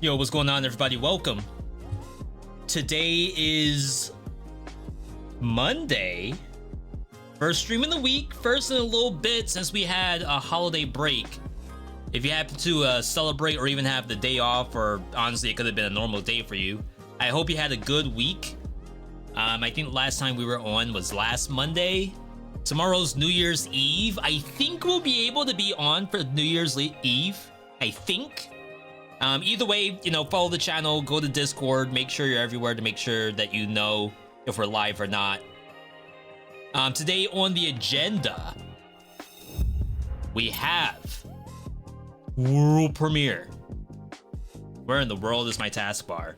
Yo, what's going on, everybody? Welcome. Today is Monday. First stream in the week. First in a little bit since we had a holiday break. If you happen to celebrate or even have the day off, or honestly, it could have been a normal day for you, I hope you had a good week. I think last time we were on was last Monday. Tomorrow's New Year's Eve. I think we'll be able to be on for New Year's Eve. I think. Either way, you know, follow the channel, go to Discord, make sure you're everywhere to make sure that you know if we're live or not. Today on the agenda, we have World Premiere. Where in the world is my taskbar?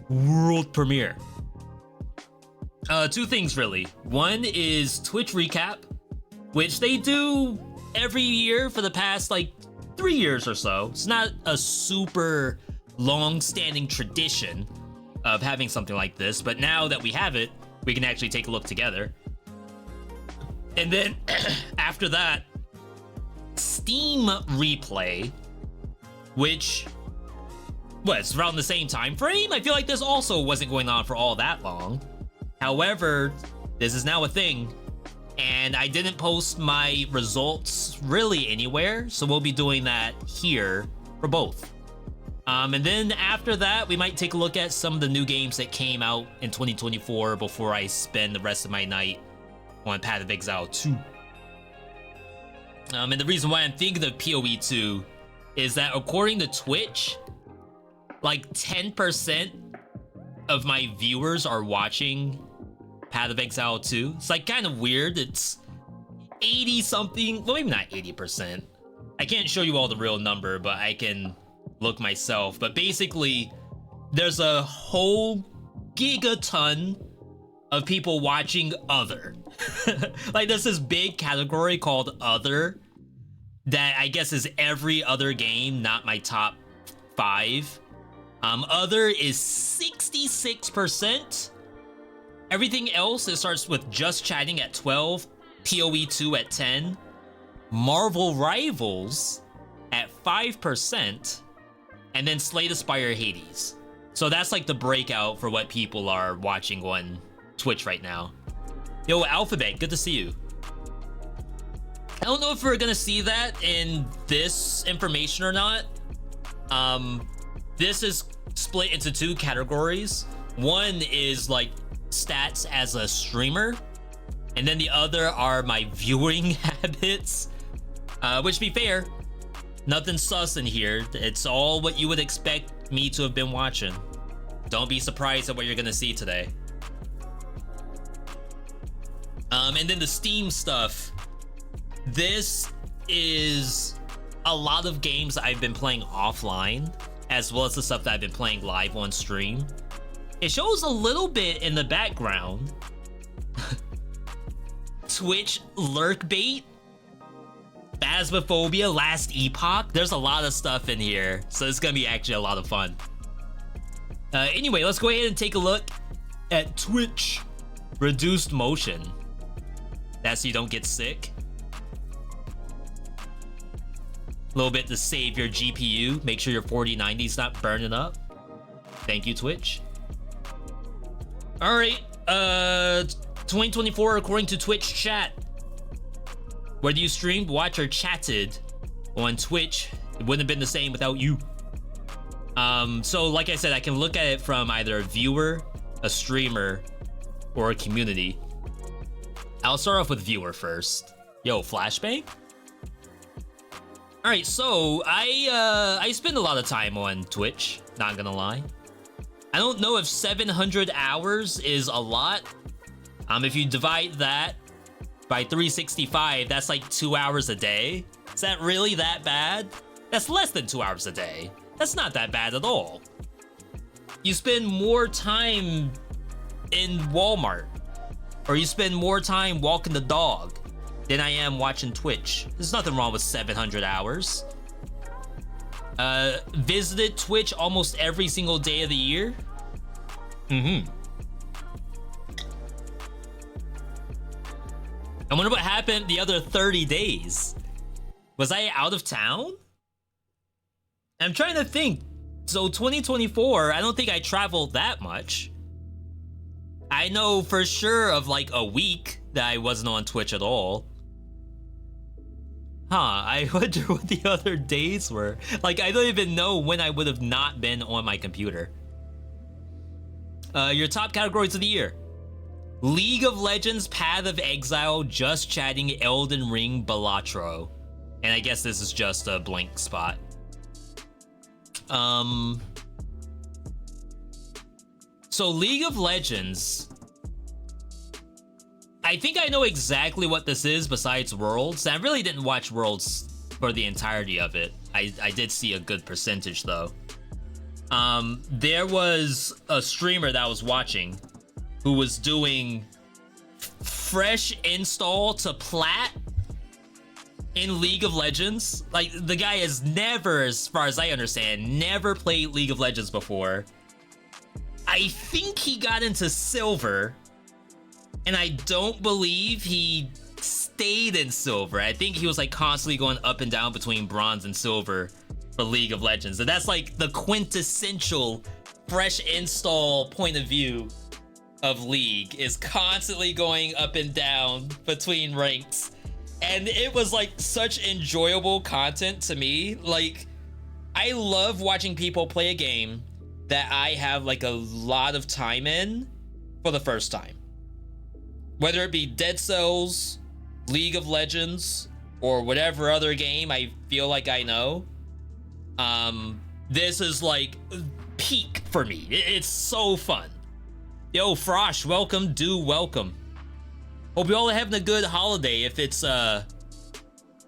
World Premiere. Two things really. One is Twitch recap, which they do every year for the past like 3 years or so. It's not a super long-standing tradition of having something like this, but now that we have it, we can actually take a look together. And then after that, Steam replay, which was around the same time frame. I feel like this also wasn't going on for all that long. However, this is now a thing, and I didn't post my results really anywhere, so we'll be doing that here for both. And then after that, we might take a look at some of the new games that came out in 2024 before I spend the rest of my night on Pádhraic H 2. And the reason why I'm thinking of PoE 2 is that according to Twitch, like 10% of my viewers are watching Pádhraic H 2. It's like kind of weird. It's 80 something, well maybe not 80%. I can't show you all the real number, but I can look myself. But basically, there's a whole gigaton of people watching other. Like there's this big category called other that I guess is every other game, not my top 5. Other is 66%. Everything else, it starts with Just Chatting at 12, PoE 2 at 10, Marvel Rivals at 5%, and then Slay the Spire Hades. So that's like the breakout for what people are watching on Twitch right now. Yo, Alphabet, good to see you. I don't know if we're gonna see that in this information or not. This is split into 2 categories. One is like stats as a streamer, and then the other are my viewing habits, which, to be fair, nothing sus in here. It's all what you would expect me to have been watching. Don't be surprised at what you're gonna see today. And then the Steam stuff, this is a lot of games I've been playing offline, as well as the stuff that I've been playing live on stream. It shows a little bit in the background. Twitch lurk bait, Phasmophobia, Last Epoch. There's a lot of stuff in here, so it's gonna be actually a lot of fun. Anyway, let's go ahead and take a look at Twitch reduced motion. That's so you don't get sick. A little bit to save your GPU. Make sure your 4090's not burning up. Thank you, Twitch. All right, 2024 according to Twitch chat. Whether you streamed, watched, or chatted on Twitch, it wouldn't have been the same without you. So like I said, I can look at it from either a viewer, a streamer, or a community. I'll start off with viewer first. Yo, flashbang? All right, so I spend a lot of time on Twitch, not gonna lie. I don't know if 700 hours is a lot. If you divide that by 365, that's like 2 hours a day. Is that really that bad? That's less than 2 hours a day. That's not that bad at all. You spend more time in Walmart, or you spend more time walking the dog than I am watching Twitch. There's nothing wrong with 700 hours. Visited Twitch almost every single day of the year. I wonder what happened the other 30 days. Was I out of town? I'm trying to think. So 2024, I don't think I traveled that much. I know for sure of like a week that I wasn't on Twitch at all. Huh, I wonder what the other days were. Like, I don't even know when I would have not been on my computer. Your top categories of the year. League of Legends, Path of Exile, Just Chatting, Elden Ring, Balatro. And I guess this is just a blank spot. So League of Legends, I think I know exactly what this is besides Worlds. I really didn't watch Worlds for the entirety of it. I did see a good percentage though. There was a streamer that I was watching who was doing fresh install to plat in League of Legends. Like, the guy has never, as far as I understand, never played League of Legends before. I think he got into silver, and I don't believe he stayed in silver. I think he was like constantly going up and down between bronze and silver for League of Legends. And that's like the quintessential fresh install point of view of League, is constantly going up and down between ranks. And it was like such enjoyable content to me. Like, I love watching people play a game that I have like a lot of time in for the first time. Whether it be Dead Cells, League of Legends, or whatever other game I feel like I know. This is like peak for me. It's so fun. Yo, Frosh, welcome, welcome. Hope you all are having a good holiday if it's a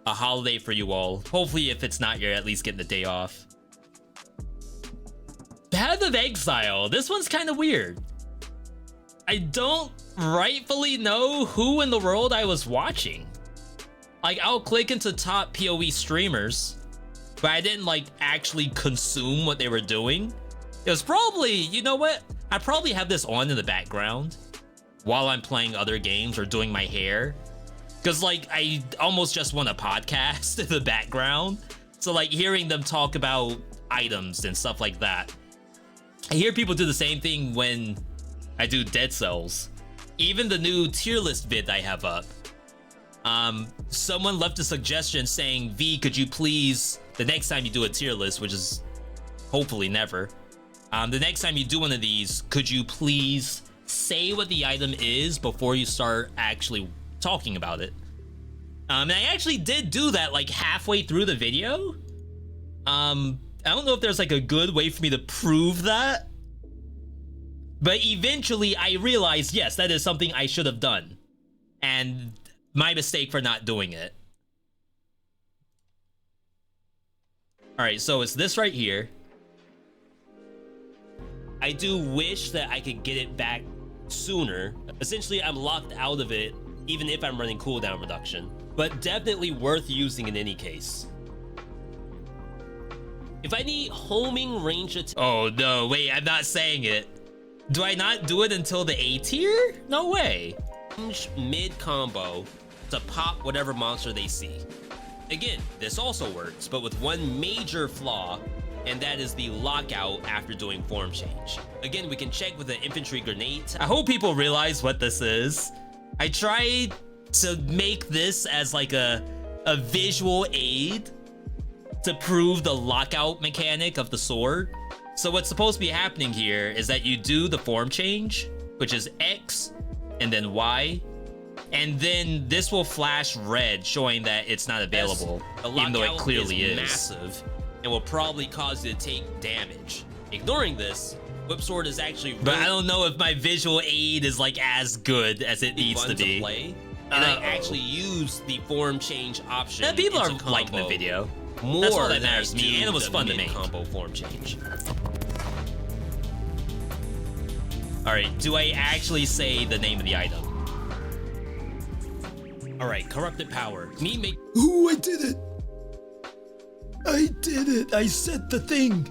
holiday for you all. Hopefully if it's not, you're at least getting the day off. Path of Exile, this one's kind of weird. I don't rightfully know who in the world I was watching. Like, I'll click into top PoE streamers, but I didn't like actually consume what they were doing. It was probably, you know what? I probably have this on in the background while I'm playing other games or doing my hair. Cause like, I almost just want a podcast in the background. So like, hearing them talk about items and stuff like that. I hear people do the same thing when I do Dead Cells. Even the new tier list vid I have up. Someone left a suggestion saying, V, could you please, the next time you do a tier list, which is hopefully never, the next time you do one of these, could you please say what the item is before you start actually talking about it? And I actually did do that like halfway through the video. I don't know if there's like a good way for me to prove that, but eventually I realized, yes, that is something I should have done, and my mistake for not doing it. All right, so it's this right here. I do wish that I could get it back sooner. Essentially, I'm locked out of it, even if I'm running cooldown reduction, but definitely worth using in any case. If I need homing range attack... Oh no, wait, I'm not saying it. Do I not do it until the A tier? No way. Mid combo to pop whatever monster they see. Again, this also works, but with one major flaw, and that is the lockout after doing form change. Again, we can check with an infantry grenade. I hope people realize what this is. I tried to make this as like a visual aid to prove the lockout mechanic of the sword. So what's supposed to be happening here is that you do the form change, which is X and then Y, and then this will flash red showing that it's not available, even though it clearly is massive and will probably cause you to take damage. Ignoring this, Whip Sword is actually really, but I don't know if my visual aid is like as good as it needs to be. And I actually use the form change option. And people are liking the video. More that's all that matters to me, and it was fun to make. Combo form change. All right, do I actually say the name of the item? All right, corrupted power. Me make. Ooh, I did it! I did it! I said the thing!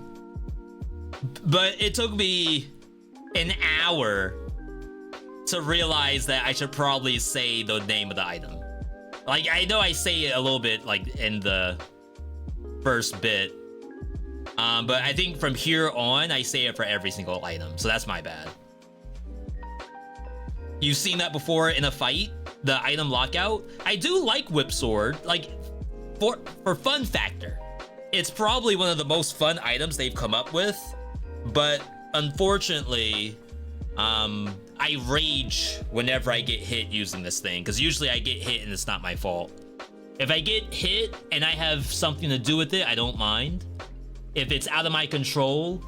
But it took me an hour to realize that I should probably say the name of the item. Like, I know I say it a little bit, like, in the first bit, But I think from here on, I say it for every single item, so that's my bad. You've seen that before in a fight, the item lockout. I do like Whip Sword, like for fun factor. It's probably one of the most fun items they've come up with, but unfortunately, I rage whenever I get hit using this thing, because usually I get hit and it's not my fault. If I get hit and I have something to do with it, I don't mind. If it's out of my control,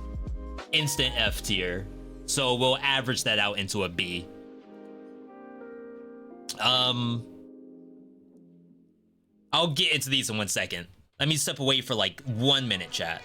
instant F tier. So we'll average that out into a B. I'll get into these in 1 second. Let me step away for like 1 minute, chat.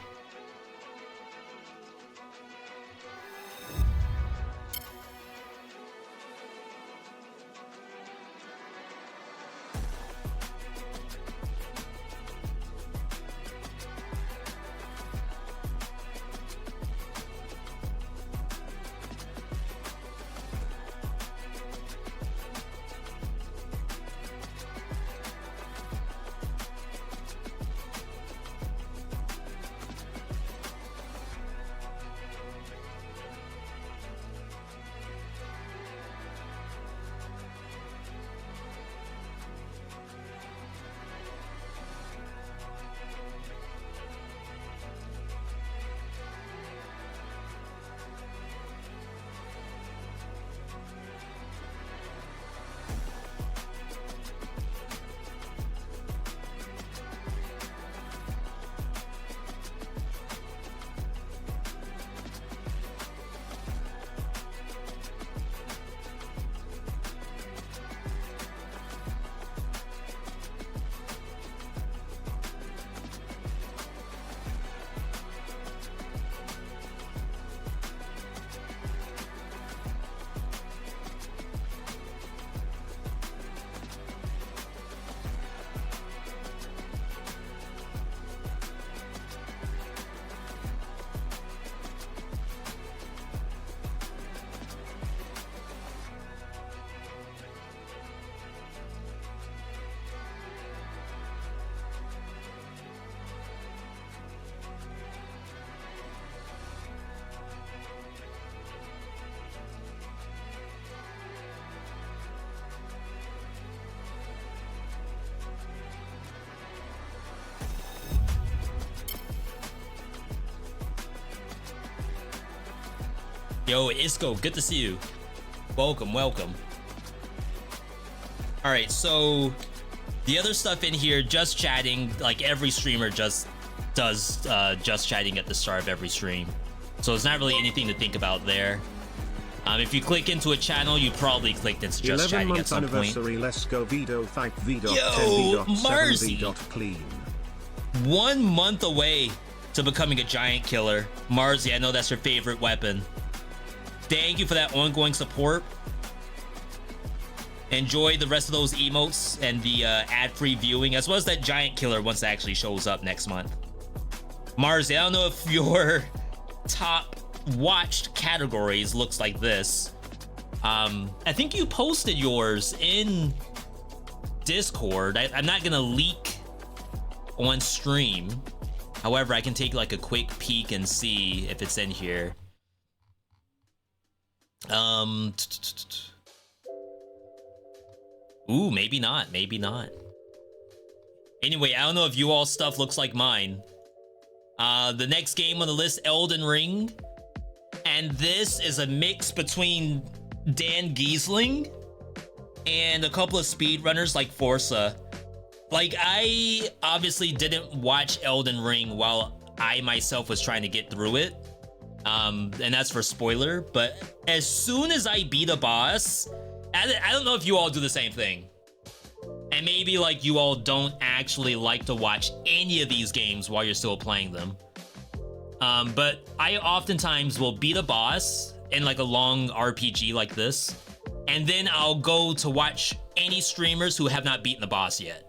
Yo, Isco, good to see you. Welcome, welcome. All right, so the other stuff in here, just chatting, like every streamer just does just chatting at the start of every stream. So it's not really anything to think about there. If you click into a channel, you probably clicked into just chatting at some point. Let's go Vedo fight Vedo. Yo, Marzi. Clean. 1 month away to becoming a giant killer. Marzi, I know that's your favorite weapon. Thank you for that ongoing support. Enjoy the rest of those emotes and the ad-free viewing, as well as that giant killer once it actually shows up next month. Marzi, I don't know if your top watched categories looks like this. I think you posted yours in Discord. I'm not gonna leak on stream. However, I can take like a quick peek and see if it's in here. Ooh, maybe not, maybe not. Anyway, I don't know if you all stuff looks like mine. The next game on the list, Elden Ring. And this is a mix between Dan Giesling and a couple of speedrunners like Forza. Like, I obviously didn't watch Elden Ring while I myself was trying to get through it. And that's for spoiler, but as soon as I beat a boss, I don't know if you all do the same thing. And maybe like you all don't actually like to watch any of these games while you're still playing them. But I oftentimes will beat a boss in like a long RPG like this, and then I'll go to watch any streamers who have not beaten the boss yet.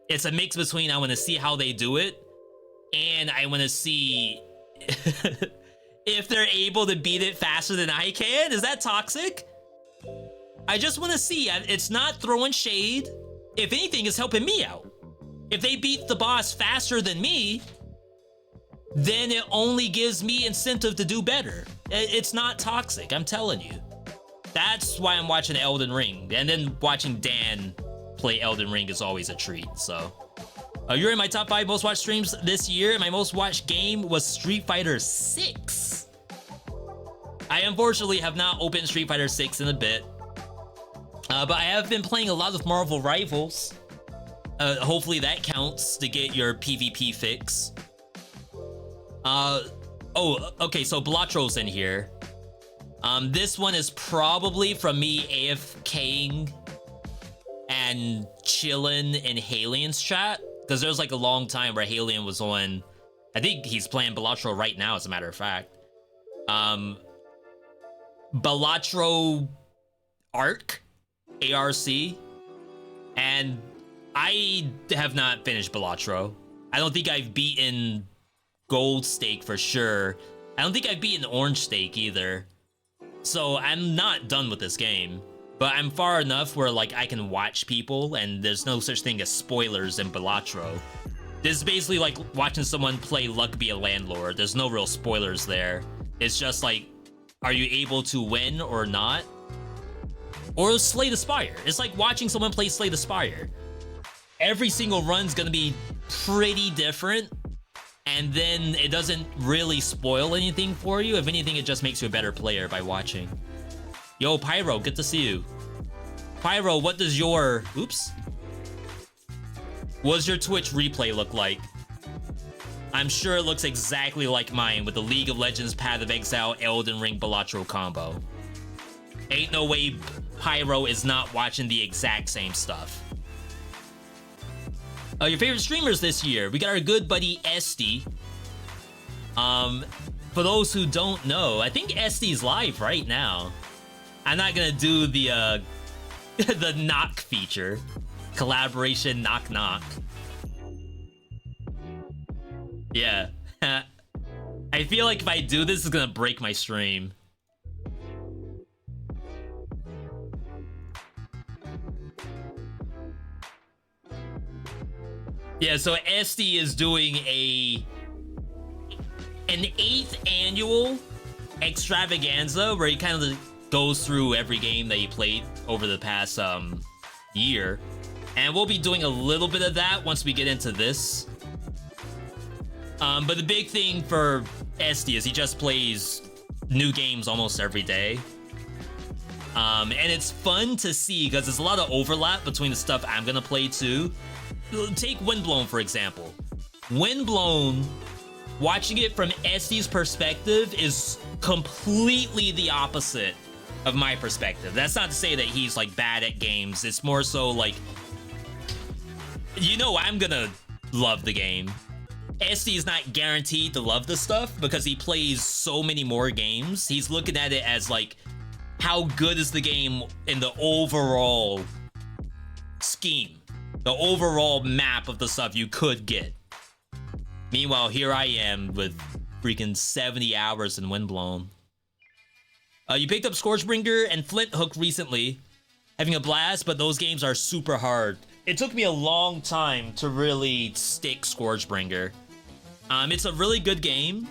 It's a mix between I want to see how they do it, and I want to see if they're able to beat it faster than I can. Is that toxic? I just want to see. It's not throwing shade. If anything, it's helping me out. If they beat the boss faster than me, then it only gives me incentive to do better. It's not toxic, I'm telling you. That's why I'm watching Elden Ring. And then watching Dan play Elden Ring is always a treat, so. You're in my top 5 most watched streams this year, and my most watched game was Street Fighter 6. I unfortunately have not opened Street Fighter 6 in a bit. But I have been playing a lot of Marvel Rivals. Hopefully that counts to get your PvP fix. Oh, okay, so Blatro's in here. This one is probably from me AFKing and chilling in Halien's chat, because there's like a long time where Halien was on. I think he's playing Balatro right now, as a matter of fact. Balatro ARC, and I have not finished Balatro. I don't think I've beaten Gold Stake for sure. I don't think I've beaten Orange Stake either. So I'm not done with this game, but I'm far enough where like I can watch people and there's no such thing as spoilers in Balatro. This is basically like watching someone play Luck Be a Landlord. There's no real spoilers there. It's just like, are you able to win or not? Or Slay the Spire. It's like watching someone play Slay the Spire. Every single run's gonna be pretty different, and then it doesn't really spoil anything for you. If anything, it just makes you a better player by watching. Yo, Pyro, good to see you. Pyro, what does your... Oops. What does your Twitch replay look like? I'm sure it looks exactly like mine with the League of Legends, Path of Exile, Elden Ring, Balatro combo. Ain't no way Pyro is not watching the exact same stuff. Your favorite streamers this year? We got our good buddy Esty. For those who don't know, I think Esty's live right now. I'm not gonna do the the knock feature. Collaboration knock knock. Yeah. I feel like if I do this, it's gonna break my stream. Yeah, so Esty is doing an 8th annual extravaganza where he kind of goes through every game that he played over the past year. And we'll be doing a little bit of that once we get into this. But the big thing for Esty is he just plays new games almost every day. And it's fun to see because there's a lot of overlap between the stuff I'm gonna play too. Take Windblown, for example. Windblown, watching it from Esty's perspective is completely the opposite of my perspective. That's not to say that he's like bad at games. It's more so like, you know, I'm gonna love the game. Esty is not guaranteed to love the stuff because he plays so many more games. He's looking at it as like, how good is the game in the overall scheme? The overall map of the stuff you could get. Meanwhile, here I am with freaking 70 hours in Windblown. You picked up Scourgebringer and Flint Hook recently. Having a blast, but those games are super hard. It took me a long time to really stick Scourgebringer. It's a really good game.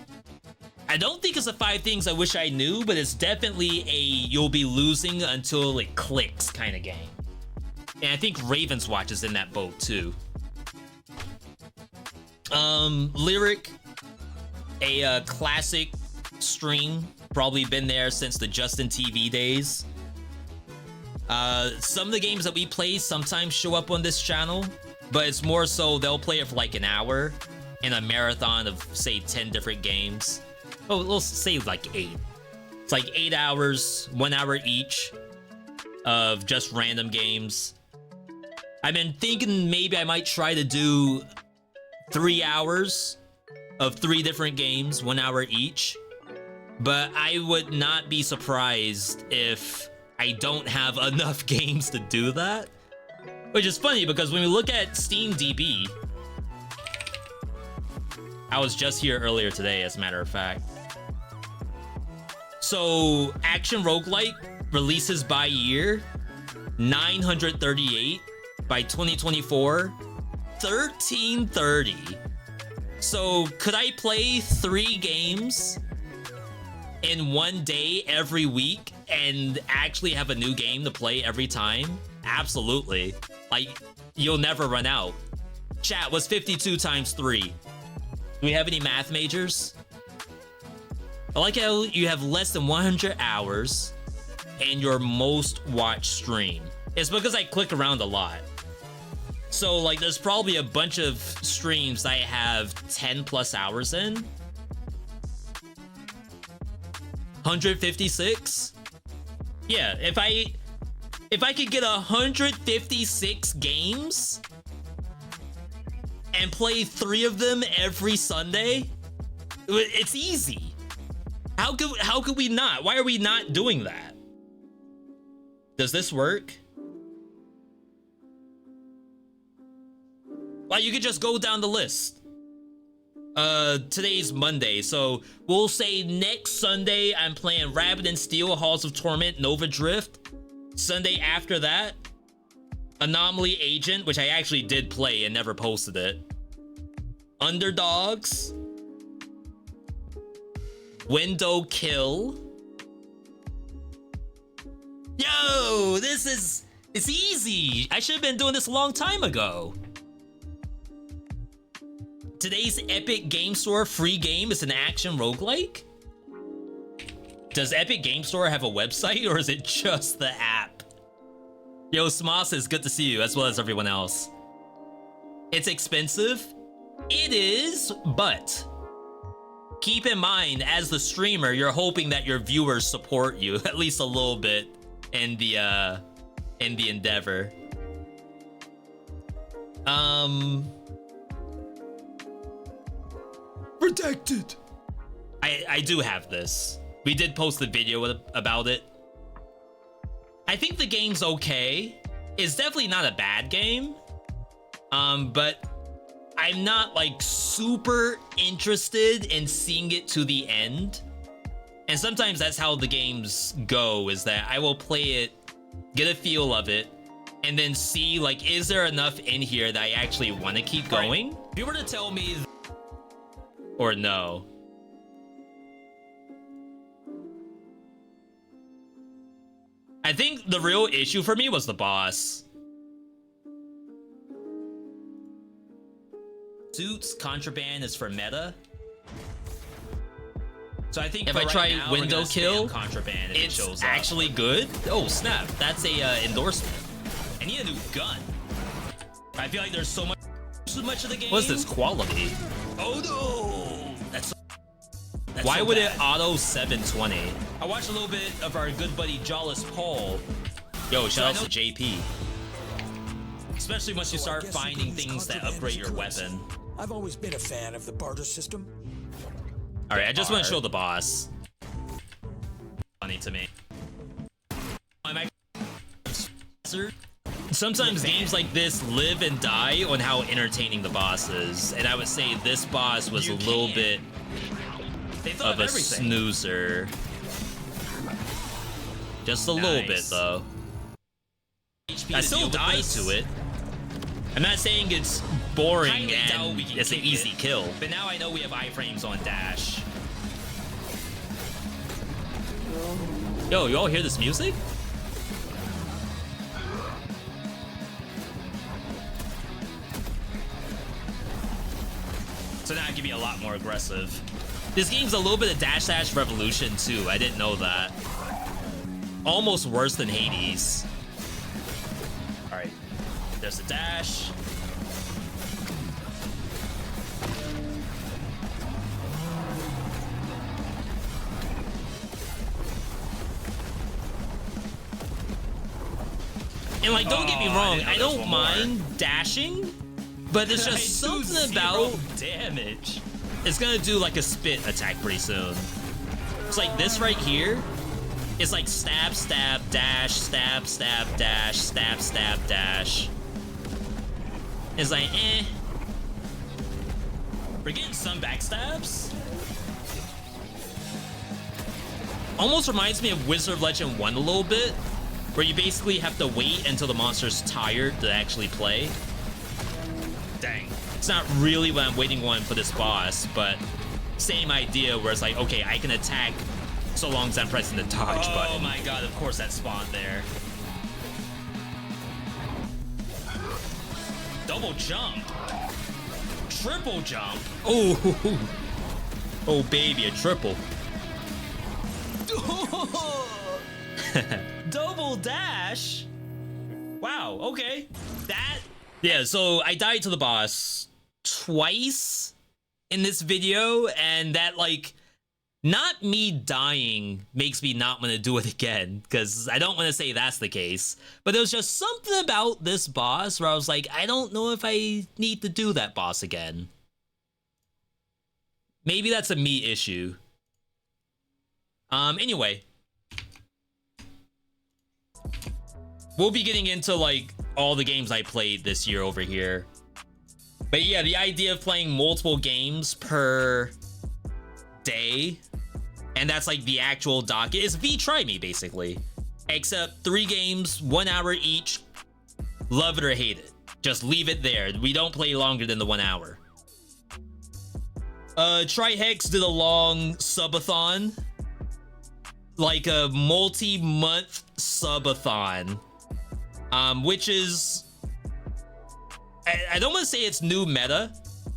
I don't think it's the 5 things I wish I knew, but it's definitely a you'll be losing until it clicks kind of game. And I think Raven's Watch is in that boat too. Lyric, a classic stream, probably been there since the Justin TV days. Some of the games that we play sometimes show up on this channel, but it's more so they'll play it for like an hour in a marathon of say 10 different games. Oh, let's say like 8. It's like 8 hours, 1 hour each of just random games. I've been thinking maybe I might try to do 3 hours of 3 different games, 1 hour each. But I would not be surprised if I don't have enough games to do that. Which is funny because when we look at Steam DB, I was just here earlier today, as a matter of fact. So, Action Roguelike releases by year, 938. By 2024, 1330. So could I play 3 games in one day every week and actually have a new game to play every time? Absolutely. Like, you'll never run out. Chat, what's 52 times 3? Do we have any math majors? I like how you have less than 100 hours and your most watched stream. It's because I click around a lot. So like there's probably a bunch of streams that I have 10 plus hours in. 156? Yeah, if I could get 156 games and play 3 of them every Sunday, it's easy. How could we not? Why are we not doing that? Does this work? Like, you could just go down the list. Today's Monday, so we'll say next Sunday I'm playing Rabbit and Steel, Halls of Torment, Nova Drift. Sunday after that, Anomaly Agent, which I actually did play and never posted it. Underdogs. Window Kill. Yo, it's easy. I should have been doing this a long time ago. Today's Epic Game Store free game is an action roguelike? Does Epic Game Store have a website or is it just the app? Yo, Smoss, it's good to see you as well as everyone else. It's expensive? It is, but keep in mind, as the streamer, you're hoping that your viewers support you at least a little bit in the endeavor. Protected. I do have this. We did post a video about it. I think the game's okay. It's definitely not a bad game. But I'm not like super interested in seeing it to the end. And sometimes that's how the games go, is that I will play it, get a feel of it, and then see like, is there enough in here that I actually want to keep going? Right. If you were to tell me or no. I think the real issue for me was the boss. Suits Contraband is for meta. So I think if I try Window Kill, Contraband, it's shows actually good. Oh snap, that's a endorsement. I need a new gun. I feel like there's so much of the game. What's this quality? Oh no! That's why so would bad. It auto 720? I watched a little bit of our good buddy Jawless Paul. Yo, shout out to JP. Especially once you start finding things that upgrade your weapon. I've always been a fan of the barter system. All right, I just want to show the boss. Funny to me. Sometimes games like this live and die on how entertaining the boss is, and I would say this boss was a little bit of a snoozer. Just a little bit, though. I still died to it. I'm not saying it's boring and it's an easy kill. But now I know we have iframes on dash. Yo, you all hear this music? So now I can be a lot more aggressive. This game's a little bit of Dash Dash Revolution too. I didn't know that. Almost worse than Hades. All right, there's the dash. And like, don't get me wrong, I don't mind dashing, but it's just something about damage. It's gonna do like a spit attack pretty soon. It's like this right here. It's like stab, stab, dash, stab, stab, dash, stab, stab, dash. It's like, eh. We're getting some backstabs. Almost reminds me of Wizard of Legend 1 a little bit, where you basically have to wait until the monster's tired to actually play. Dang. It's not really what I'm waiting on for this boss, but same idea where it's like, okay, I can attack so long as I'm pressing the dodge button. Oh my god, of course that spawned there. Double jump. Triple jump. Oh, oh baby, a triple. Double dash. Wow, okay. That, yeah, so I died to the boss twice in this video, and that, like, not me dying makes me not want to do it again, because I don't want to say that's the case, but there was just something about this boss where I was like, I don't know if I need to do that boss again. Maybe that's a me issue. Anyway. We'll be getting into, like, all the games I played this year over here. But yeah, the idea of playing multiple games per day, and that's like the actual docket, is Try Me, basically. Except 3 games, 1 hour each. Love it or hate it. Just leave it there. We don't play longer than the 1 hour. Trihex did a long subathon. Like a multi-month subathon. Which is... I don't want to say it's new meta.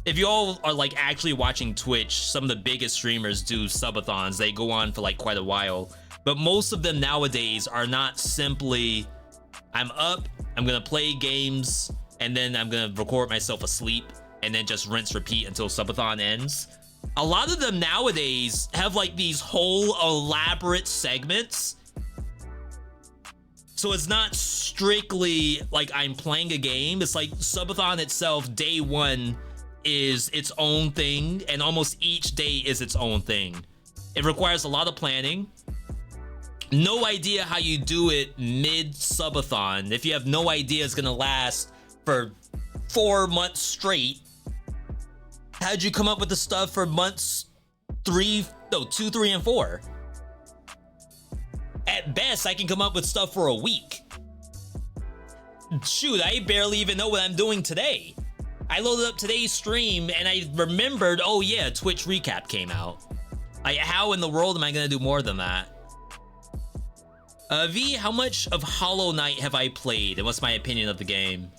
If you all are like actually watching Twitch, some of the biggest streamers do subathons. They go on for like quite a while. But most of them nowadays are not simply, I'm up, I'm gonna play games, and then I'm gonna record myself asleep, and then just rinse repeat until subathon ends. A lot of them nowadays have like these whole elaborate segments. So it's not strictly like I'm playing a game. It's like subathon itself, day 1 is its own thing, and almost each day is its own thing. It requires a lot of planning. No idea how you do it mid-subathon. If you have no idea it's gonna last for 4 months straight, how'd you come up with the stuff for months 2, 3, and 4? At best, I can come up with stuff for a week. Shoot, I barely even know what I'm doing today. I loaded up today's stream and I remembered, oh yeah, Twitch recap came out. Like, how in the world am I gonna do more than that? V, how much of Hollow Knight have I played, and what's my opinion of the game?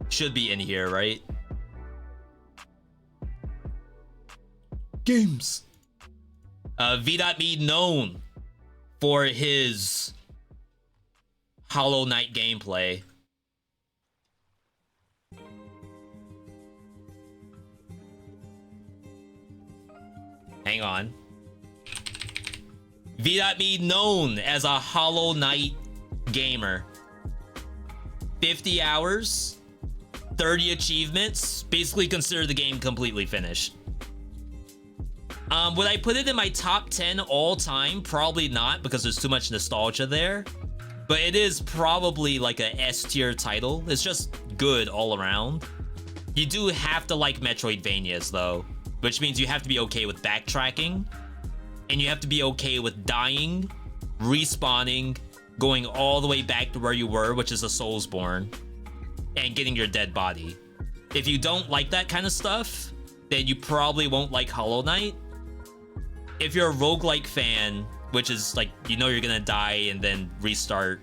Should be in here, right? Games. VeeDotVod known for his Hollow Knight gameplay. Hang on. VeeDotVod known as a Hollow Knight gamer. 50 hours, 30 achievements, basically consider the game completely finished. Would I put it in my top 10 all time? Probably not, because there's too much nostalgia there. But it is probably like a S tier title. It's just good all around. You do have to like Metroidvanias though, which means you have to be okay with backtracking, and you have to be okay with dying, respawning, going all the way back to where you were, which is a Soulsborne, and getting your dead body. If you don't like that kind of stuff, then you probably won't like Hollow Knight. If you're a roguelike fan, which is like, you know you're gonna die and then restart,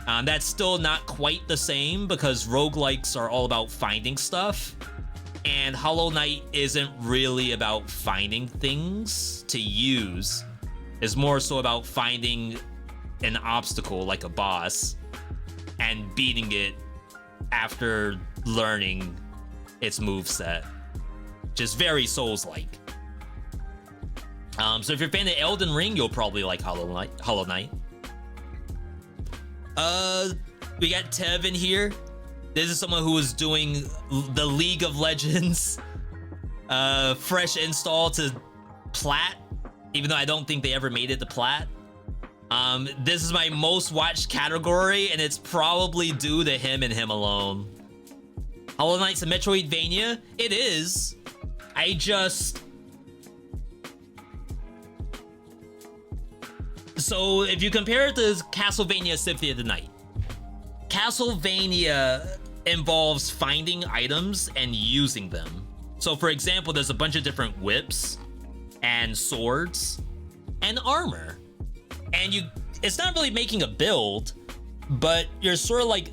that's still not quite the same, because roguelikes are all about finding stuff, and Hollow Knight isn't really about finding things to use. It's more so about finding an obstacle like a boss and beating it after learning its moveset. Just very Souls-like. So if you're a fan of Elden Ring, you'll probably like Hollow Knight. We got Tev in here. This is someone who was doing the League of Legends fresh install to Plat, even though I don't think they ever made it to Plat. This is my most watched category, and it's probably due to him and him alone. Hollow Knight's a Metroidvania. It is. So if you compare it to Castlevania Symphony of the Night, Castlevania involves finding items and using them. So for example, there's a bunch of different whips and swords and armor. And it's not really making a build, but you're sort of like,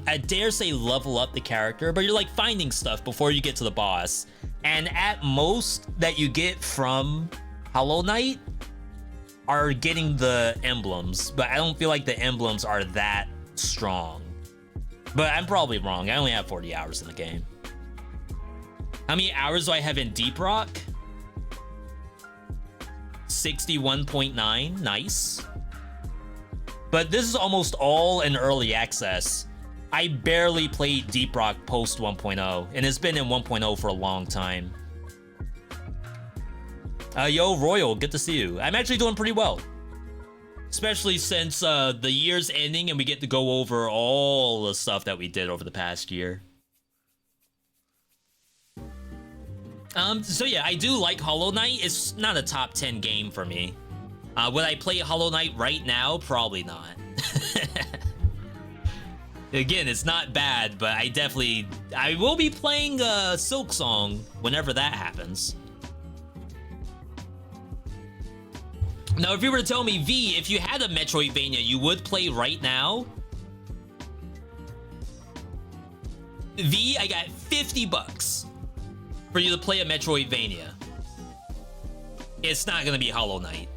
I dare say level up the character, but you're like finding stuff before you get to the boss. And at most that you get from Hollow Knight are getting the emblems, but I don't feel like the emblems are that strong. But I'm probably wrong. I only have 40 hours in the game. How many hours do I have in Deep Rock? 61.9, nice. But this is almost all in early access. I barely played Deep Rock post 1.0, and it's been in 1.0 for a long time. Yo, Royal, good to see you. I'm actually doing pretty well. Especially since the year's ending and we get to go over all the stuff that we did over the past year. So yeah, I do like Hollow Knight. It's not a top 10 game for me. Would I play Hollow Knight right now? Probably not. Again, it's not bad, but I will be playing Silk Song whenever that happens. Now, if you were to tell me, V, if you had a Metroidvania you would play right now, V, I got $50 for you to play a Metroidvania. It's not gonna be Hollow Knight.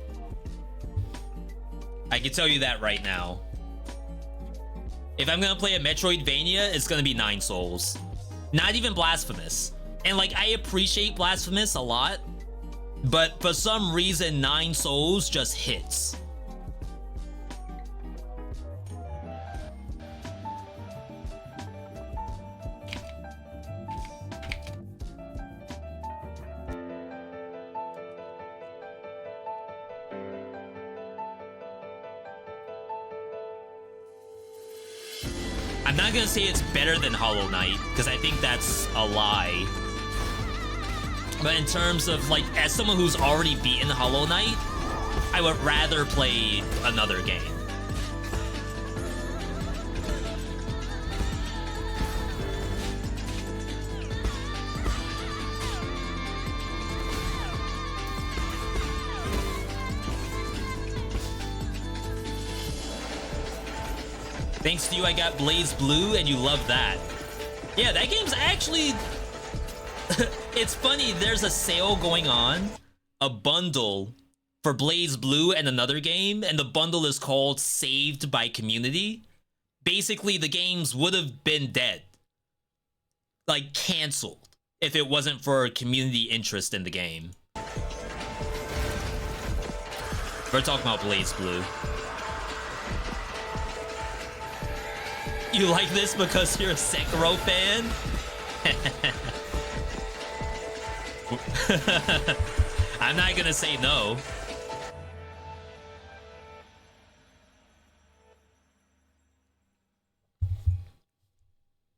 I can tell you that right now. If I'm gonna play a Metroidvania, it's gonna be Nine Souls. Not even Blasphemous. And like, I appreciate Blasphemous a lot, but for some reason, Nine Souls just hits. I'm not gonna say it's better than Hollow Knight, because I think that's a lie. But in terms of, like, as someone who's already beaten Hollow Knight, I would rather play another game. Thanks to you, I got Blaze Blue, and you love that. Yeah, that game's actually... It's funny, there's a sale going on, a bundle for Blaze Blue and another game, and the bundle is called Saved by Community. Basically, the games would have been dead. Like, canceled, if it wasn't for community interest in the game. We're talking about Blaze Blue. You like this because you're a Sekiro fan? I'm not gonna say no.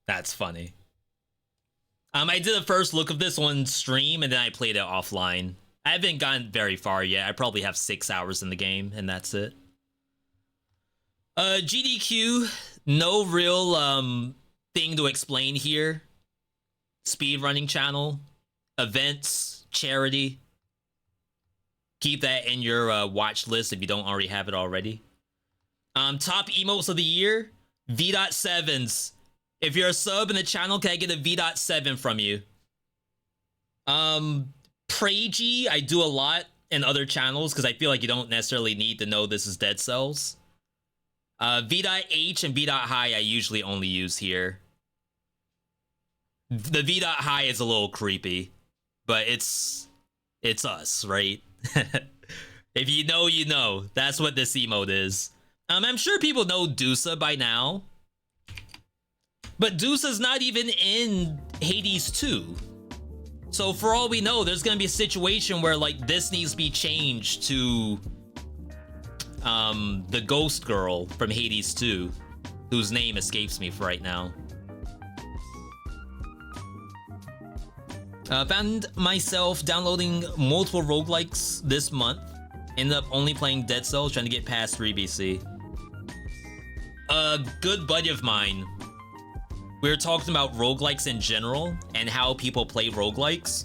That's funny. I did a first look of this on stream and then I played it offline. I haven't gotten very far yet. I probably have 6 hours in the game and that's it. GDQ, no real thing to explain here. Speedrunning channel, events, charity. Keep that in your watch list if you don't already have it already. Top emotes of the year, V.7s. If you're a sub in the channel, can I get a V.7 from you? Pragey, I do a lot in other channels because I feel like you don't necessarily need to know this is Dead Cells. V.H and V.High I usually only use here. The V.High is a little creepy, but it's us, right? If you know, you know. That's what this emote is. I'm sure people know Dusa by now. But Dusa's not even in Hades 2. So for all we know, there's gonna be a situation where like this needs to be changed to the ghost girl from Hades 2, whose name escapes me for right now. Found myself downloading multiple roguelikes this month. Ended up only playing Dead Cells, trying to get past 3BC. A good buddy of mine, we were talking about roguelikes in general and how people play roguelikes.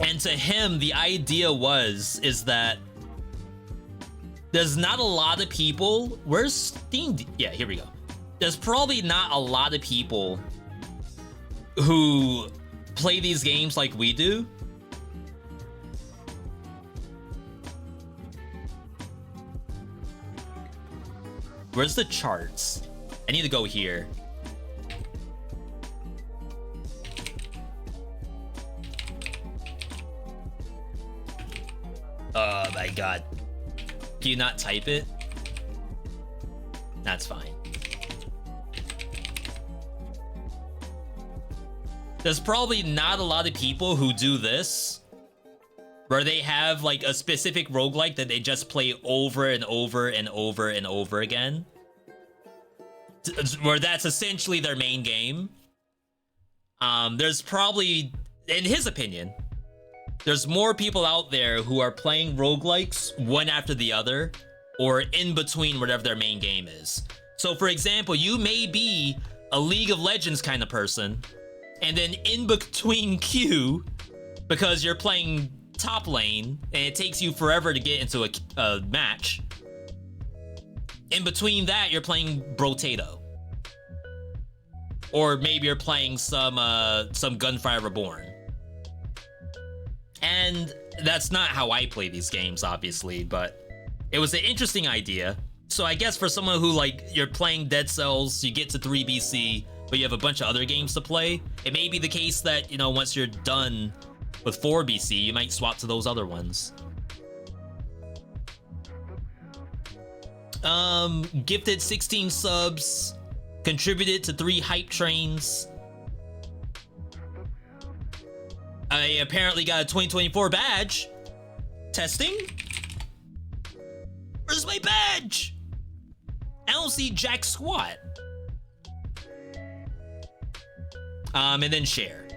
And to him, the idea is that there's not a lot of people. Where's Steam? Yeah, here we go. There's probably not a lot of people who play these games like we do. Where's the charts? I need to go here. Oh my god. Can you not type it? That's fine. There's probably not a lot of people who do this, where they have like a specific roguelike that they just play over and over and over and over again. Where that's essentially their main game. There's probably, in his opinion, there's more people out there who are playing roguelikes one after the other, or in between whatever their main game is. So for example, you may be a League of Legends kind of person, and then in between queue, because you're playing top lane, and it takes you forever to get into a match, in between that, you're playing Brotato. Or maybe you're playing some Gunfire Reborn. And that's not how I play these games, obviously, but it was an interesting idea. So I guess for someone who, like, you're playing Dead Cells, you get to 3 BC, but you have a bunch of other games to play, it may be the case that, you know, once you're done with 4 BC, you might swap to those other ones. Gifted 16 subs, contributed to 3 hype trains. I apparently got a 2024 badge. Testing? Where's my badge? I don't see jack squat. And then share.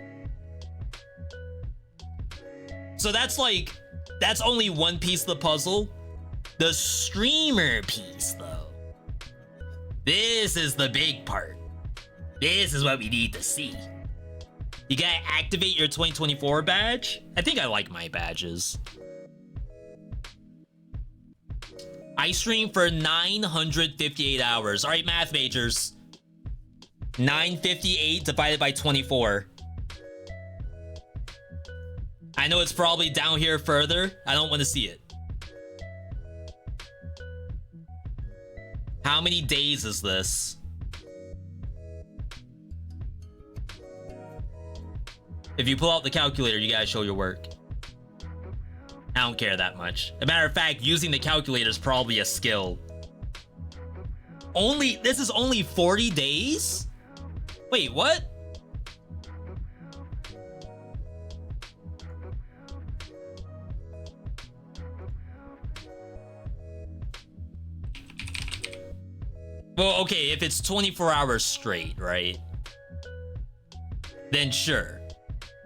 So that's like, that's only one piece of the puzzle. The streamer piece, though. This is the big part. This is what we need to see. You gotta activate your 2024 badge. I think I like my badges. I streamed for 958 hours. All right, math majors. 958 divided by 24. I know it's probably down here further. I don't want to see it. How many days is this? If you pull out the calculator, you gotta show your work. I don't care that much. As a matter of fact, using the calculator is probably a skill. This is only 40 days? Wait, what? Well, okay, if it's 24 hours straight, right? Then sure.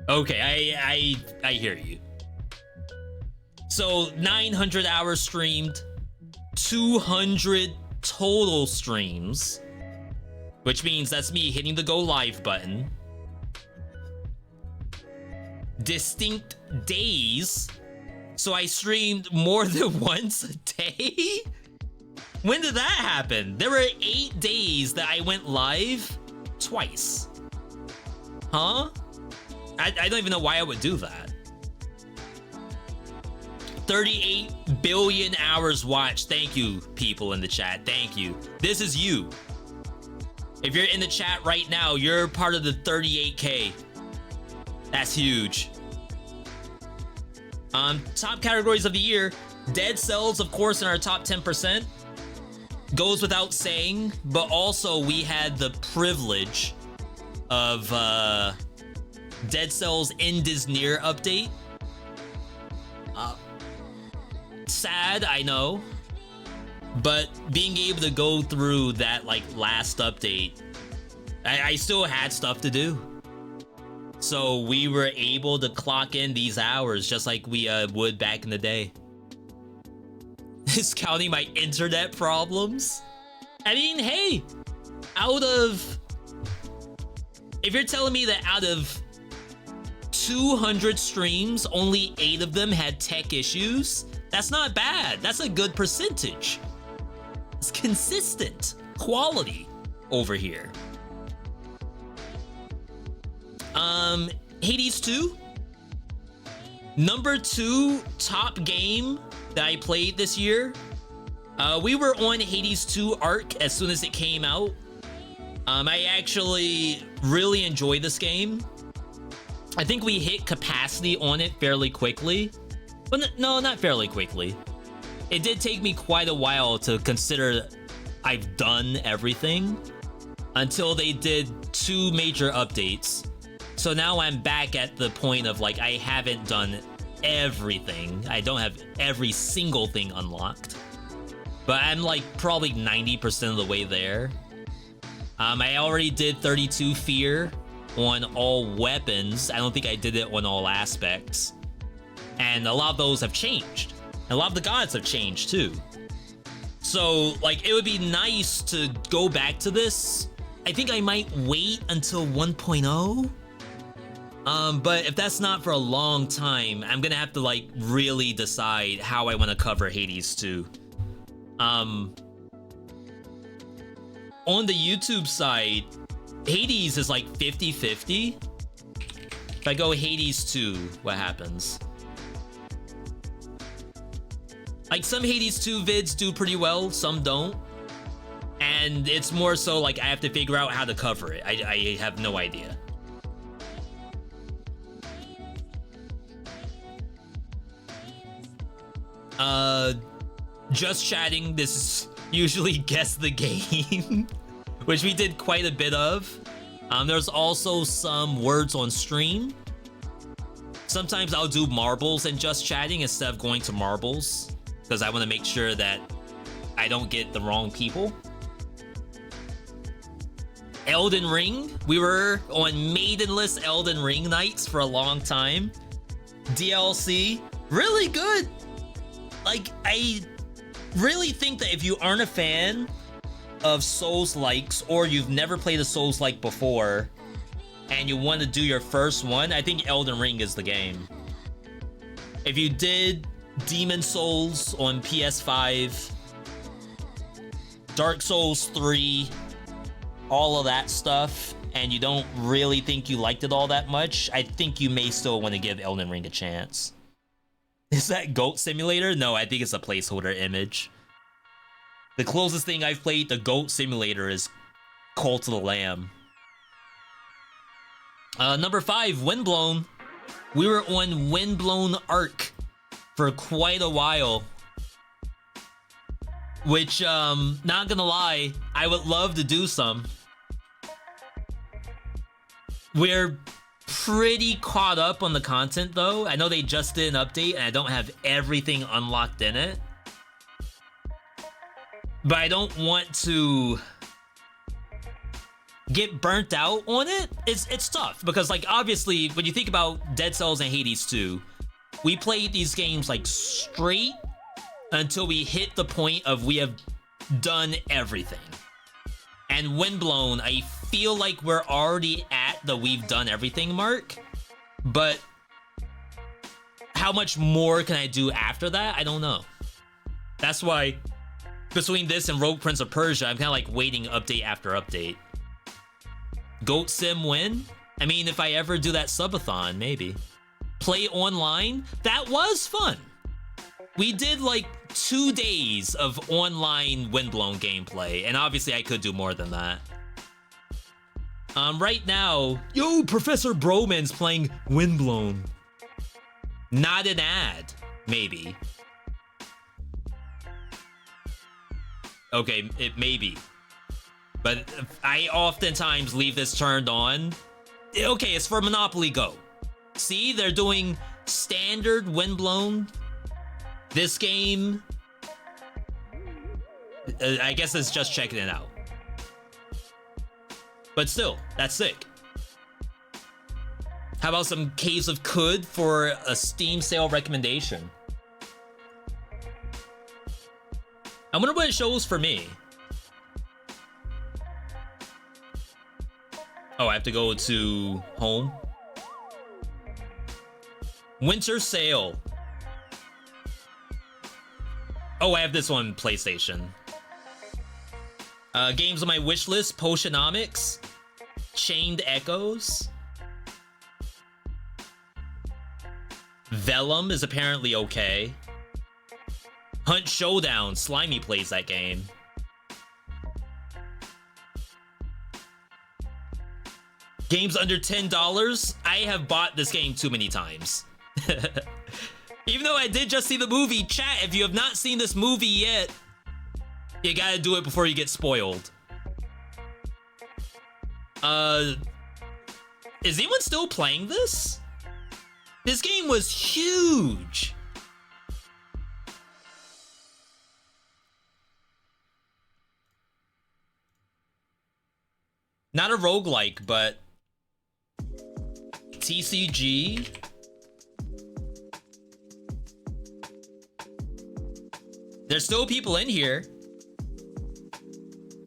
Okay, I hear you. So 900 hours streamed, 200 total streams, which means that's me hitting the go live button. Distinct days. So I streamed more than once a day? When did that happen? There were 8 days that I went live twice. Huh? I don't even know why I would do that. 38 billion hours watched. Thank you, people in the chat. Thank you. This is you. If you're in the chat right now, you're part of the 38K. That's huge. Top categories of the year. Dead Cells, of course, in our top 10%. Goes without saying, but also we had the privilege of Dead Cells End is Near update. Sad, I know, but being able to go through that like last update, I still had stuff to do. So we were able to clock in these hours just like we would back in the day. is counting my internet problems. I mean, hey, if you're telling me that out of 200 streams, only 8 of them had tech issues, that's not bad. That's a good percentage. It's consistent quality over here. Hades 2, number 2 top game that I played this year. We were on Hades 2 Arc as soon as it came out. I actually really enjoyed this game. I think we hit capacity on it fairly quickly. But no, not fairly quickly. It did take me quite a while to consider I've done everything until they did 2 major updates. So now I'm back at the point of like, I haven't done everything. I don't have every single thing unlocked. But I'm like probably 90% of the way there. I already did 32 Fear on all weapons. I don't think I did it on all aspects. And a lot of those have changed. And a lot of the gods have changed too. So like, it would be nice to go back to this. I think I might wait until 1.0. But if that's not for a long time, I'm gonna have to like really decide how I want to cover Hades 2. On the YouTube side, Hades is like 50-50. If I go Hades 2, what happens? Like, some Hades 2 vids do pretty well, some don't. And it's more so like I have to figure out how to cover it. I have no idea. Just chatting, this is usually guess the game, which we did quite a bit of. There's also some words on stream. Sometimes I'll do marbles and just chatting instead of going to marbles, because I want to make sure that I don't get the wrong people. Elden Ring, we were on maidenless Elden Ring nights for a long time. DLC, really good. Like, I really think that if you aren't a fan of Souls-likes, or you've never played a Souls-like before, and you want to do your first one, I think Elden Ring is the game. If you did Demon Souls on PS5, Dark Souls 3, all of that stuff, and you don't really think you liked it all that much, I think you may still want to give Elden Ring a chance. Is that Goat Simulator? No, I think it's a placeholder image. The closest thing I've played to Goat Simulator is Cult of the Lamb. Number 5, Windblown. We were on Windblown Arc for quite a while. Which, not gonna lie, I would love to do some. We're pretty caught up on the content though. I know they just did an update and I don't have everything unlocked in it. But I don't want to get burnt out on it. It's tough because, like, obviously when you think about Dead Cells and Hades 2, we played these games like straight until we hit the point of we have done everything. And Windblown, I feel like we're already at the we've done everything mark, but how much more can I do after that? I don't know. That's why between this and Rogue Prince of Persia, I'm kind of like waiting update after update. Goat Sim win? I mean, if I ever do that subathon, maybe. Play online? That was fun. We did like 2 days of online Windblown gameplay, and obviously I could do more than that. Right now, yo, Professor Broman's playing Windblown. Not an ad, maybe. Okay, it may be. But I oftentimes leave this turned on. Okay, it's for Monopoly Go. See, they're doing standard Windblown. This game, I guess it's just checking it out. But still, that's sick. How about some Caves of Could for a Steam sale recommendation? I wonder what it shows for me. Oh, I have to go to home. Winter sale. Oh, I have this on PlayStation. Games on my wish list: Potionomics, Chained Echoes. Vellum is apparently okay. Hunt Showdown, Slimy plays that game. Games under $10. I have bought this game too many times. Even though I did just see the movie, chat, if you have not seen this movie yet, you gotta do it before you get spoiled. Is anyone still playing this? This game was huge. Not a roguelike, but TCG. There's still people in here.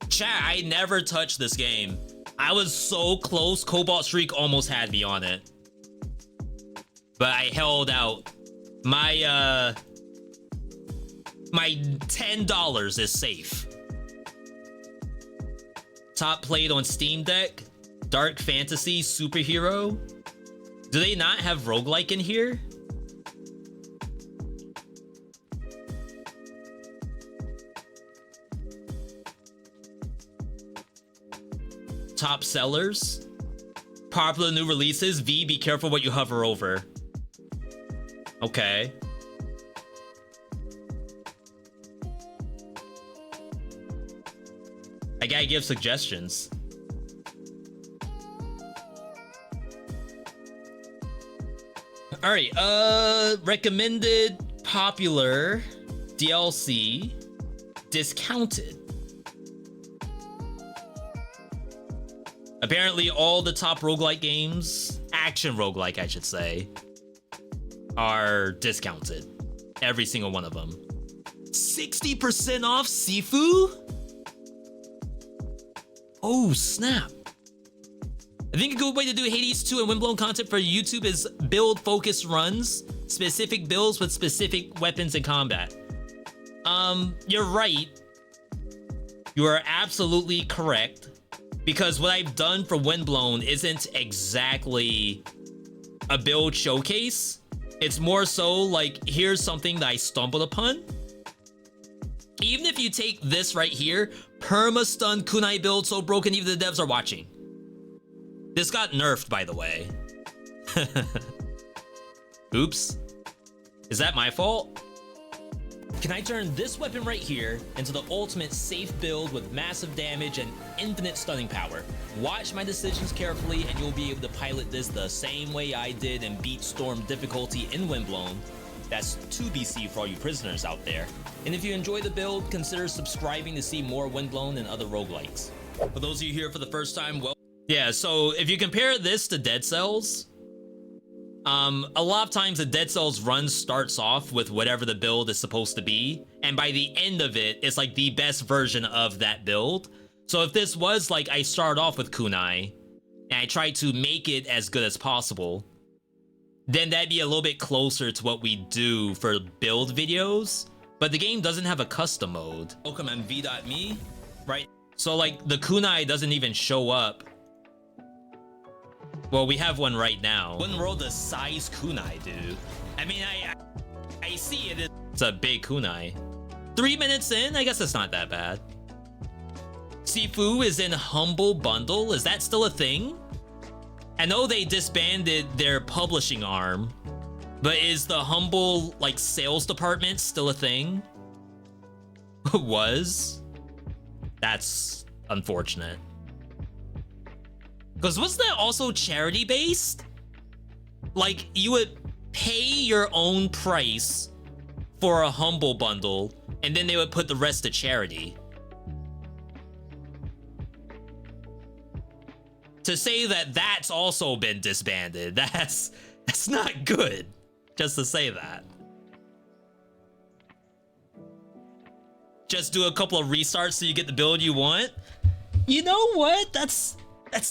Chat, I never touched this game. I was so close. Cobalt Streak almost had me on it. But I held out. My $10 is safe. Top played on Steam Deck. Dark Fantasy Superhero. Do they not have roguelike in here? Top sellers. Popular new releases. V, be careful what you hover over. Okay. I gotta give suggestions. Alright, recommended popular DLC discounted. Apparently all the top roguelike games, action roguelike I should say, are discounted. Every single one of them. 60% off Sifu? Oh, snap. I think a good way to do Hades 2 and Windblown content for YouTube is build focused runs, specific builds with specific weapons and combat. You're right. You are absolutely correct. Because what I've done for Windblown isn't exactly a build showcase. It's more so like, here's something that I stumbled upon. Even if you take this right here, perma-stun kunai build so broken even the devs are watching. This got nerfed, by the way. Oops. Is that my fault? Can I turn this weapon right here into the ultimate safe build with massive damage and infinite stunning power? Watch my decisions carefully and you'll be able to pilot this the same way I did and beat Storm difficulty in Windblown. That's 2BC for all you prisoners out there. And if you enjoy the build, consider subscribing to see more Windblown and other roguelikes. For those of you here for the first time, well, yeah, so if you compare this to Dead Cells, a lot of times the Dead Cells run starts off with whatever the build is supposed to be, and by the end of it, it's like the best version of that build. So if this was like I start off with kunai, and I try to make it as good as possible, then that'd be a little bit closer to what we do for build videos. But the game doesn't have a custom mode. Welcome, I'm V.Me, right? So like the kunai doesn't even show up. Well, we have one right now. One roll the size kunai, dude. I mean, I see it. It's a big kunai. 3 minutes in, I guess it's not that bad. Sifu is in Humble Bundle. Is that still a thing? I know they disbanded their publishing arm, but is the Humble like sales department still a thing? Was? That's unfortunate. Because wasn't that also charity based? Like you would pay your own price for a Humble Bundle and then they would put the rest to charity. To say that that's also been disbanded, that's not good. Just to say that. just do a couple of restarts so you get the build you want. You know what? That's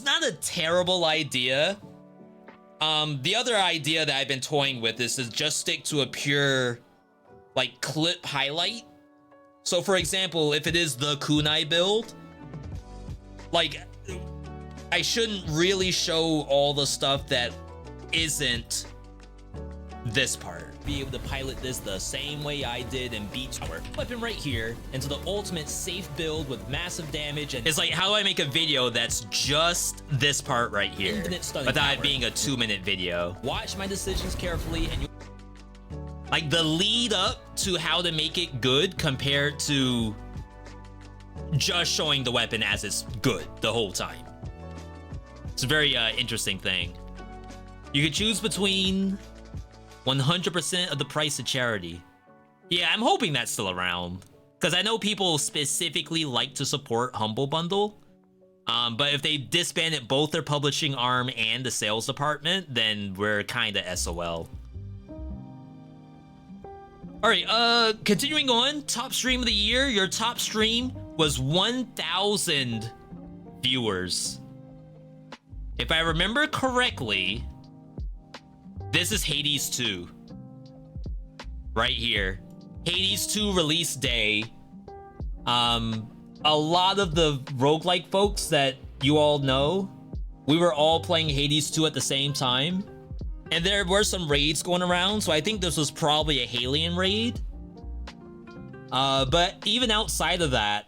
not a terrible idea. The other idea that I've been toying with is to just stick to a pure, like, clip highlight. So, for example, if it is the kunai build, like, I shouldn't really show all the stuff that isn't this part. Be able to pilot this the same way I did in Beach Tower. Weapon right here into the ultimate safe build with massive damage, and it's like, how do I make a video that's just this part right here without it being a 2-minute video? Watch my decisions carefully, and like the lead up to how to make it good compared to just showing the weapon as it's good the whole time. It's a very interesting thing. You could choose between 100% of the price of charity. Yeah, I'm hoping that's still around, because I know people specifically like to support Humble Bundle. But if they disbanded both their publishing arm and the sales department, then we're kind of SOL. All right, continuing on, top stream of the year. Your top stream was 1,000 viewers. If I remember correctly, this is Hades 2. Right here. Hades 2 release day. A lot of the roguelike folks that you all know, we were all playing Hades 2 at the same time. And there were some raids going around, so I think this was probably a Halion raid. But even outside of that,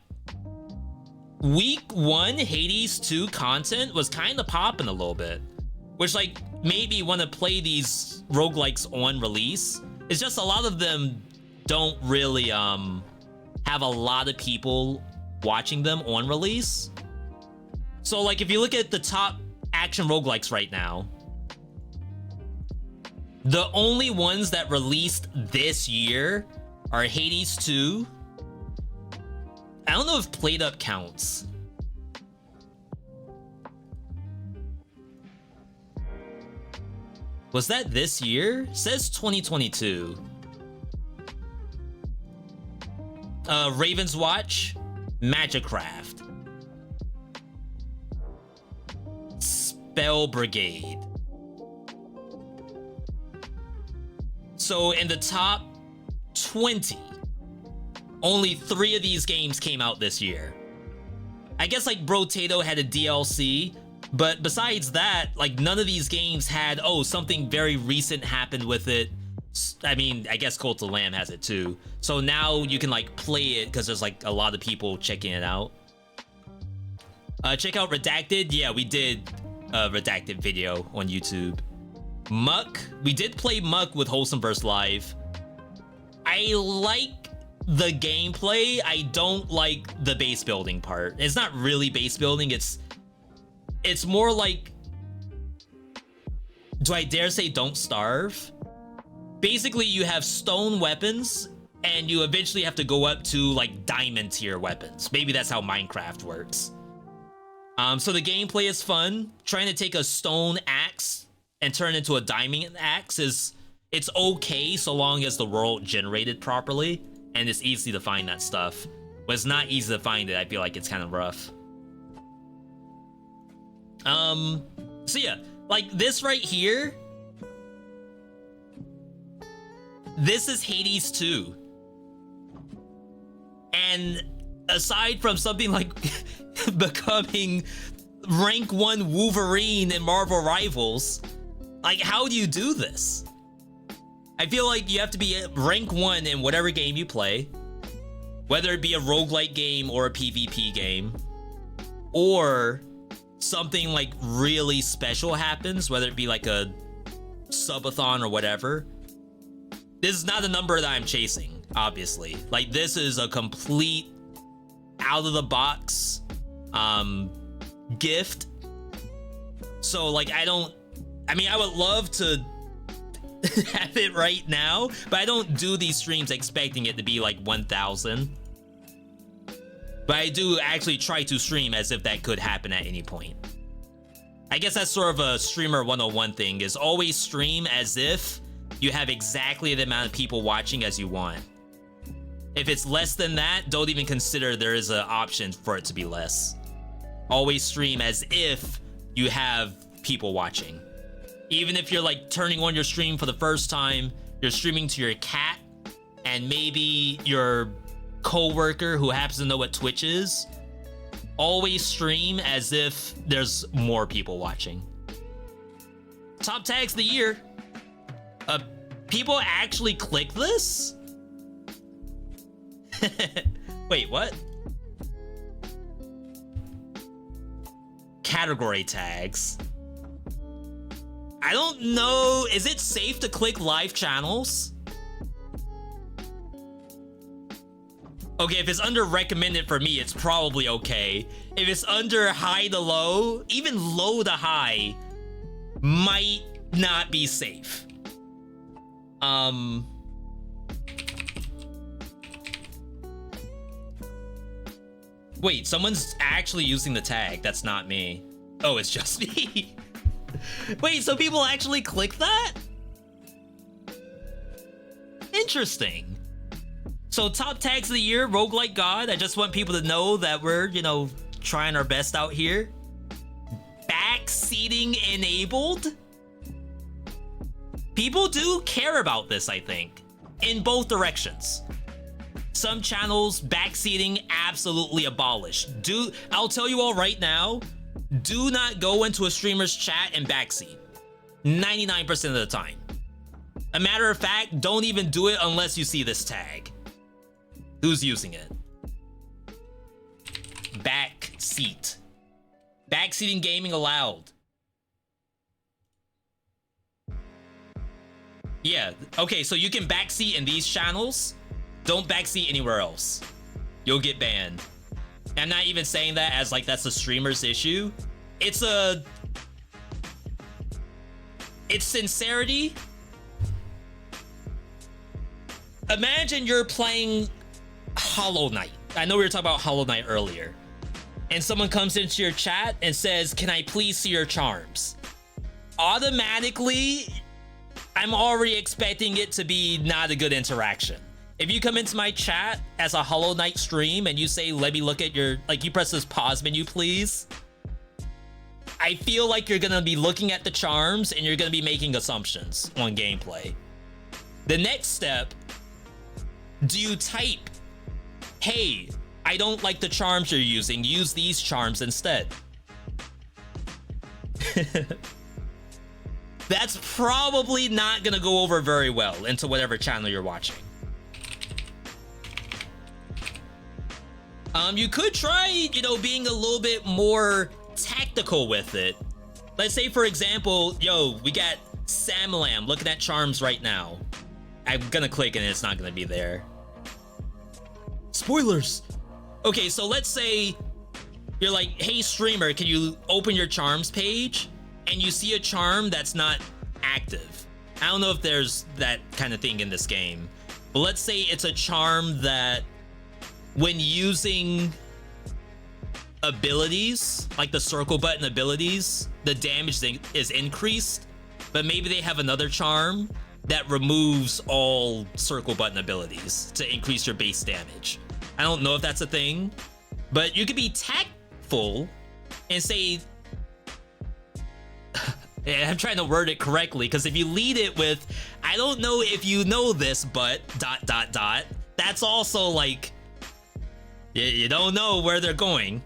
week 1 Hades 2 content was kind of popping a little bit, which like made me want to play these roguelikes on release. It's just a lot of them don't really have a lot of people watching them on release. So like if you look at the top action roguelikes right now, the only ones that released this year are Hades 2. I don't know if Played Up counts. Was that this year? It says 2022. Raven's Watch, Magicraft, Spell Brigade. So in the top 20, only 3 of these games came out this year. I guess like Brotato had a DLC, but besides that, like none of these games had, oh, something very recent happened with it. I mean, I guess Cult of Lamb has it too. So now you can like play it because there's like a lot of people checking it out. Check out Redacted. Yeah, we did a Redacted video on YouTube. Muck. We did play Muck with Wholesome Burst Live. I like the gameplay. I don't like the base building part. It's not really base building. It's more like, do I dare say Don't Starve? Basically, you have stone weapons, and you eventually have to go up to like diamond tier weapons. Maybe that's how Minecraft works. So the gameplay is fun. Trying to take a stone axe and turn it into a diamond axe it's okay so long as the world generated properly, and it's easy to find that stuff. When it's not easy to find it, I feel like it's kind of rough. So yeah, like this right here, this is Hades 2. And aside from something like becoming rank 1 Wolverine in Marvel Rivals, like how do you do this? I feel like you have to be at rank 1 in whatever game you play, whether it be a roguelike game or a PvP game, or something like really special happens, whether it be like a subathon or whatever. This is not a number that I'm chasing, obviously. Like this is a complete out of the box gift. So like I mean I would love to have it right now, but I don't do these streams expecting it to be like 1,000. But I do actually try to stream as if that could happen at any point. I guess that's sort of a streamer 101 thing, is always stream as if you have exactly the amount of people watching as you want. If it's less than that, don't even consider there is an option for it to be less. Always stream as if you have people watching. Even if you're like turning on your stream for the first time, you're streaming to your cat and maybe your coworker who happens to know what Twitch is, always stream as if there's more people watching. Top tags of the year. People actually click this? Wait, what? Category tags. I don't know. Is it safe to click live channels? Okay, if it's under recommended for me, it's probably okay. If it's under high to low, even low to high, might not be safe. Wait, someone's actually using the tag. That's not me. Oh, it's just me. Wait, so people actually click that? Interesting. So top tags of the year, Roguelike God. I just want people to know that we're, you know, trying our best out here. Backseating enabled. People do care about this, I think, in both directions. Some channels, backseating absolutely abolished. I'll tell you all right now, do not go into a streamer's chat and backseat. 99% of the time. A matter of fact, don't even do it unless you see this tag. Who's using it? Backseat. Backseating gaming allowed. Yeah, okay, so you can backseat in these channels. Don't backseat anywhere else. You'll get banned. I'm not even saying that as like that's a streamer's issue. It's sincerity. Imagine you're playing Hollow Knight. I know we were talking about Hollow Knight earlier. And someone comes into your chat and says, "Can I please see your charms?" Automatically, I'm already expecting it to be not a good interaction. If you come into my chat as a Hollow Knight stream and you say, "Let me look at your," like you press this pause menu, please. I feel like you're gonna be looking at the charms and you're gonna be making assumptions on gameplay. The next step, do you type, "Hey, I don't like the charms you're using, use these charms instead"? That's probably not gonna go over very well into whatever channel you're watching. You could try, you know, being a little bit more tactical with it. Let's say, for example, yo, we got Samalam looking at charms right now. I'm gonna click and it's not gonna be there. Spoilers! Okay, so let's say you're like, "Hey streamer, can you open your charms page?" And you see a charm that's not active. I don't know if there's that kind of thing in this game, but let's say it's a charm that when using abilities, like the circle button abilities, the damage is increased, but maybe they have another charm that removes all circle button abilities to increase your base damage. I don't know if that's a thing, but you could be tactful and say, I'm trying to word it correctly, because if you lead it with, "I don't know if you know this, but ... that's also like, you don't know where they're going.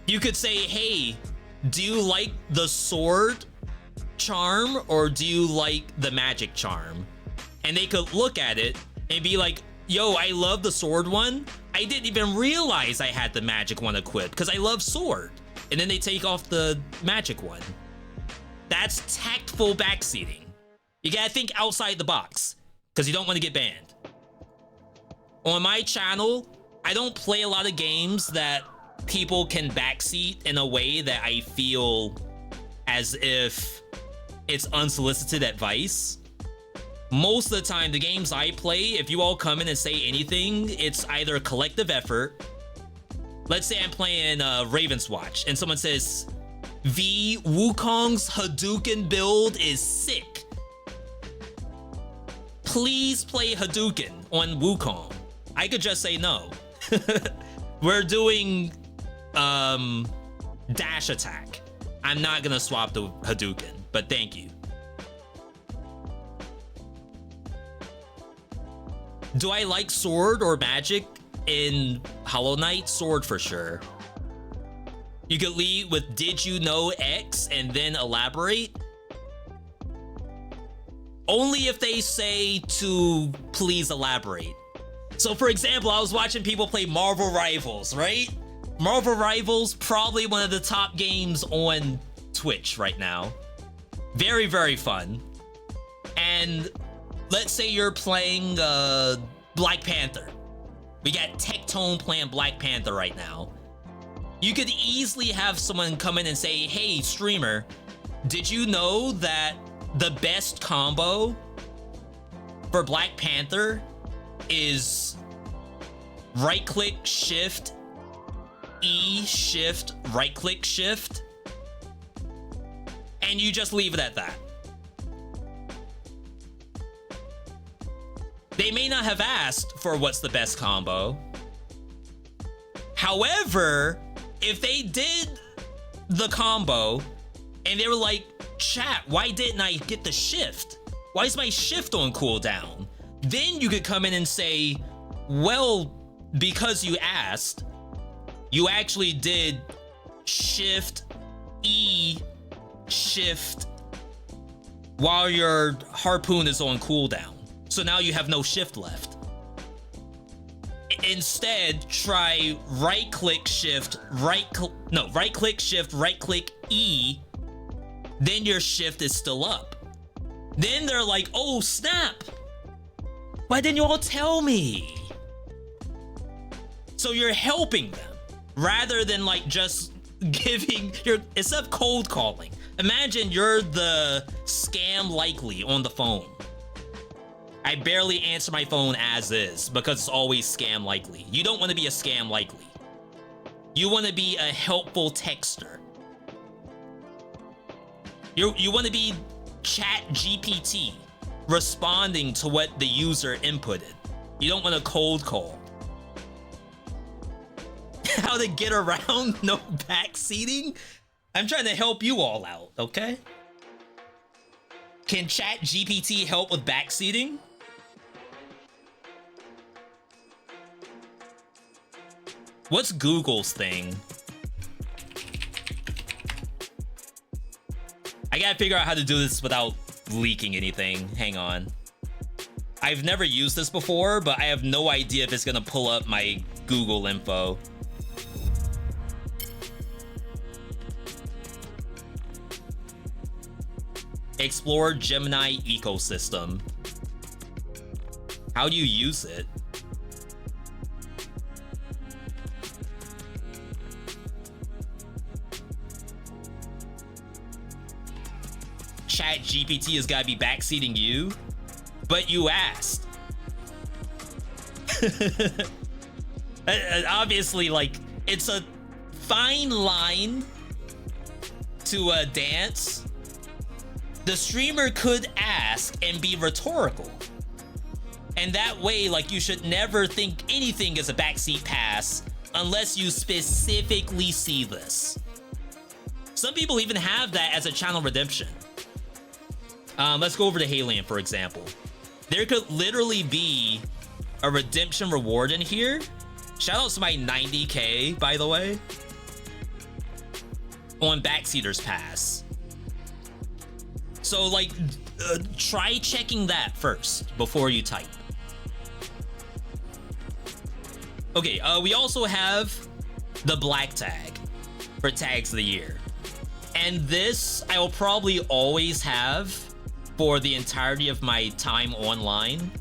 You could say, "Hey, do you like the sword charm or do you like the magic charm?" And they could look at it and be like, "Yo, I love the sword one. I didn't even realize I had the magic one equipped because I love sword." And then they take off the magic one. That's tactful backseating. You gotta think outside the box because you don't want to get banned. On my channel, I don't play a lot of games that people can backseat in a way that I feel as if it's unsolicited advice. Most of the time, the games I play, if you all come in and say anything, it's either a collective effort. Let's say I'm playing Raven's Watch and someone says, Wukong's Hadouken build is sick. Please play Hadouken on Wukong. I could just say no. We're doing dash attack. I'm not gonna swap the Hadouken, but thank you. Do I like sword or magic in Hollow Knight? Sword for sure. You could lead with did you know X and then elaborate. Only if they say to please elaborate. So for example, I was watching people play Marvel Rivals, right? Marvel Rivals, probably one of the top games on Twitch right now. Very, very fun. And let's say you're playing Black Panther. We got Tectone playing Black Panther right now. You could easily have someone come in and say, hey, streamer, did you know that the best combo for Black Panther is right-click, shift, E, shift, right-click, shift? And you just leave it at that. They may not have asked for what's the best combo. However, if they did the combo and they were like, chat, why didn't I get the shift? Why is my shift on cooldown? Then you could come in and say, well, because you asked, you actually did shift, E, shift while your harpoon is on cooldown. So now you have no shift left. Instead, try right-click, shift, right-click, shift, right-click, E. Then your shift is still up. Then they're like, oh, snap. Why didn't you all tell me? So you're helping them rather than like just giving instead of cold calling. Imagine you're the scam likely on the phone. I barely answer my phone as is because it's always scam likely. You don't want to be a scam likely. You want to be a helpful texter. You want to be Chat GPT, responding to what the user inputted. You don't want to cold call. How to get around no backseating? I'm trying to help you all out, okay? Can Chat GPT help with backseating? What's Google's thing? I gotta figure out how to do this without leaking anything. Hang on. I've never used this before, but I have no idea if it's gonna pull up my Google info. Explore Gemini ecosystem. How do you use it? Chat GPT has got to be backseating you, but you asked. Obviously, like, it's a fine line to dance. The streamer could ask and be rhetorical. And that way, like, you should never think anything is a backseat pass unless you specifically see this. Some people even have that as a channel redemption. Let's go over to Halion, for example. There could literally be a redemption reward in here. Shout out to my 90K, by the way, on Backseater's Pass. So, like, try checking that first before you type. Okay, we also have the black tag for tags of the year. And this I will probably always have for the entirety of my time online.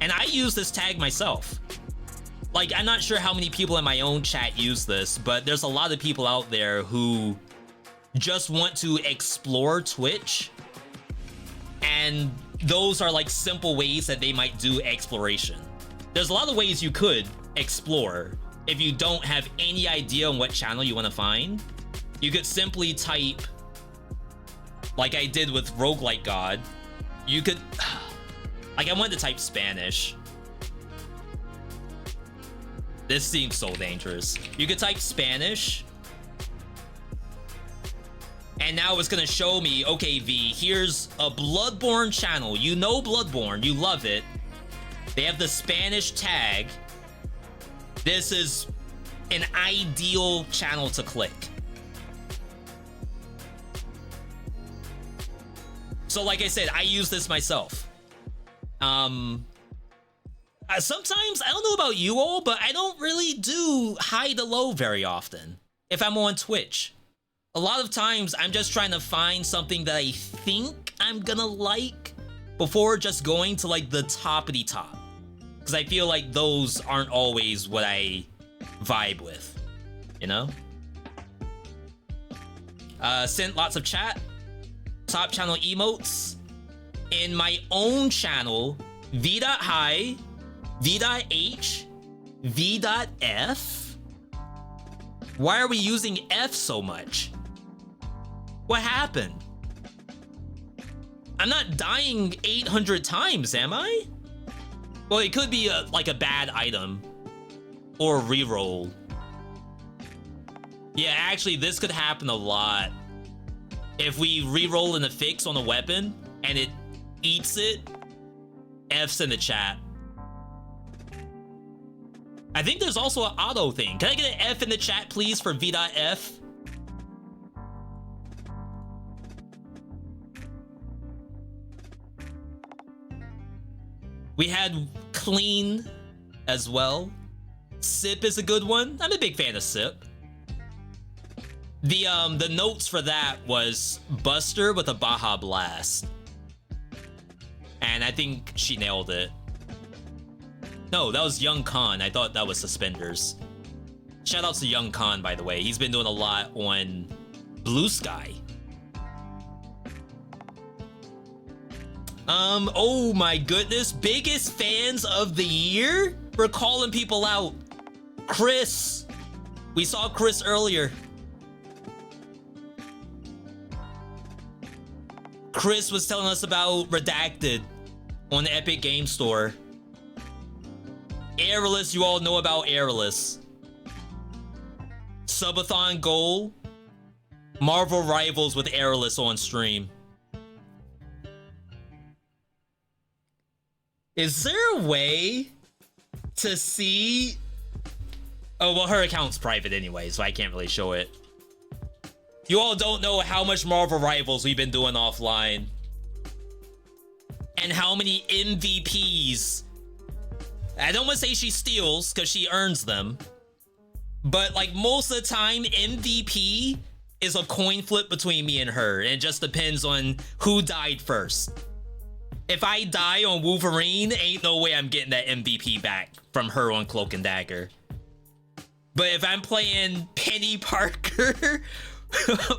And I use this tag myself. Like, I'm not sure how many people in my own chat use this, but there's a lot of people out there who just want to explore Twitch. And those are like simple ways that they might do exploration. There's a lot of ways you could explore if you don't have any idea on what channel you want to find. you could simply type, like I did with Roguelike God. You could, like I wanted to type Spanish. This seems so dangerous. You could type Spanish. And now it's gonna show me, okay, V, here's a Bloodborne channel. You know Bloodborne, you love it. They have the Spanish tag. This is an ideal channel to click. So like I said, I use this myself. Sometimes, I don't know about you all, but I don't really do high to low very often if I'm on Twitch. A lot of times, I'm just trying to find something that I think I'm gonna like before just going to like the toppity top. Because I feel like those aren't always what I vibe with, you know? Sent lots of chat. Top channel emotes. In my own channel, VeeDotHi, VeeDotH, V.F. Why are we using F so much? What happened? I'm not dying 800 times, am I? Well, it could be like a bad item or a reroll. Yeah, actually, this could happen a lot. If we reroll an affix on a weapon and it eats it, F's in the chat. I think there's also an auto thing. Can I get an F in the chat, please, for V.F? We had clean as well. Sip is a good one. I'm a big fan of Sip. The notes for that was Buster with a Baja Blast. And I think she nailed it. No, that was Young Khan. I thought that was Suspenders. Shoutouts to Young Khan, by the way. He's been doing a lot on Blue Sky. Oh my goodness. Biggest fans of the year? We're calling people out. Chris. We saw Chris earlier. Chris was telling us about Redacted on the Epic Game Store. Airless, you all know about Airless. Subathon goal. Marvel Rivals with Airless on stream. Is there a way to see... Oh, well, her account's private anyway, so I can't really show it. You all don't know how much Marvel Rivals we've been doing offline. And how many MVPs. I don't want to say she steals, because she earns them. But, like, most of the time, MVP is a coin flip between me and her. And it just depends on who died first. If I die on Wolverine, ain't no way I'm getting that MVP back from her on Cloak and Dagger. But if I'm playing Penny Parker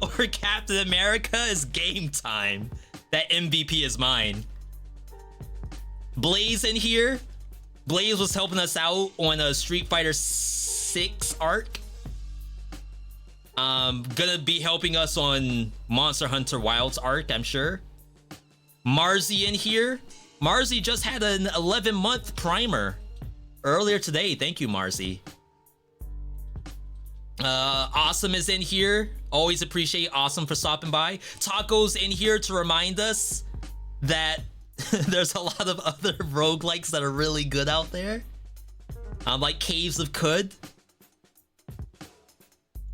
or Captain America, it's game time. That MVP is mine. Blaze in here. Blaze was helping us out on a Street Fighter 6 arc. Gonna be helping us on Monster Hunter Wilds arc, I'm sure. Marzi in here. Marzi just had an 11-month primer earlier today. Thank you, Marzi. Awesome is in here. Always appreciate Awesome for stopping by. Taco's in here to remind us that there's a lot of other roguelikes that are really good out there. Like Caves of Could.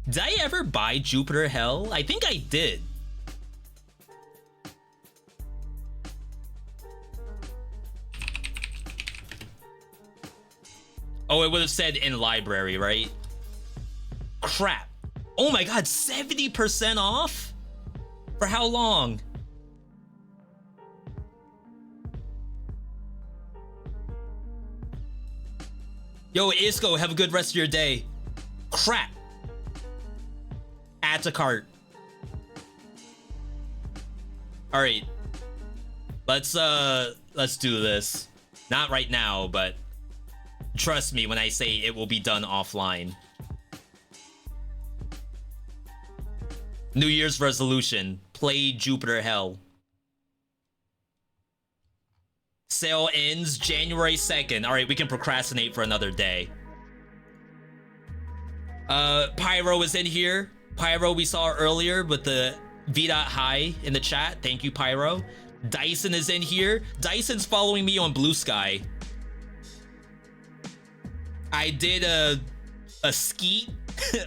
Did I ever buy Jupiter Hell? I think I did. Oh, it would have said in library, right? Crap. Oh my god, 70% off? For how long? Yo, Isco, have a good rest of your day. Crap. Add to cart. Alright. Let's do this. Not right now, but trust me when I say it will be done offline. New Year's resolution, play Jupiter Hell. Sale ends January 2nd. All right, we can procrastinate for another day. Pyro is in here. Pyro we saw earlier with the VeeDotHi in the chat. Thank you, Pyro. Dyson is in here. Dyson's following me on Blue Sky. I did a skeet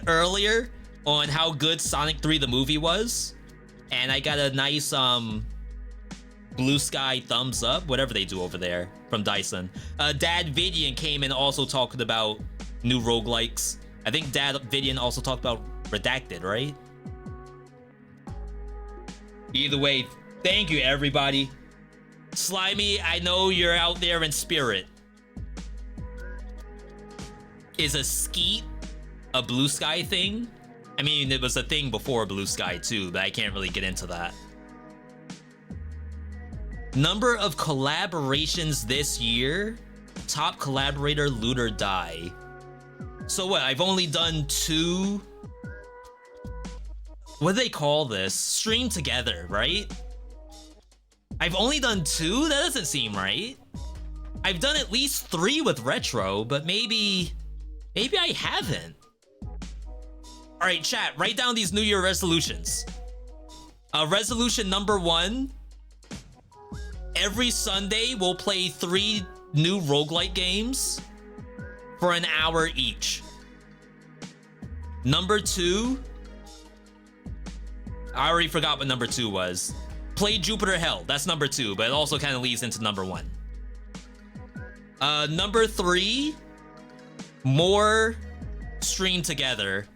earlier on how good Sonic 3 the movie was, and I got a nice Blue Sky thumbs up, whatever they do over there, from Dyson. Dad Vidian came and also talked about new roguelikes. I think Dad Vidian also talked about Redacted, right? Either way, thank you, everybody. Slimy, I know you're out there in spirit. Is a skeet a Blue Sky thing? I mean, it was a thing before Blue Sky too, but I can't really get into that. Number of collaborations this year. Top collaborator, Loot or Die. So what, I've only done 2... What do they call this? Stream together, right? I've only done 2? That doesn't seem right. I've done at least 3 with Retro, but maybe I haven't. All right, chat, write down these New Year resolutions. Resolution number 1. Every Sunday, we'll play 3 new roguelike games for an hour each. Number 2, I already forgot what number 2 was. Play Jupiter Hell, that's number 2, but it also kind of leads into number 1. Number 3, more stream together.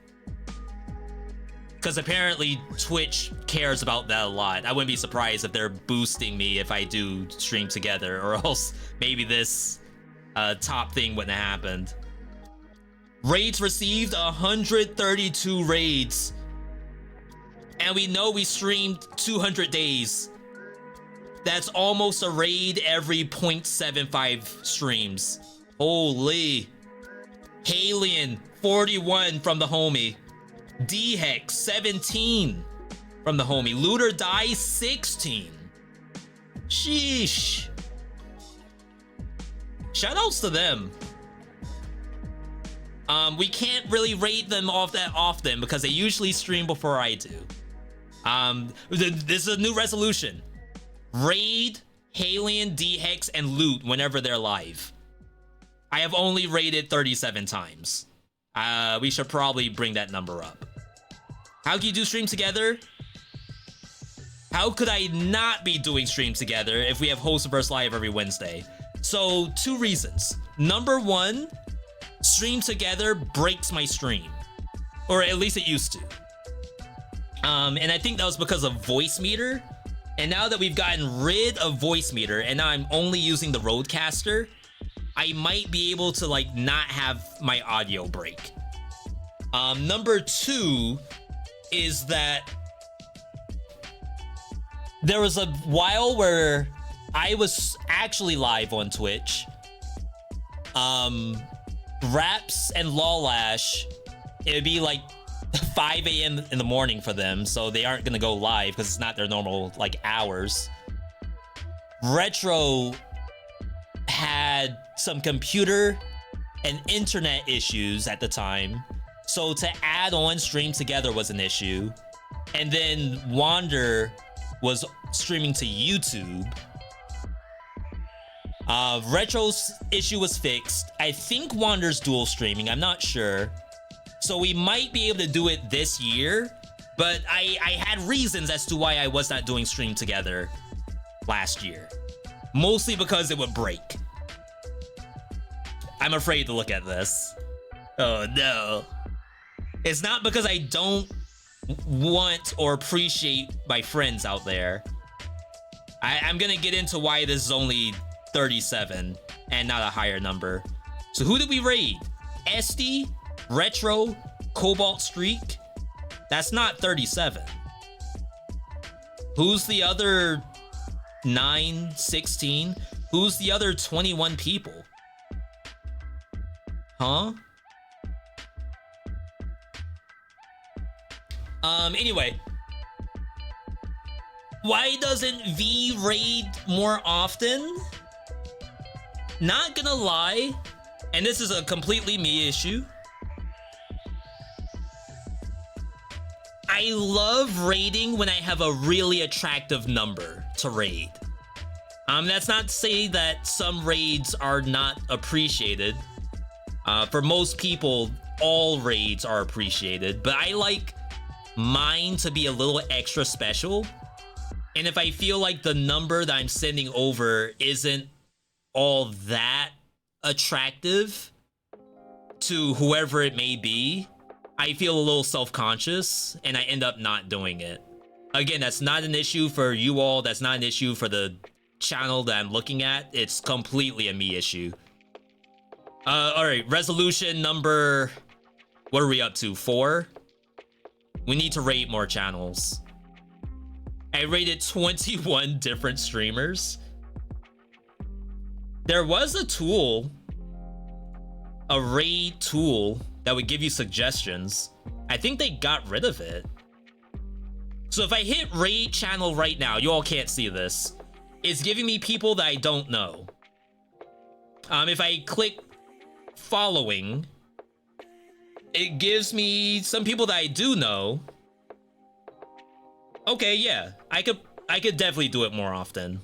Because apparently Twitch cares about that a lot. I wouldn't be surprised if they're boosting me if I do stream together, or else maybe this top thing wouldn't have happened. Raids received 132 raids. And we know we streamed 200 days. That's almost a raid every 0.75 streams. Holy. Halien, 41 from the homie. D-Hex, 17 from the homie. Loot or Die, 16. Sheesh. Shoutouts to them. We can't really rate them off that often because they usually stream before I do. This is a new resolution. Raid, Halien, D-Hex, and Loot whenever they're live. I have only raided 37 times. We should probably bring that number up. How can you do stream together? How could I not be doing stream together if we have Host vs Live every Wednesday? So, 2 reasons. Number 1, stream together breaks my stream. Or at least it used to. And I think that was because of Voice Meter. And now that we've gotten rid of Voice Meter and now I'm only using the Rodecaster, I might be able to like not have my audio break. Number 2 is that there was a while where I was actually live on Twitch. Raps and Lawlash, it would be like 5 a.m. in the morning for them, so they aren't gonna go live because it's not their normal like hours. Retro had some computer and internet issues at the time, so to add on stream together was an issue. And then Wander was streaming to YouTube. Retro's issue was fixed. I think Wander's dual streaming, I'm not sure. So we might be able to do it this year, but I had reasons as to why I was not doing stream together last year. Mostly because it would break. I'm afraid to look at this. Oh no. It's not because I don't want or appreciate my friends out there. I'm gonna get into why this is only 37 and not a higher number. So who did we raid? Esty, Retro, Cobalt Streak? That's not 37. Who's the other 9, 16? Who's the other 21 people? Huh? Anyway, Why doesn't V raid more often? Not gonna lie, and this is a completely me issue. I love raiding when I have a really attractive number to raid. That's not to say that some raids are not appreciated. For most people, all raids are appreciated, but I like mine to be a little extra special. And if I feel like the number that I'm sending over isn't all that attractive to whoever it may be, I feel a little self-conscious and I end up not doing it. Again, that's not an issue for you all. That's not an issue for the channel that I'm looking at. It's completely a me issue. All right, resolution number, what are we up to? 4? We need to rate more channels. I rated 21 different streamers. There was a tool, a raid tool that would give you suggestions. I think they got rid of it. So if I hit raid channel right now, you all can't see this. It's giving me people that I don't know. If I click following, it gives me some people that I do know. Okay, yeah, I could definitely do it more often.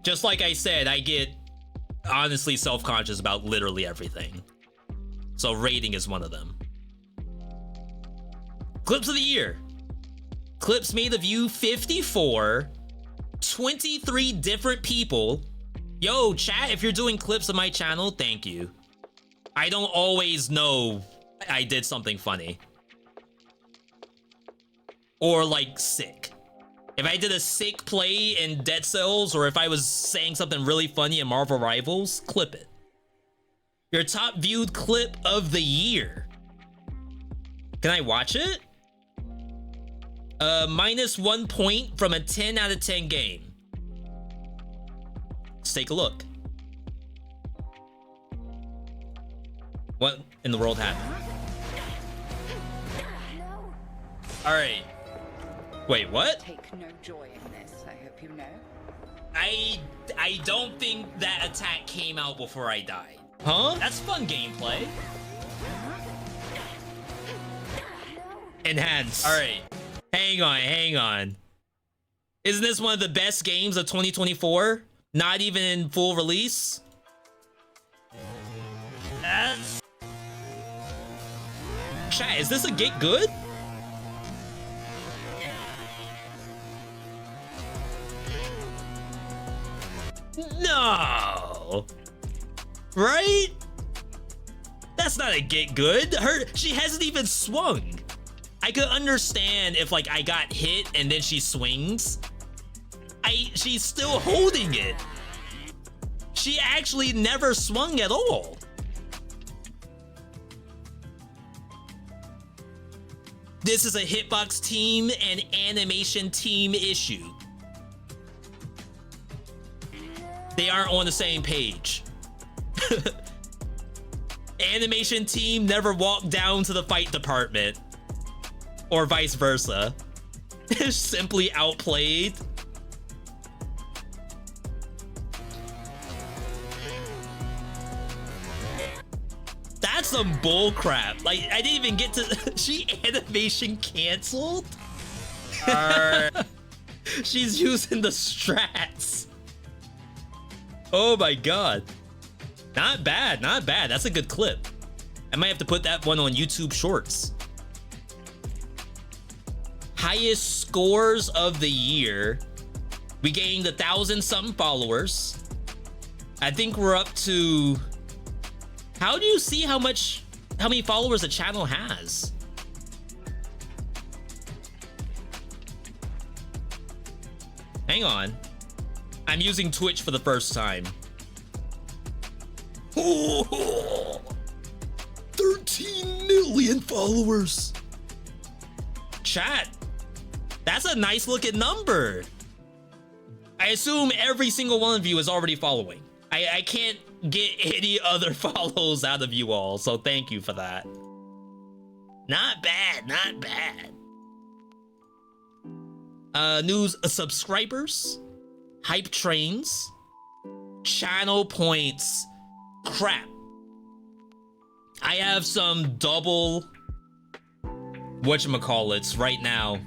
Just like I said, I get honestly self-conscious about literally everything. So rating is one of them. Clips of the year. Clips made of you 54, 23 different people. Yo, chat, if you're doing clips of my channel, thank you. I don't always know I did something funny. Or like sick. If I did a sick play in Dead Cells, or if I was saying something really funny in Marvel Rivals, clip it. Your top viewed clip of the year. Can I watch it? -1 point from a 10 out of 10 game. Let's take a look. What in the world happened? All right. Wait, what? Take no joy in this, I hope you know. I don't think that attack came out before I died. Huh? That's fun gameplay. Enhance. All right. Hang on. Isn't this one of the best games of 2024? Not even in full release? Chat, is this a get good? No. Right? That's not a get good. She hasn't even swung. I could understand if like I got hit and then she swings. She's still holding it. She actually never swung at all. This is a hitbox team and animation team issue. They aren't on the same page. Animation team never walked down to the fight department. Or vice versa. Simply outplayed. That's some bull crap. Like, I didn't even get to... She animation canceled? She's using the strats. Oh my god. Not bad, not bad. That's a good clip. I might have to put that one on YouTube Shorts. Highest scores of the year. We gained 1,000-something followers. I think we're up to... How do you see how many followers a channel has? Hang on. I'm using Twitch for the first time. Oh, 13 million followers. Chat, that's a nice looking number. I assume every single one of you is already following. I can't get any other follows out of you all, so thank you for that. Not bad, not bad. News subscribers, hype trains, channel points. Crap. I have some double whatchamacallits right now.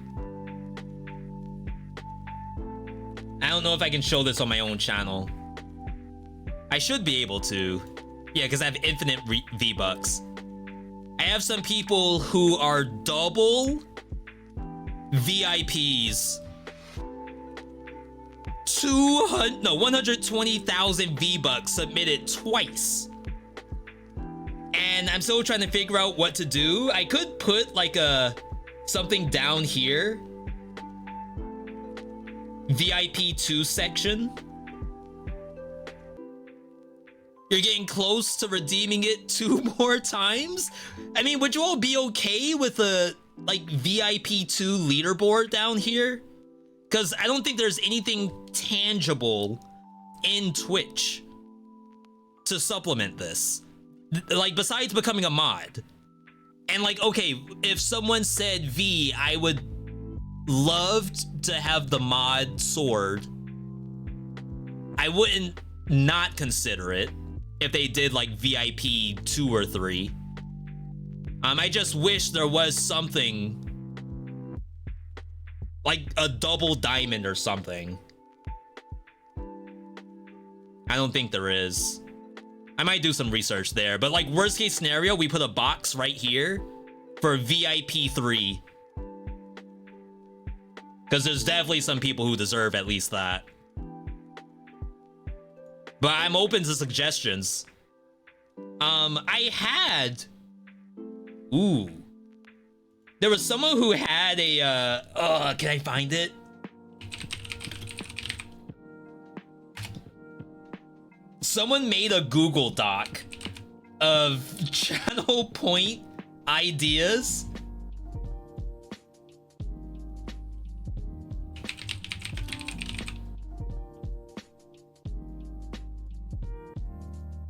I don't know if I can show this on my own channel. I should be able to. Yeah, because I have infinite V-Bucks. I have some people who are double VIPs. 120,000 V-Bucks submitted twice. And I'm still trying to figure out what to do. I could put like something down here. VIP 2 section. You're getting close to redeeming it 2 more times? I mean, would you all be okay with a like VIP 2 leaderboard down here? Because I don't think there's anything tangible in Twitch to supplement this. Like, besides becoming a mod. And like, okay, if someone said, V, I would love to have the mod sword, I wouldn't not consider it if they did like VIP 2 or 3. I just wish there was something like a double diamond or something. I don't think there is. I might do some research there, but like worst case scenario, we put a box right here for VIP 3. Because there's definitely some people who deserve at least that. But I'm open to suggestions. I had... Ooh. There was someone who had a... can I find it? Someone made a Google Doc of channel point ideas.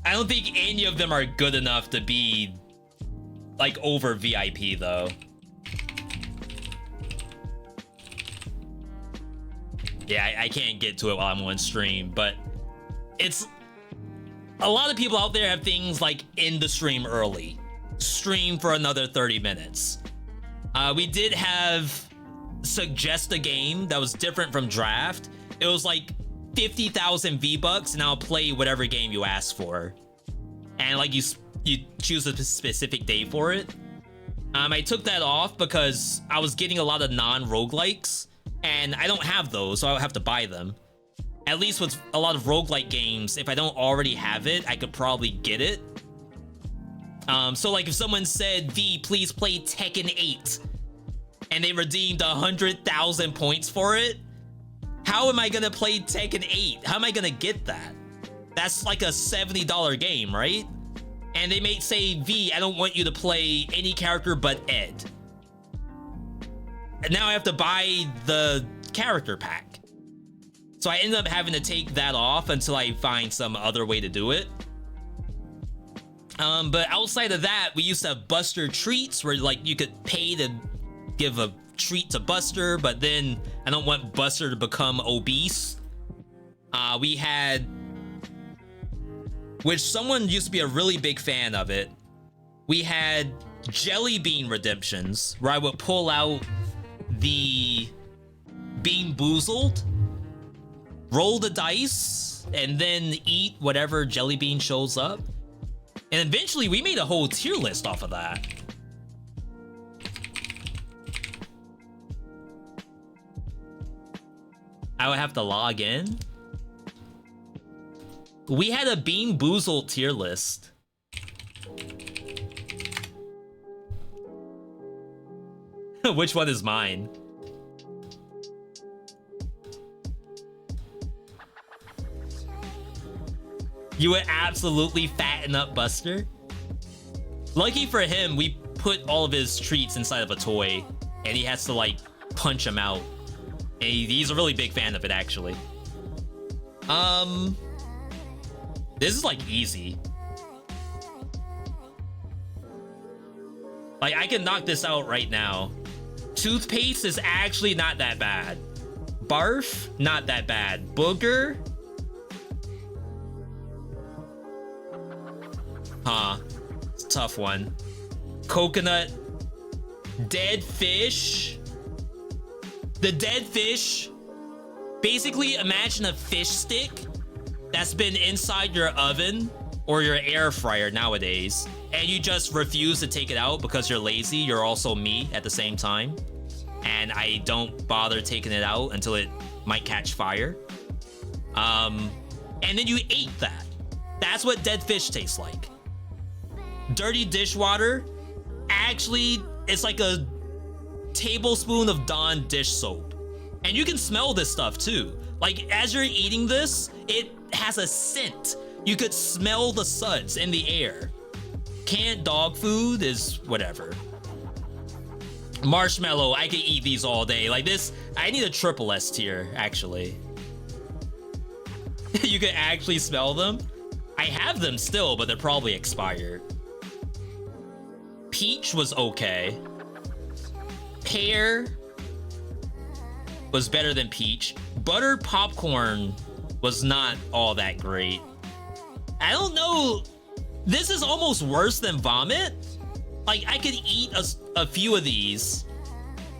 I don't think any of them are good enough to be like over VIP though. Yeah, I can't get to it while I'm on stream, but it's a lot of people out there have things like end the stream early, stream for another 30 minutes. We did have suggest a game that was different from draft. It was like 50,000 V-Bucks and I'll play whatever game you ask for. And like you choose a specific day for it. I took that off because I was getting a lot of non-roguelikes and I don't have those, so I would have to buy them. At least with a lot of roguelike games, if I don't already have it, I could probably get it. So like if someone said, V, please play Tekken 8 and they redeemed 100,000 points for it, how am I gonna play Tekken 8? How am I gonna get that? That's like a $70 game, right? And they may say, V, I don't want you to play any character but Ed. And now I have to buy the character pack. So I ended up having to take that off until I find some other way to do it. But outside of that, we used to have Buster treats where like you could pay to give a treat to Buster, but then I don't want Buster to become obese. We had, which someone used to be a really big fan of it, we had jelly bean redemptions where I would pull out the Bean Boozled, roll the dice, and then eat whatever jelly bean shows up. And eventually we made a whole tier list off of that. I would have to log in. We had a Bean Boozled tier list. Which one is mine? You would absolutely fatten up Buster. Lucky for him, we put all of his treats inside of a toy, and he has to like punch him out. And he's a really big fan of it, actually. This is like easy. Like I can knock this out right now. Toothpaste is actually not that bad. Barf, not that bad. Booger. Huh. It's a tough one. Coconut. Dead fish. The dead fish. Basically, imagine a fish stick that's been inside your oven or your air fryer nowadays, and you just refuse to take it out because you're lazy. You're also me at the same time. And I don't bother taking it out until it might catch fire. And then you ate that. That's what dead fish tastes like. Dirty dishwater, actually, it's like a tablespoon of Dawn dish soap. And you can smell this stuff too. Like, as you're eating this, it has a scent. You could smell the suds in the air. Canned dog food is whatever. Marshmallow, I could eat these all day. Like this, I need a triple S tier, actually. You could actually smell them. I have them still, but they're probably expired. Peach was okay. Pear was better than peach. Butter popcorn was not all that great. I don't know. This is almost worse than vomit. Like, I could eat a few of these,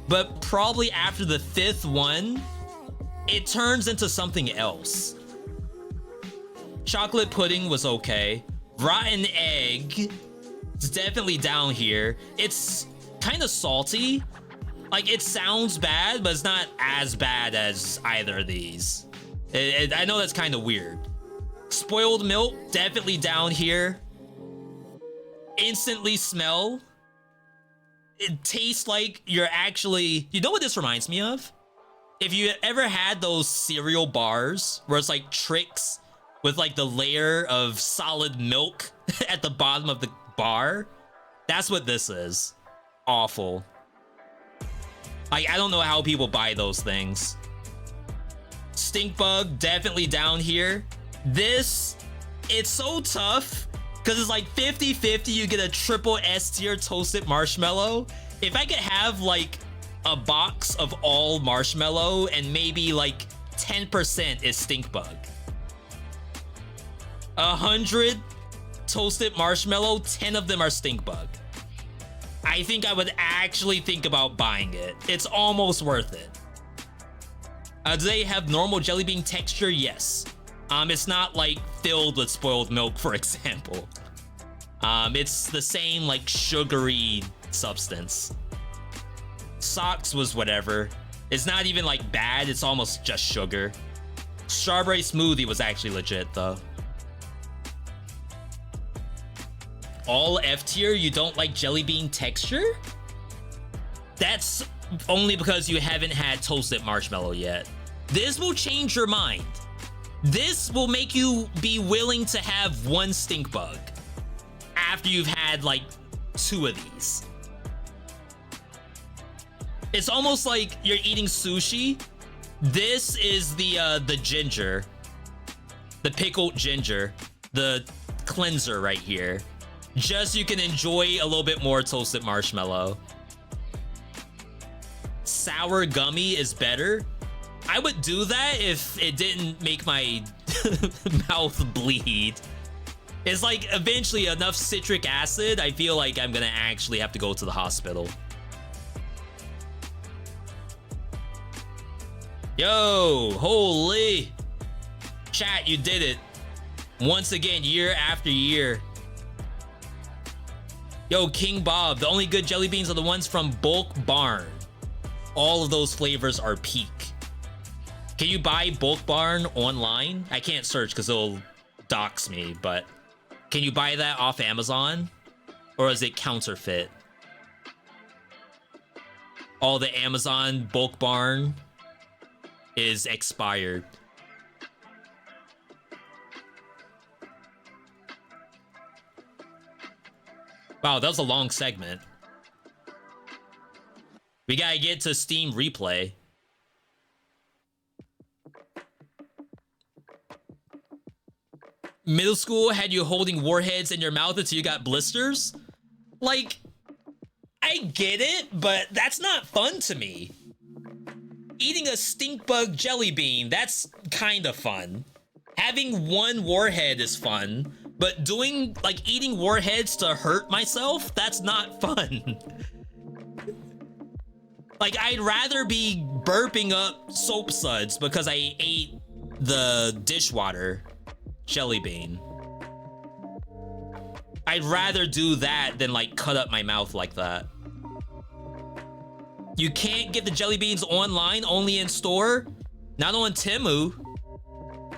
but probably after the 5th one, it turns into something else. Chocolate pudding was okay. Rotten egg is definitely down here. It's kind of salty. Like, it sounds bad, but it's not as bad as either of these. I know that's kind of weird. Spoiled milk, definitely down here. Instantly smell. It tastes like you're actually... You know what this reminds me of? If you ever had those cereal bars where it's like Trix with like the layer of solid milk at the bottom of the bar, that's what this is. Awful. Like, I don't know how people buy those things. Stink bug, definitely down here. This, it's so tough because it's like 50-50. You get a triple S tier toasted marshmallow. If I could have like a box of all marshmallow and maybe like 10% is stink bug. 100 toasted marshmallow, 10 of them are stink bug. I think I would actually think about buying it. It's almost worth it. Do they have normal jelly bean texture? Yes. It's not like filled with spoiled milk, for example. It's the same like sugary substance. Socks was whatever. It's not even like bad, it's almost just sugar. Strawberry smoothie was actually legit though. All F tier, you don't like jelly bean texture? That's only because you haven't had toasted marshmallow yet. This will change your mind. This will make you be willing to have one stink bug after you've had like 2 of these. It's almost like you're eating sushi. This is the ginger, the pickled ginger, the cleanser right here. Just so you can enjoy a little bit more toasted marshmallow. Sour gummy is better. I would do that if it didn't make my mouth bleed. It's like eventually enough citric acid, I feel like I'm gonna actually have to go to the hospital. Yo, holy. Chat, you did it. Once again, year after year. Yo, King Bob, the only good jelly beans are the ones from Bulk Barn. All of those flavors are peak. Can you buy Bulk Barn online? I can't search because it'll dox me, but can you buy that off Amazon? Or is it counterfeit? All the Amazon Bulk Barn is expired. Wow, that was a long segment. We gotta get to Steam Replay. Middle school had you holding warheads in your mouth until you got blisters? Like, I get it, but that's not fun to me. eating a stink bug jelly bean, that's kind of fun. Having one warhead is fun, but doing, like, eating warheads to hurt myself, that's not fun. Like, I'd rather be burping up soap suds because I ate the dishwater jelly bean. I'd rather do that than, like, cut up my mouth like that. You can't get the jelly beans online, only in store? Not on Temu.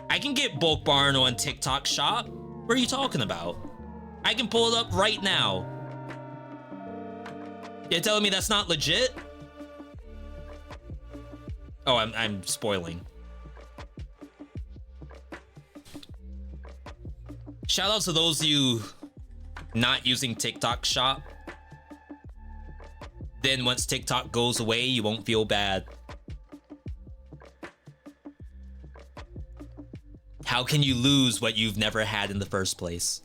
I can get Bulk Barn on TikTok Shop. What are you talking about? I can pull it up right now. You're telling me that's not legit? Oh, I'm spoiling. Shout out to those of you not using TikTok Shop. Then once TikTok goes away, you won't feel bad. How can you lose what you've never had in the first place?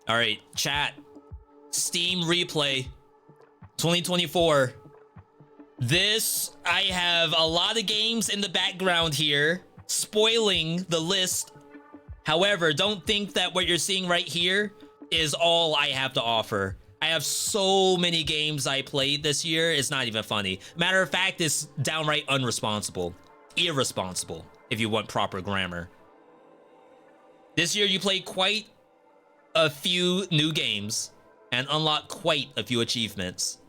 All right, chat. Steam Replay 2024. This, I have a lot of games in the background here, spoiling the list. However, don't think that what you're seeing right here is all I have to offer. I have so many games I played this year, it's not even funny. Matter of fact, it's downright unresponsible. Irresponsible, if you want proper grammar. This year you played quite a few new games and unlocked quite a few achievements.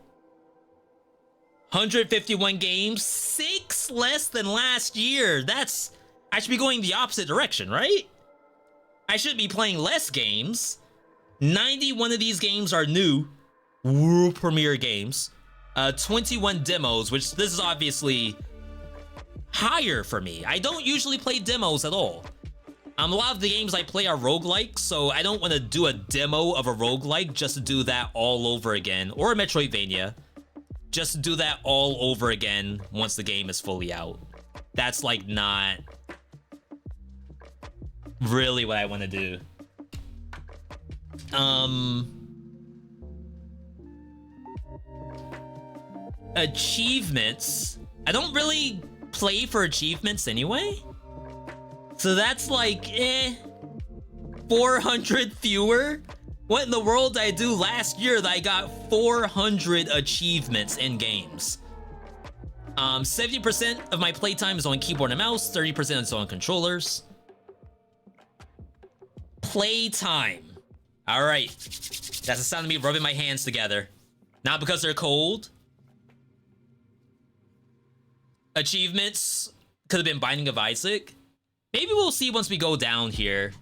151 games, 6 less than last year. That's... I should be going the opposite direction, right? I should be playing less games. 91 of these games are new world premiere games. 21 demos, which this is obviously higher for me. I don't usually play demos at all. A lot of the games I play are roguelikes, so I don't want to do a demo of a roguelike just to do that all over again, or a Metroidvania, just to do that all over again once the game is fully out. That's like not really what I want to do. Achievements. I don't really play for achievements anyway. So that's like, 400 fewer? What in the world did I do last year that I got 400 achievements in games? 70% of my playtime is on keyboard and mouse, 30% is on controllers. Playtime. All right, that's the sound of me rubbing my hands together. Not because they're cold. Achievements could have been Binding of Isaac. Maybe we'll see once we go down here.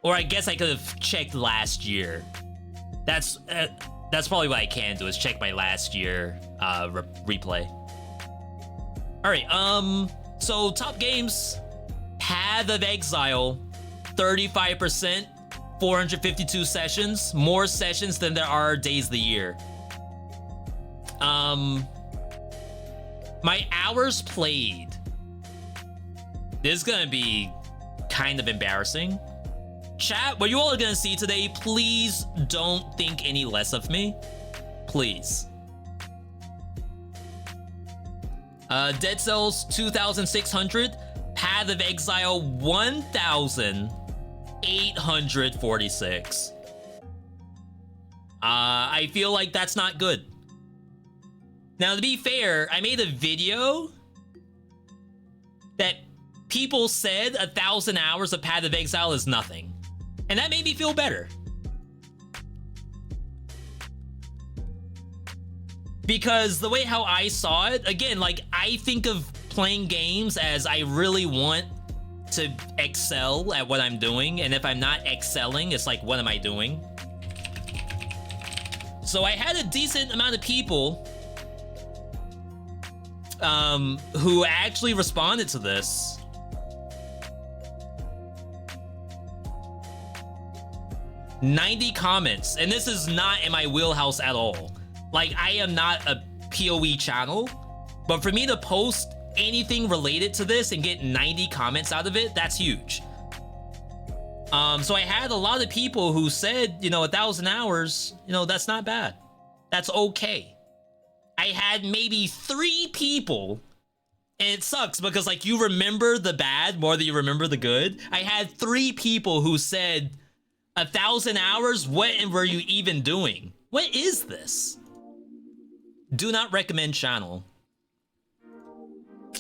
Or I guess I could have checked last year. That's probably what I can do, is check my last year replay. All right, so top games. Path of Exile, 35%, 452 sessions, more sessions than there are days of the year. My hours played. This is gonna be kind of embarrassing. Chat, what you all are gonna see today, please don't think any less of me. Please. Dead Cells 2,600. Path of Exile 1,846. I feel like that's not good. Now, to be fair, I made a video that people said 1,000 hours of Path of Exile is nothing. And that made me feel better. Because the way how I saw it, again, like, I think of playing games as I really want to excel at what I'm doing, and if I'm not excelling, it's like, what am I doing? So I had a decent amount of people who actually responded to this. $90 comments, and this is not in my wheelhouse at all. Like, I am not a PoE channel, but for me to post anything related to this and get 90 comments out of it, that's huge. So I had a lot of people who said, you know, 1,000 hours, you know, that's not bad. That's okay. I had maybe 3 people, and it sucks because like you remember the bad more than you remember the good. I had 3 people who said 1,000 hours, what were you even doing? What is this? Do not recommend channel.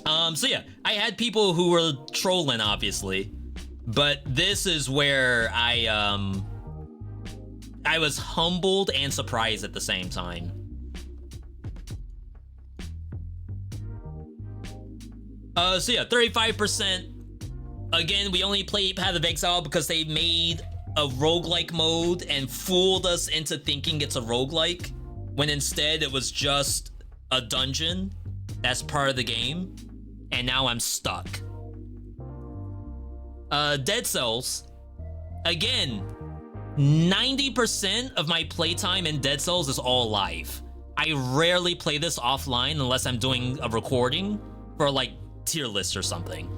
So yeah, I had people who were trolling, obviously, but this is where I was humbled and surprised at the same time. So yeah, 35%. Again, we only played Path of Exile because they made a roguelike mode and fooled us into thinking it's a roguelike, when instead it was just a dungeon that's part of the game, and now I'm stuck. Dead Cells. Again, 90% of my playtime in Dead Cells is all live. I rarely play this offline unless I'm doing a recording for like tier list or something.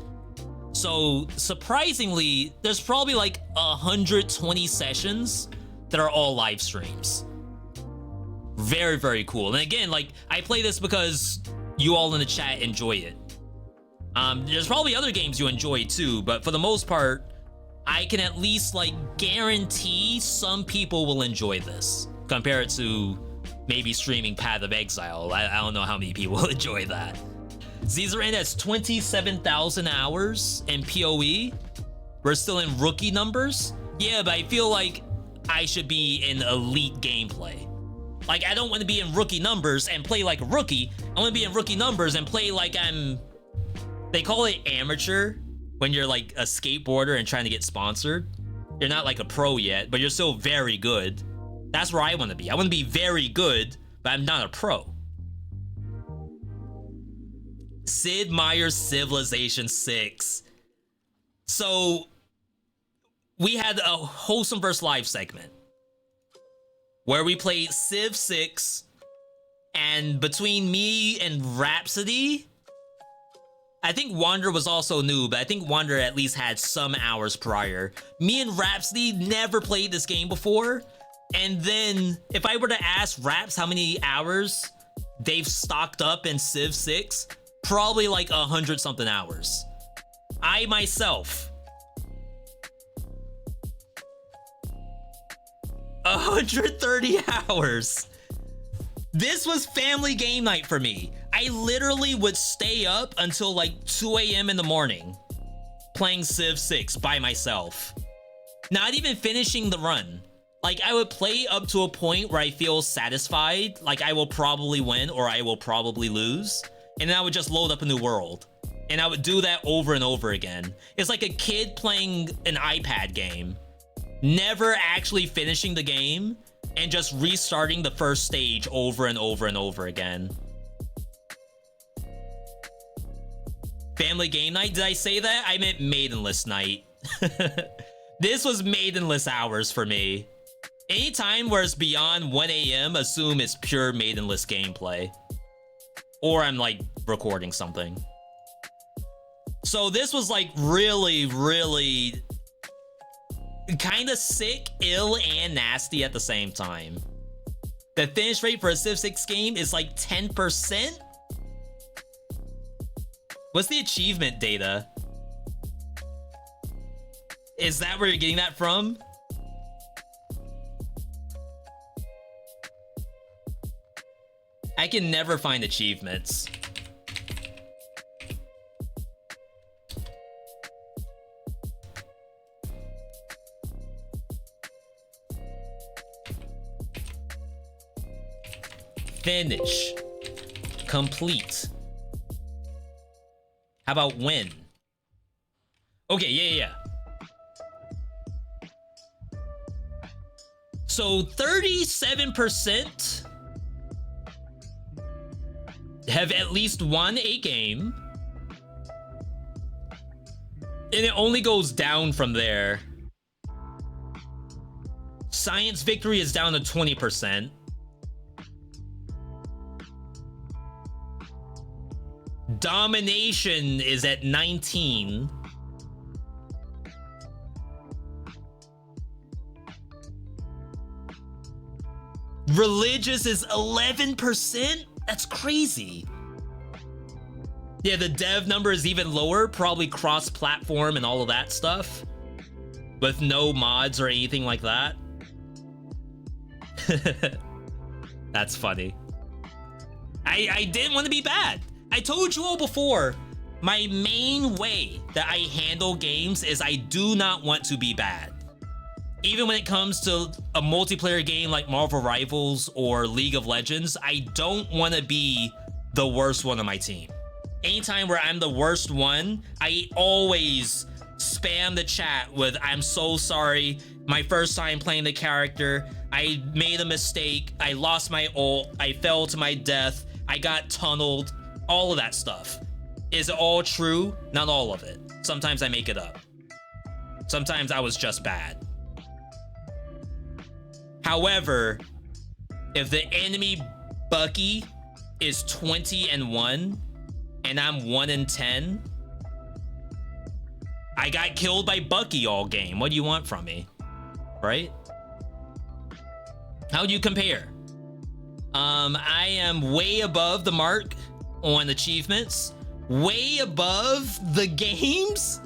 So surprisingly, there's probably like 120 sessions that are all live streams. Very, very cool. And again, like I play this because you all in the chat enjoy it. There's probably other games you enjoy too, but for the most part, I can at least like guarantee some people will enjoy this compared to maybe streaming Path of Exile. I don't know how many people will enjoy that. Zizarand has 27,000 hours in PoE. We're still in rookie numbers. Yeah, but I feel like I should be in elite gameplay. Like, I don't want to be in rookie numbers and play like a rookie. I want to be in rookie numbers and play like I'm... They call it amateur when you're like a skateboarder and trying to get sponsored. You're not like a pro yet, but you're still very good. That's where I want to be. I want to be very good, but I'm not a pro. Sid Meier's Civilization 6. So we had a Wholesome vs. Live segment where we played Civ 6, and between me and Rhapsody, I think Wander was also new, but I think Wander at least had some hours prior. Me and Rhapsody never played this game before, and then if I were to ask Raps how many hours they've stocked up in Civ 6, probably like 100 something hours. I myself, 130 hours. This was family game night for me. I literally would stay up until like 2 a.m. in the morning playing Civ 6 by myself. Not even finishing the run. Like, I would play up to a point where I feel satisfied, like I will probably win or I will probably lose, and then I would just load up a new world. And I would do that over and over again. It's like a kid playing an iPad game, never actually finishing the game, and just restarting the first stage over and over and over again. Family game night, did I say that? I meant maidenless night. This was maidenless hours for me. Anytime where it's beyond 1 a.m., assume it's pure maidenless gameplay. Or I'm like recording something. So this was like really, really kind of sick, ill, and nasty at the same time. The finish rate for a Civ 6 game is like 10%. What's the achievement data? Is that where you're getting that from? I can never find achievements. Finish. Complete. How about win? Okay, yeah. So 37% have at least won a game, and it only goes down from there. Science victory is down to 20%. Domination is at 19. Religious is 11%? That's crazy. Yeah, the dev number is even lower, probably cross-platform and all of that stuff, with no mods or anything like that. That's funny. I didn't want to be bad. I told you all before, my main way that I handle games is I do not want to be bad. Even when it comes to a multiplayer game like Marvel Rivals or League of Legends, I don't want to be the worst one on my team. Anytime where I'm the worst one, I always spam the chat with, I'm so sorry, my first time playing the character, I made a mistake, I lost my ult, I fell to my death, I got tunneled, all of that stuff. Is it all true? Not all of it. Sometimes I make it up. Sometimes I was just bad. However, if the enemy Bucky is 20-1 and I'm 1-10, I got killed by Bucky all game. What do you want from me? Right? How do you compare? I am way above the mark on achievements. Way above the games?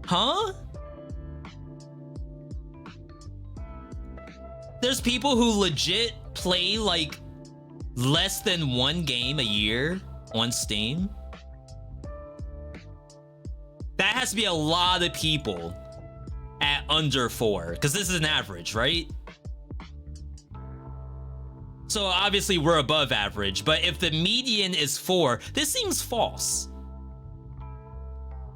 Huh? There's people who legit play like less than one game a year on Steam. That has to be a lot of people at under 4, because this is an average, right? So obviously we're above average, but if the median is 4, this seems false.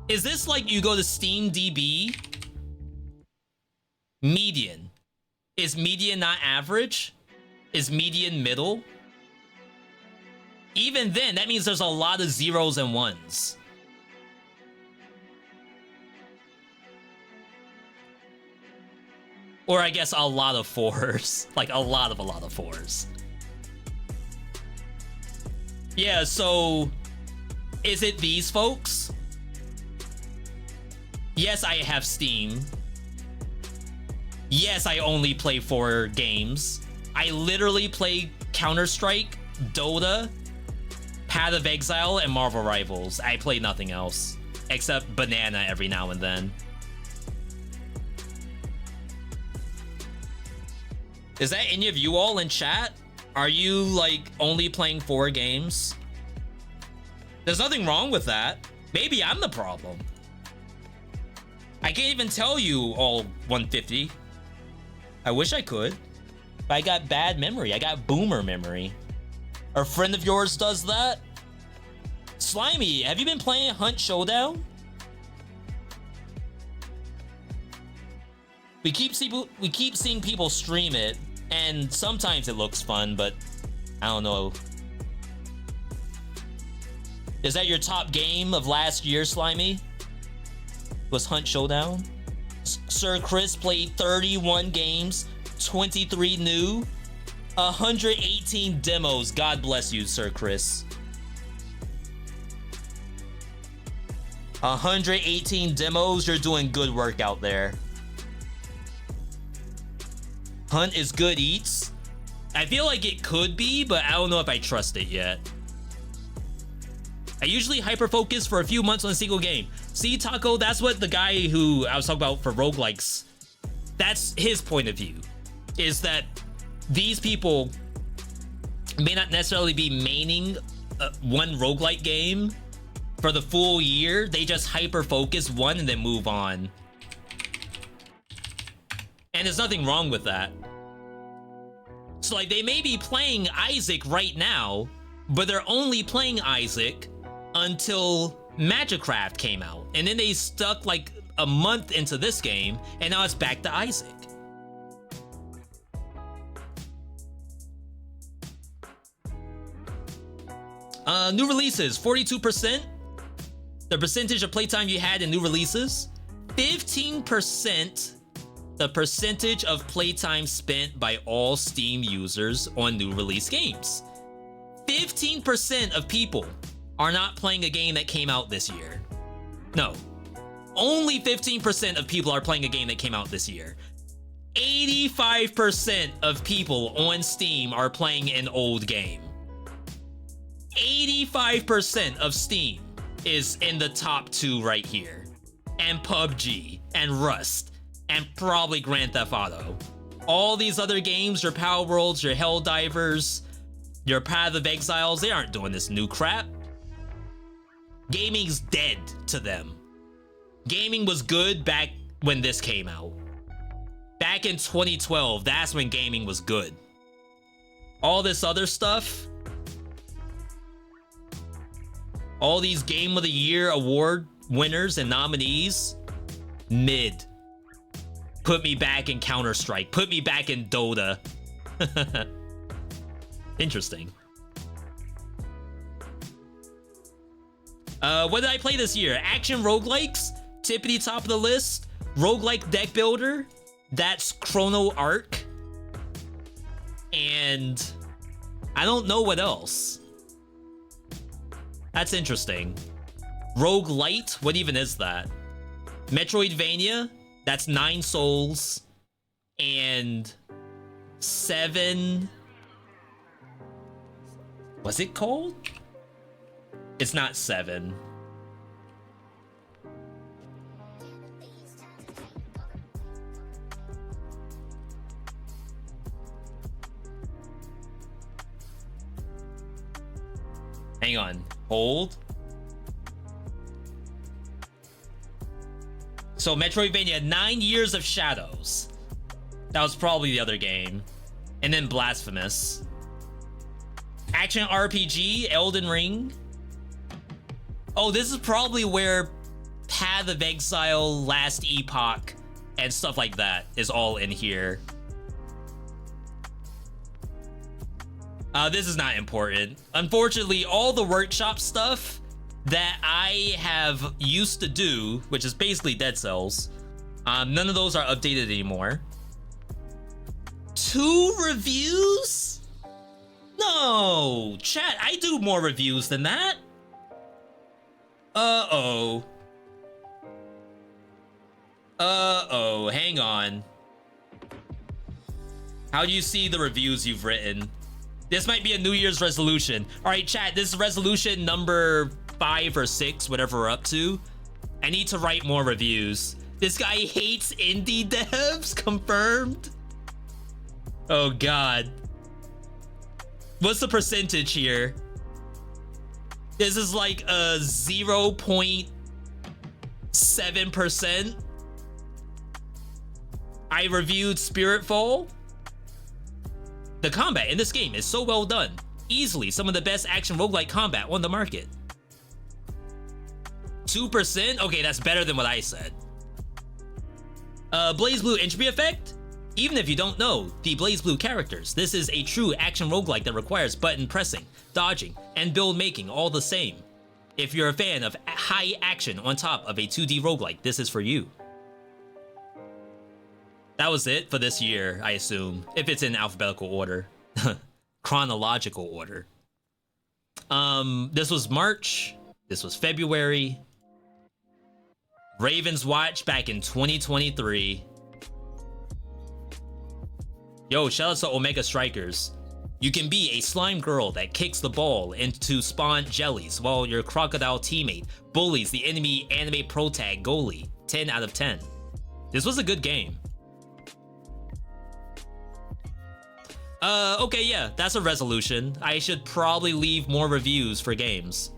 Is this like you go to SteamDB? Median. Is median not average? Is median middle? Even then, that means there's a lot of 0s and 1s. Or I guess a lot of 4s. Like a lot of 4s. Yeah, so is it these folks? Yes, I have Steam. Yes, I only play 4 games. I literally play Counter-Strike, Dota, Path of Exile, and Marvel Rivals. I play nothing else, except Banana every now and then. Is that any of you all in chat? Are you, like, only playing 4 games? There's nothing wrong with that. Maybe I'm the problem. I can't even tell you all 150. I wish I could. But I got bad memory. I got boomer memory. A friend of yours does that? SlimyYy, have you been playing Hunt Showdown? We keep seeing people stream it, and sometimes it looks fun, but I don't know. Is that your top game of last year, SlimyYy? Was Hunt Showdown? Sir Chris played 31 games, 23 new, 118 demos. God bless you, Sir Chris. 118 demos, you're doing good work out there. Hunt is good eats. I feel like it could be, but I don't know if I trust it yet. I usually hyper-focus for a few months on a single game. See, Taco, that's what the guy who I was talking about for roguelikes, that's his point of view, is that these people may not necessarily be maining one roguelike game for the full year. They just hyper-focus one and then move on. And there's nothing wrong with that. So, like, they may be playing Isaac right now, but they're only playing Isaac until Magicraft came out. And then they stuck, like, a month into this game, and now it's back to Isaac. New releases, 42%. The percentage of playtime you had in new releases. 15%. The percentage of playtime spent by all Steam users on new release games. 15% of people are not playing a game that came out this year. No, only 15% of people are playing a game that came out this year. 85% of people on Steam are playing an old game. 85% of Steam is in the top 2 right here. And PUBG, and Rust, and probably Grand Theft Auto. All these other games, your Power Worlds, your Helldivers, your Path of Exiles, they aren't doing this new crap. Gaming's dead to them. Gaming was good back when this came out. Back in 2012, that's when gaming was good. All this other stuff, all these Game of the Year award winners and nominees, mid. Put me back in Counter-Strike. Put me back in Dota. Interesting. What did I play this year? Action roguelikes, tippity top of the list. Roguelike deck builder, that's Chrono Arc. And I don't know what else. That's interesting. Roguelite, what even is that? Metroidvania, that's 9 Souls and 7. What's it called? It's not 7. Hang on, hold. So Metroidvania, 9 Years of Shadows. That was probably the other game. And then Blasphemous. Action RPG, Elden Ring. Oh, this is probably where Path of Exile, Last Epoch, and stuff like that is all in here. This is not important. Unfortunately, all the workshop stuff that I have used to do, which is basically Dead Cells, none of those are updated anymore. 2 reviews? No, chat, I do more reviews than that. Uh-oh, hang on. How do you see the reviews you've written? This might be a New Year's resolution. All right, chat, this is resolution number 5 or 6, whatever we're up to. I need to write more reviews. This guy hates indie devs, confirmed. Oh God. What's the percentage here? This is like a 0.7%. I reviewed Spiritfall. The combat in this game is so well done. Easily some of the best action roguelike combat on the market. 2%? Okay, that's better than what I said. Blaze Blue entropy effect? Even if you don't know the Blaze Blue characters, this is a true action roguelike that requires button pressing, dodging, and build making all the same. If you're a fan of high action on top of a 2D roguelike, this is for you. That was it for this year, I assume, if it's in alphabetical order. Chronological order. This was March. This was February. Raven's Watch back in 2023. Yo, shout out to Omega Strikers. You can be a slime girl that kicks the ball into spawn jellies while your crocodile teammate bullies the enemy anime pro tag goalie. 10 out of 10. This was a good game. Okay, yeah, that's a resolution. I should probably leave more reviews for games.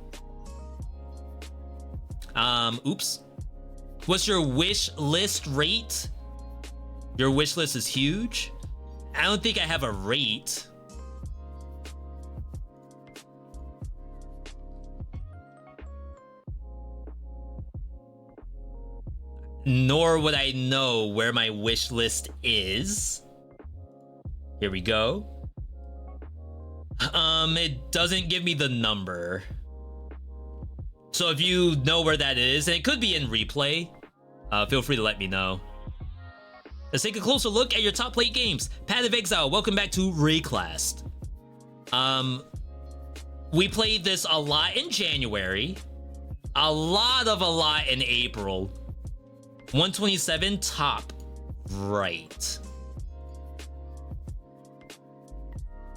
Oops. What's your wish list rate? Your wish list is huge. I don't think I have a rate. Nor would I know where my wish list is. Here we go. It doesn't give me the number. So if you know where that is, and it could be in replay, feel free to let me know. Let's take a closer look at your top plate games. Path of Exile, welcome back to Reclassed. We played this a lot in January, a lot in April. 127 top right.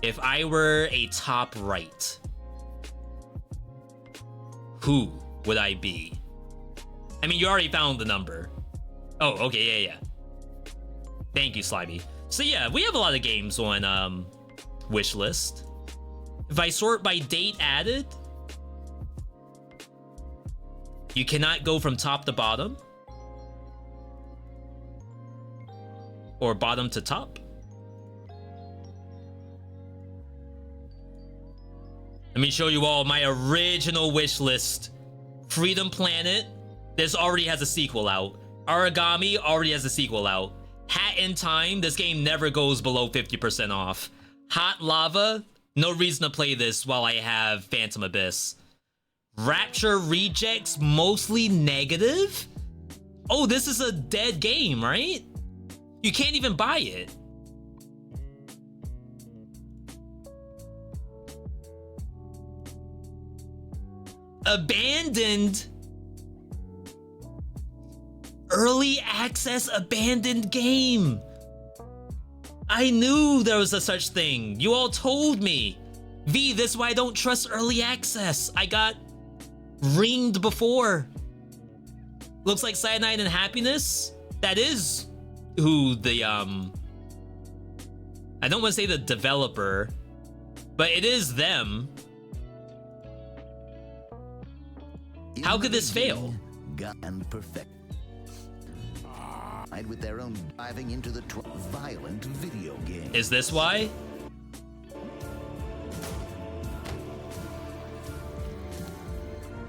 If I were a top right, who would I be? I mean, you already found the number. Oh, okay, yeah. Thank you, Slimy. So yeah, we have a lot of games on wish list. If I sort by date added, you cannot go from top to bottom or bottom to top. Let me show you all my original wish list. Freedom Planet, this already has a sequel out. Origami already has a sequel out. Hat in Time, this game never goes below 50% off. Hot Lava, no reason to play this while I have Phantom Abyss. Rapture Rejects, mostly negative? Oh, this is a dead game, right? You can't even buy it. Abandoned. Early access abandoned game. I knew there was a such thing. You all told me. V, this is why I don't trust early access. I got ringed before. Looks like Cyanide and Happiness. That is who the I don't want to say the developer, but it is them. How could this fail? And perfect. With their own diving into the violent video game. Is this why?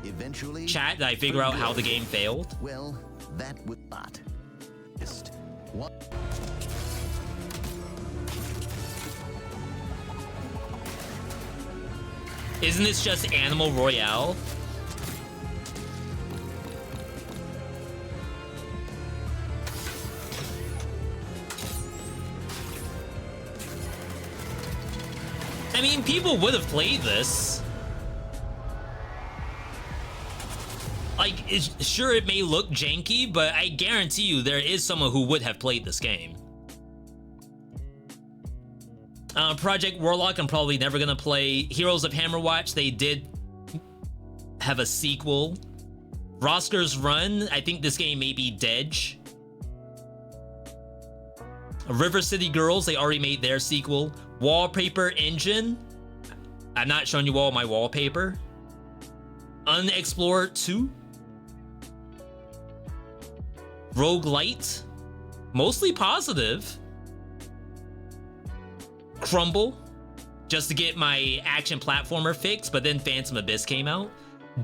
Eventually, chat, did I figure out how the game failed? Well, that would not. Just one. Isn't this just Animal Royale? I mean, people would have played this. Like, sure, it may look janky, but I guarantee you there is someone who would have played this game. Project Warlock, I'm probably never gonna play. Heroes of Hammerwatch, they did have a sequel. Rosker's Run, I think this game may be dead. River City Girls, they already made their sequel. Wallpaper Engine, I'm not showing you all my wallpaper. Unexplored 2. Roguelite, mostly positive. Crumble, just to get my action platformer fix, but then Phantom Abyss came out.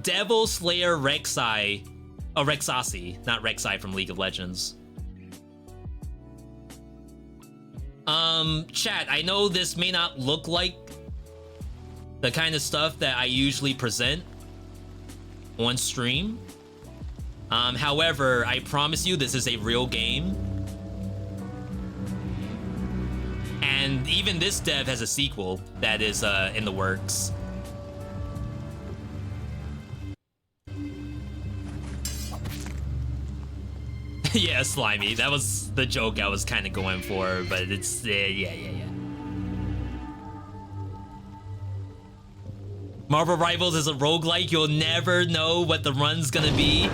Devil Slayer Rek'Sai, oh, Rexasi, not Rek'Sai from League of Legends. Chat, I know this may not look like the kind of stuff that I usually present on stream. However, I promise you this is a real game. And even this dev has a sequel that is in the works. Yeah, Slimy. That was the joke I was kind of going for, but it's yeah. Marvel Rivals is a roguelike. You'll never know what the run's gonna be,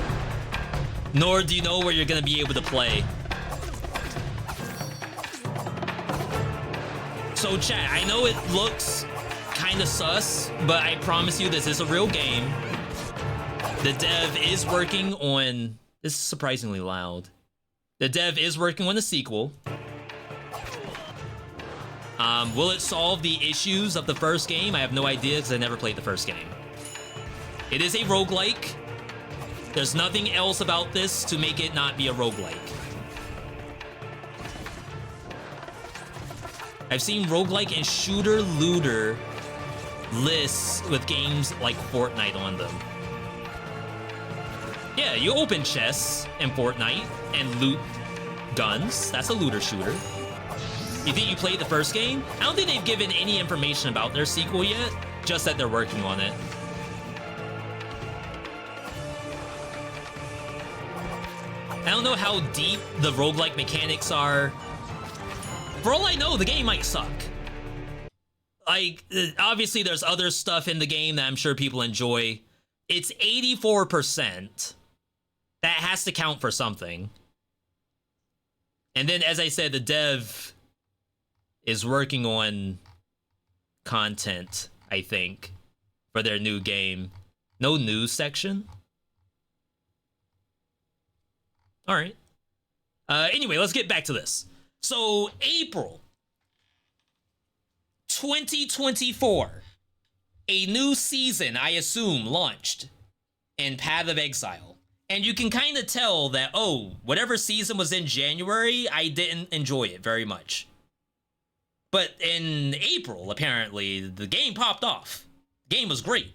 nor do you know where you're gonna be able to play. So chat, I know it looks kind of sus, but I promise you this is a real game. The dev is working on... This is surprisingly loud. The dev is working on a sequel. Will it solve the issues of the first game? I have no idea because I never played the first game. It is a roguelike. There's nothing else about this to make it not be a roguelike. I've seen roguelike and shooter looter lists with games like Fortnite on them. Yeah, you open chests in Fortnite and loot guns. That's a looter shooter. You think you played the first game? I don't think they've given any information about their sequel yet, just that they're working on it. I don't know how deep the roguelike mechanics are. For all I know, the game might suck. like, obviously there's other stuff in the game that I'm sure people enjoy. It's 84%. That has to count for something. And then, as I said, the dev is working on content, I think, for their new game. No news section? Alright. Anyway, let's get back to this. So, April 2024. A new season, I assume, launched in Path of Exile. And you can kind of tell that, oh, whatever season was in January, I didn't enjoy it very much. But in April, apparently, the game popped off. The game was great.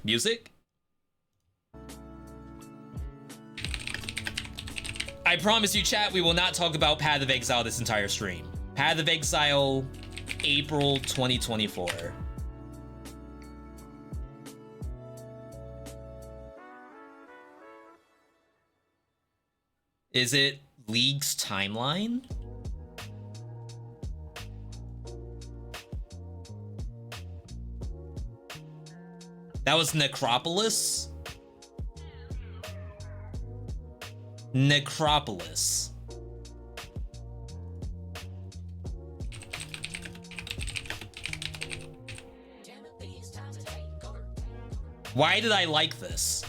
Music? I promise you, chat, we will not talk about Path of Exile this entire stream. Path of Exile, April 2024. Is it League's timeline? That was Necropolis? Necropolis. Why did I like this?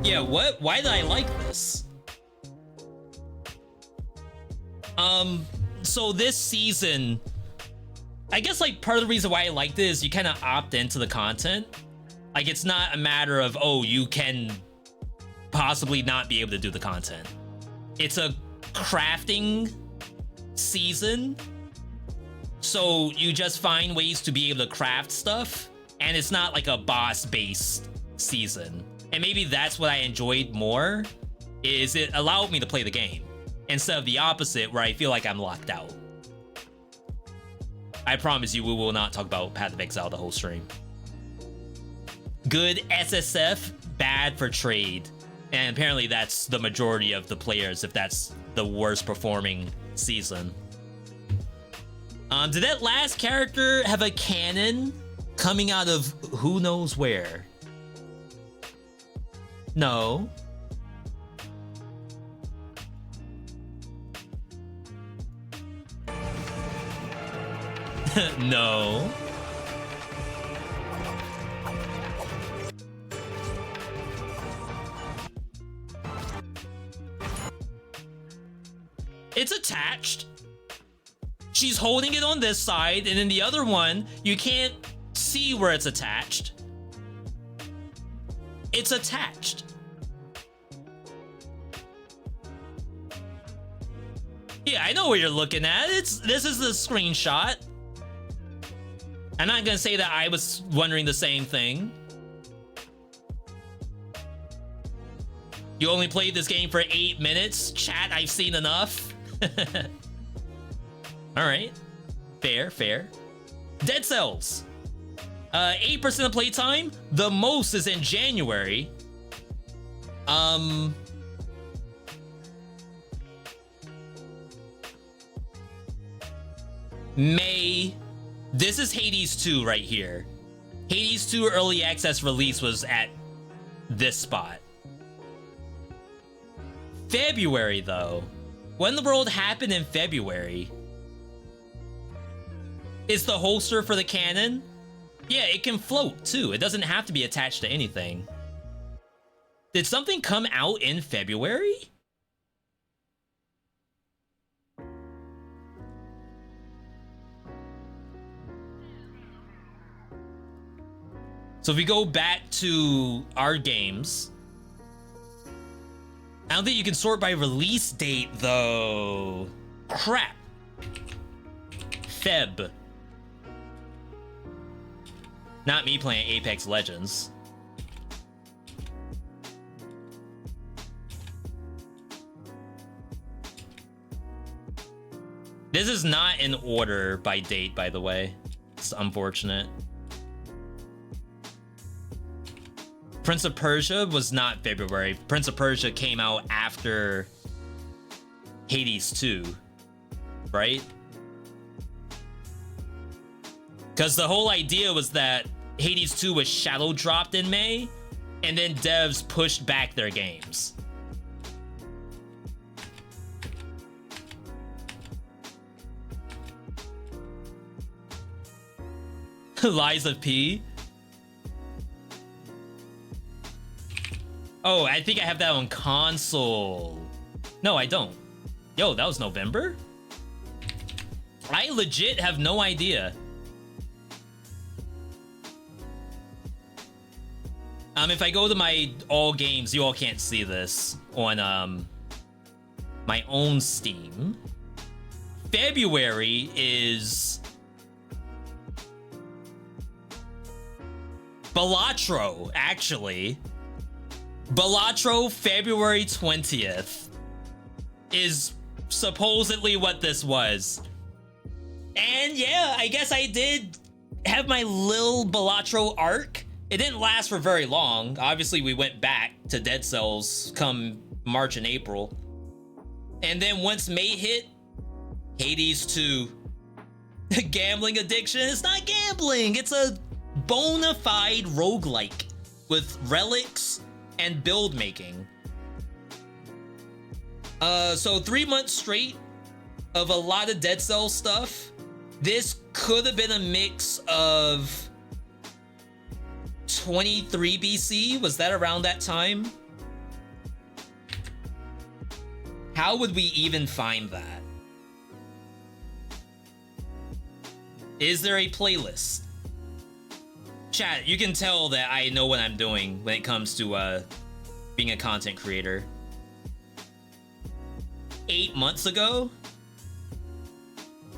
Yeah, what? Why did I like this? So this season, I guess like part of the reason why I liked it is you kind of opt into the content. Like, it's not a matter of, oh, you can possibly not be able to do the content. It's a crafting season. So you just find ways to be able to craft stuff. And it's not like a boss-based season. And maybe that's what I enjoyed more, is it allowed me to play the game. Instead of the opposite, where I feel like I'm locked out. I promise you, we will not talk about Path of Exile the whole stream. Good SSF, bad for trade. And apparently that's the majority of the players, if that's the worst performing season. Did that last character have a cannon coming out of who knows where? No. No. It's attached. She's holding it on this side, and then the other one, you can't see where it's attached. It's attached. Yeah, I know what you're looking at. This is the screenshot. I'm not gonna say that I was wondering the same thing. You only played this game for 8 minutes? Chat, I've seen enough. Alright. Fair, fair. Dead Cells. 8% of playtime. The most is in January. May. This is Hades 2 right here. Hades 2 early access release was at this spot. February, though. What in the world happened in February? Is the holster for the cannon? Yeah, it can float, too. It doesn't have to be attached to anything. Did something come out in February? So if we go back to our games, I don't think you can sort by release date, though. Crap. Feb. Not me playing Apex Legends. This is not in order by date, by the way. It's unfortunate. Prince of Persia was not February. Prince of Persia came out after Hades 2, right? Because the whole idea was that Hades 2 was shadow dropped in May, and then devs pushed back their games. Liza P. Oh, I think I have that on console. No, I don't. Yo, that was November? I legit have no idea. If I go to my all games, you all can't see this on my own Steam. February is Balatro, actually. Balatro February 20th is supposedly what this was. And yeah, I guess I did have my little Balatro arc. It didn't last for very long. Obviously, we went back to Dead Cells come March and April. And then once May hit, Hades 2. Gambling addiction. It's not gambling. It's a bona fide roguelike with relics and build making. So 3 months straight of a lot of Dead Cells stuff. This could have been a mix of 23 BC. Was that around that time? How would we even find that? Is there a playlist? Chat, you can tell that I know what I'm doing when it comes to being a content creator. 8 months ago?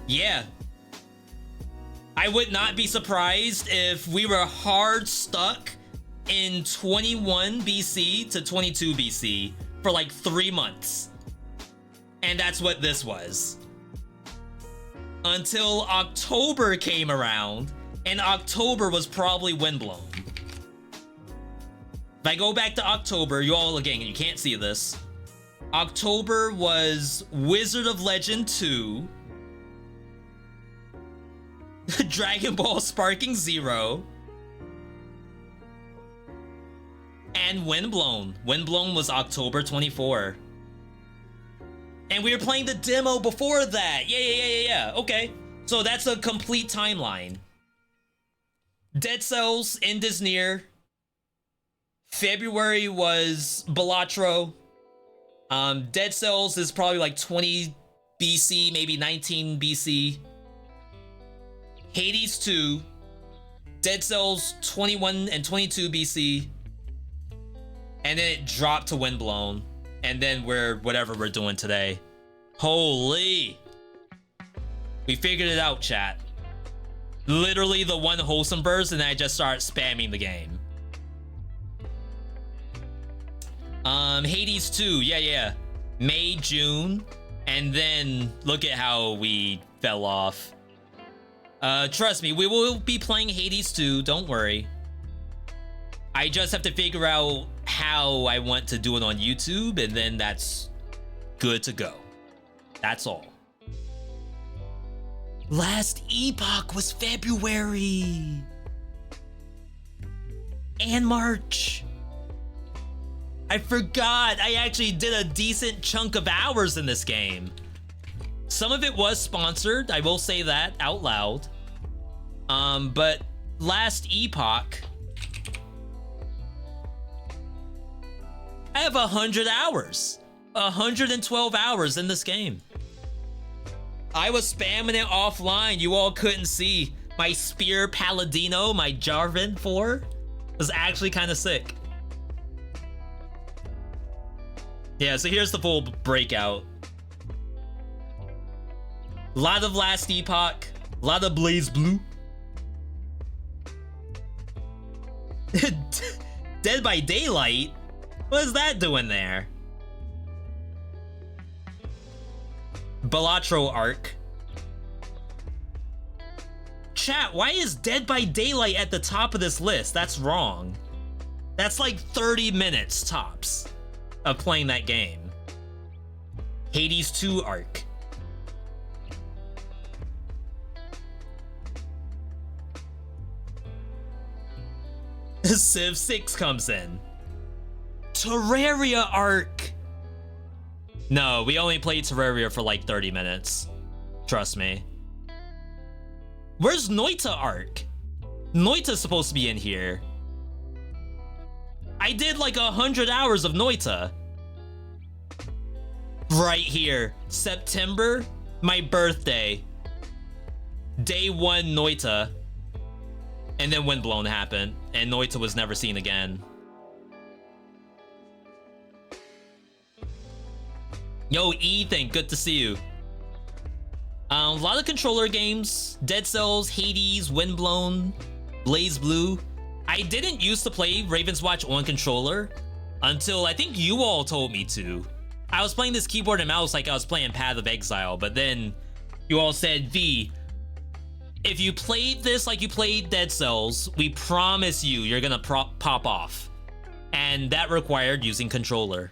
Yeah. I would not be surprised if we were hard stuck in 21 BC to 22 BC for like 3 months. And that's what this was. Until October came around, and October was probably Windblown. If I go back to October, you all, again, you can't see this. October was Wizard of Legend 2, Dragon Ball Sparking Zero, and Windblown. Windblown was October 24. And we were playing the demo before that. Yeah. Okay. So that's a complete timeline. Dead Cells, End is Near. February was Balatro. Dead Cells is probably like 20 BC, maybe 19 BC. Hades 2. Dead Cells 21 and 22 BC. And then it dropped to Windblown. And then we're whatever we're doing today. Holy. We figured it out, chat. Literally the one wholesome burst, and then I just start spamming the game. Hades 2, yeah. May, June, and then look at how we fell off. Trust me, we will be playing Hades 2, don't worry. I just have to figure out how I want to do it on YouTube, and then that's good to go. That's all. Last Epoch was February. And March. I forgot I actually did a decent chunk of hours in this game. Some of it was sponsored, I will say that out loud. But Last Epoch, I have 100 hours. 112 hours in this game. I was spamming it offline. You all couldn't see. My Spear Paladino, my Jarvan 4, was actually kind of sick. Yeah, so here's the full breakout. A lot of Last Epoch. A lot of Blaze Blue. Dead by Daylight? What is that doing there? Balatro arc. Chat, why is Dead by Daylight at the top of this list? That's wrong. That's like 30 minutes tops of playing that game. Hades 2 arc. Civ 6 comes in. Terraria arc. No, we only played Terraria for like 30 minutes. Trust me. Where's Noita arc? Noita's supposed to be in here. I did like 100 hours of Noita. Right here. September, my birthday. Day 1 Noita. And then Windblown happened, and Noita was never seen again. Yo, Ethan, good to see you. A lot of controller games. Dead Cells, Hades, Windblown, Blaze Blue. I didn't used to play Raven's Watch on controller until I think you all told me to. I was playing this keyboard and mouse like I was playing Path of Exile, but then you all said, V, if you played this like you played Dead Cells, we promise you you're gonna pop off. And that required using controller.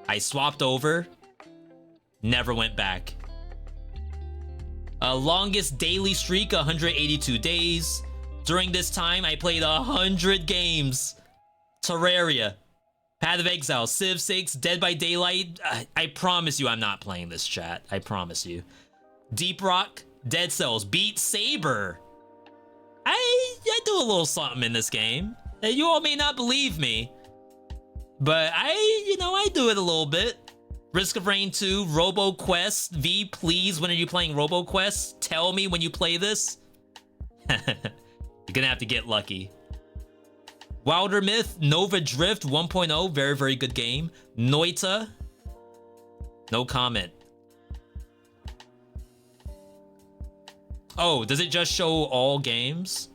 I swapped over, never went back. Longest daily streak, 182 days. During this time, I played 100 games. Terraria, Path of Exile, Civ 6, Dead by Daylight. I promise you I'm not playing this, chat. I promise you. Deep Rock, Dead Cells, Beat Saber. I do a little something in this game. You all may not believe me, but I do it a little bit. Risk of Rain 2, Robo Quest. V, please, when are you playing Robo Quest? Tell me when you play this. You're gonna have to get lucky. Wilder Myth, Nova Drift 1.0, very, very good game. Noita, no comment. Oh, does it just show all games?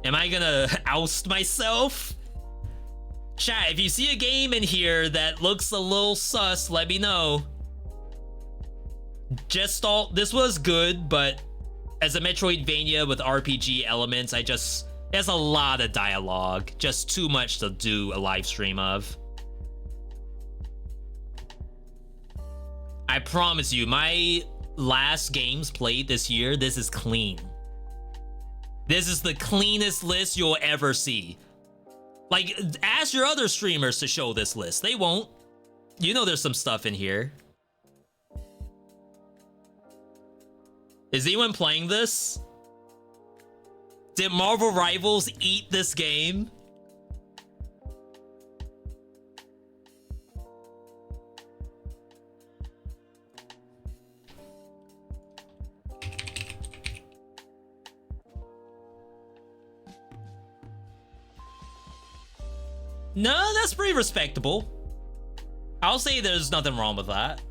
Am I gonna oust myself? Chat, if you see a game in here that looks a little sus, let me know. Gestalt, this was good, but as a Metroidvania with RPG elements, there's a lot of dialogue. Just too much to do a live stream of. I promise you, my last games played this year, this is clean. This is the cleanest list you'll ever see. Like, ask your other streamers to show this list. They won't. You know there's some stuff in here. Is anyone playing this? Did Marvel Rivals eat this game? No, that's pretty respectable. I'll say there's nothing wrong with that.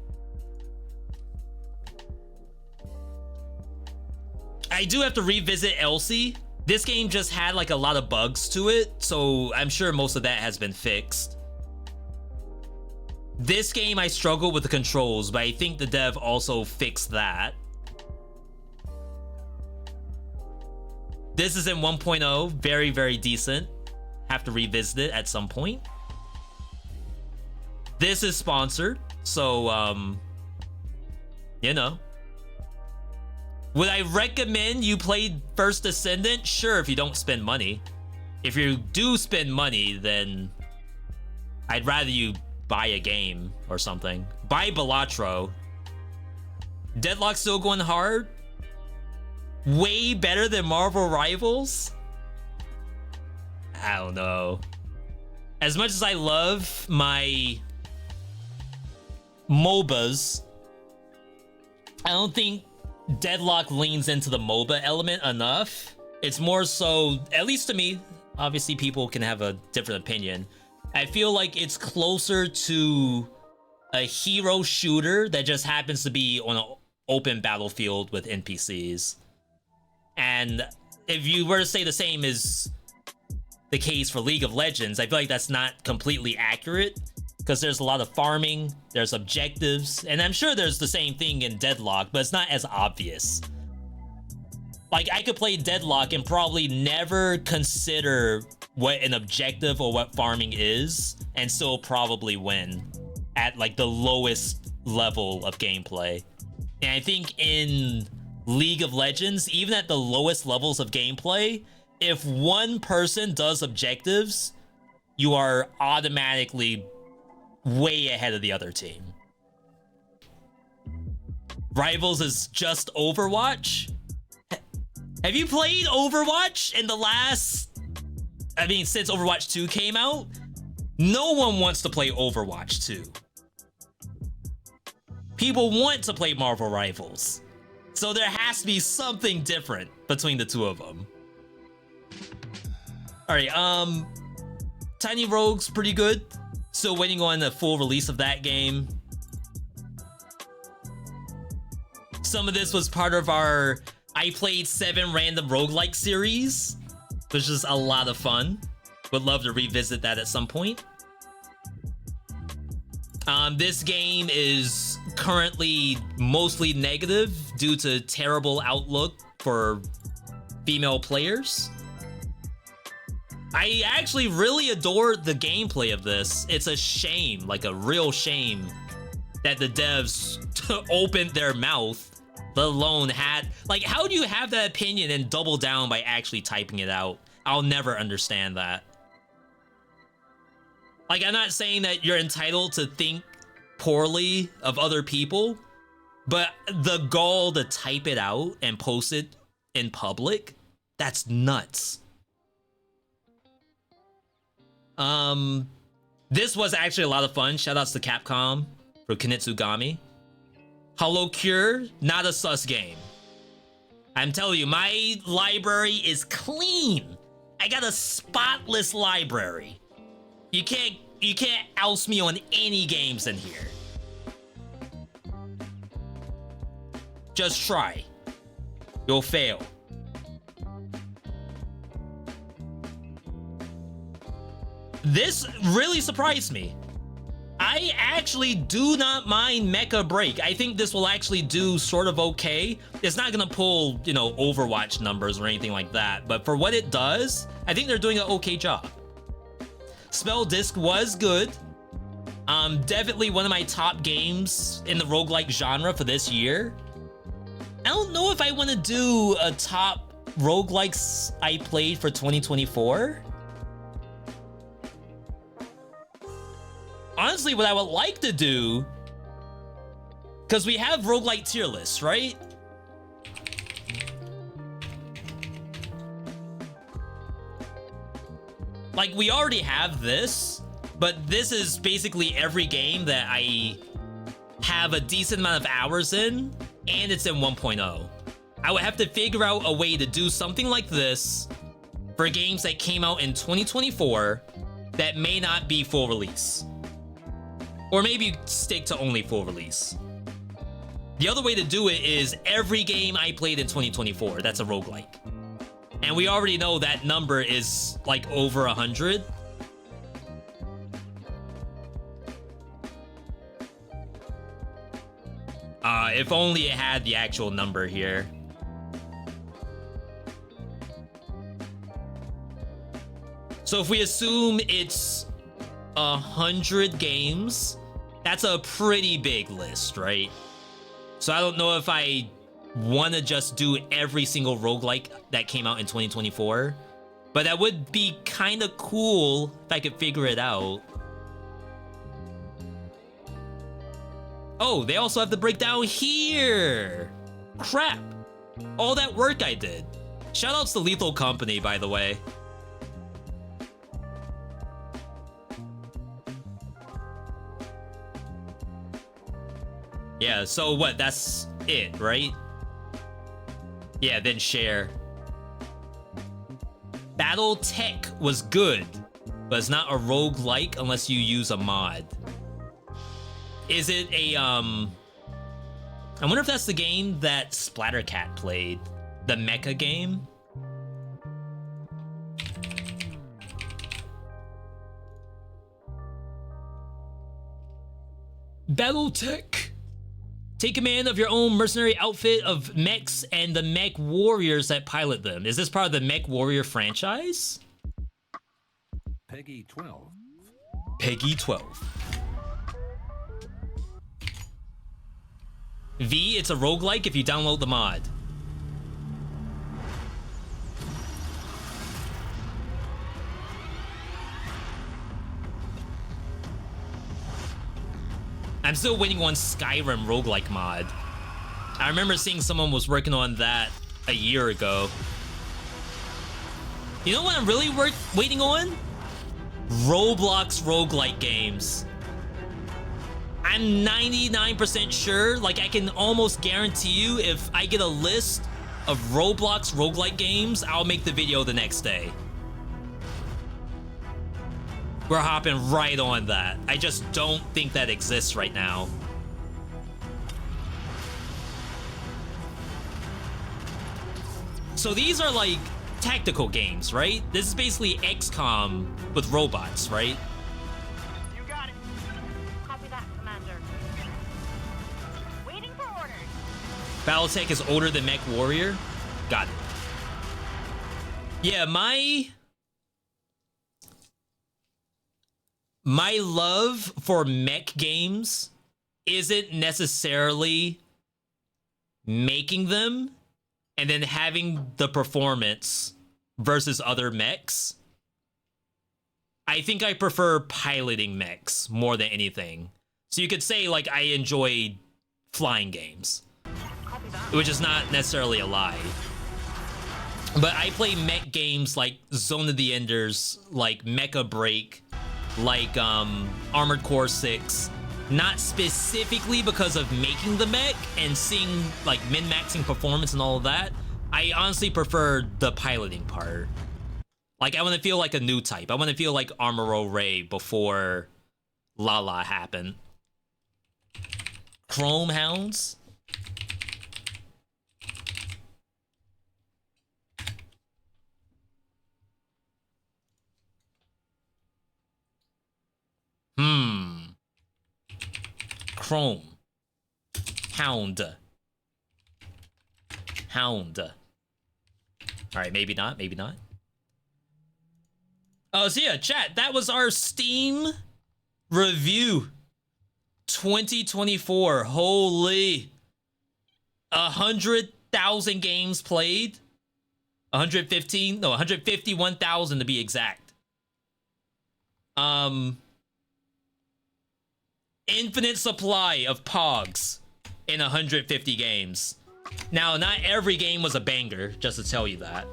I do have to revisit Elsie. This game just had like a lot of bugs to it, so I'm sure most of that has been fixed. This game I struggled with the controls, but I think the dev also fixed that. This is in 1.0, very, very decent. Have to revisit it at some point. This is sponsored, so you know. Would I recommend you play First Descendant? Sure, if you don't spend money. If you do spend money, then I'd rather you buy a game or something. Buy Balatro. Deadlock still going hard? Way better than Marvel Rivals? I don't know. As much as I love my MOBAs, I don't think Deadlock leans into the MOBA element enough. It's more so, at least to me, obviously people can have a different opinion. I feel like it's closer to a hero shooter that just happens to be on an open battlefield with NPCs. And if you were to say the same is the case for League of Legends, I feel like that's not completely accurate, because there's a lot of farming, there's objectives, and I'm sure there's the same thing in Deadlock, but it's not as obvious. Like, I could play Deadlock and probably never consider what an objective or what farming is and still probably win at like the lowest level of gameplay. And I think in League of Legends, even at the lowest levels of gameplay, if one person does objectives, you are automatically way ahead of the other team. Rivals is just Overwatch? Have you played Overwatch in the last... I mean, since Overwatch 2 came out? No one wants to play Overwatch 2. People want to play Marvel Rivals. So there has to be something different between the two of them. Alright, Tiny Rogue's pretty good. Still waiting on the full release of that game. Some of this was part of our I played 7 random roguelike series, which is a lot of fun. Would love to revisit that at some point. This game is currently mostly negative due to terrible outlook for female players. I actually really adored the gameplay of this. It's a shame, like a real shame, that the devs opened their mouth, let alone had... Like, how do you have that opinion and double down by actually typing it out? I'll never understand that. Like, I'm not saying that you're entitled to think poorly of other people, but the gall to type it out and post it in public, that's nuts. This was actually a lot of fun. Shoutouts to Capcom for Kunitsugami. Hollow Cure, not a sus game. I'm telling you, my library is clean. I got a spotless library. You can't oust me on any games in here. Just try. You'll fail. This really surprised me. I actually do not mind Mecha Break. I think this will actually do sort of okay. It's not gonna pull, you know, Overwatch numbers or anything like that, but for what it does, I think they're doing an okay job. Spell Disc was good. Definitely one of my top games in the roguelike genre for this year. I don't know if I want to do a top roguelikes I played for 2024. Honestly, what I would like to do, because we have roguelike tier lists, right? Like, we already have this, but this is basically every game that I have a decent amount of hours in, and it's in 1.0. I would have to figure out a way to do something like this for games that came out in 2024 that may not be full release. Or maybe stick to only full release. The other way to do it is every game I played in 2024, that's a roguelike. And we already know that number is like over 100. If only it had the actual number here. So if we assume it's 100 games, that's a pretty big list, right? So I don't know if I want to just do every single roguelike that came out in 2024, but that would be kind of cool if I could figure it out. Oh, they also have the breakdown here. Crap. All that work I did. Shoutouts to Lethal Company, by the way. Yeah, so what? That's it, right? Yeah, then share. Battletech was good, but it's not a roguelike unless you use a mod. Is it a, I wonder if that's the game that Splattercat played. The mecha game? Battletech. Take command of your own mercenary outfit of mechs and the mech warriors that pilot them. Is this part of the Mech Warrior franchise? Peggy 12. Peggy 12. V, it's a roguelike if you download the mod. I'm still waiting on Skyrim roguelike mod. I remember seeing someone was working on that a year ago. You know what I'm really waiting on? Roblox roguelike games. I'm 99% sure, like I can almost guarantee you, if I get a list of Roblox roguelike games, I'll make the video the next day. We're hopping right on that. I just don't think that exists right now. So these are like tactical games, right? This is basically XCOM with robots, right? You got it. Copy that, Commander. Waiting for orders. Battletech is older than Mech Warrior? Got it. Yeah, my love for mech games isn't necessarily making them and then having the performance versus other mechs. I think I prefer piloting mechs more than anything. So you could say, like, I enjoy flying games, which is not necessarily a lie. But I play mech games like Zone of the Enders, like Mecha Break, like Armored Core 6, not specifically because of making the mech and seeing like min-maxing performance and all of that. I honestly prefer the piloting part. Like, I want to feel like a new type. I want to feel like Armoro Ray before Lala happened. Chrome Hounds? Chrome. Hound. Alright, maybe not, maybe not. Oh, so yeah, chat, that was our Steam review 2024. Holy. 100,000 games played. 115? No, 151,000 to be exact. Infinite supply of Pogs in 150 games. Now, not every game was a banger, just to tell you that.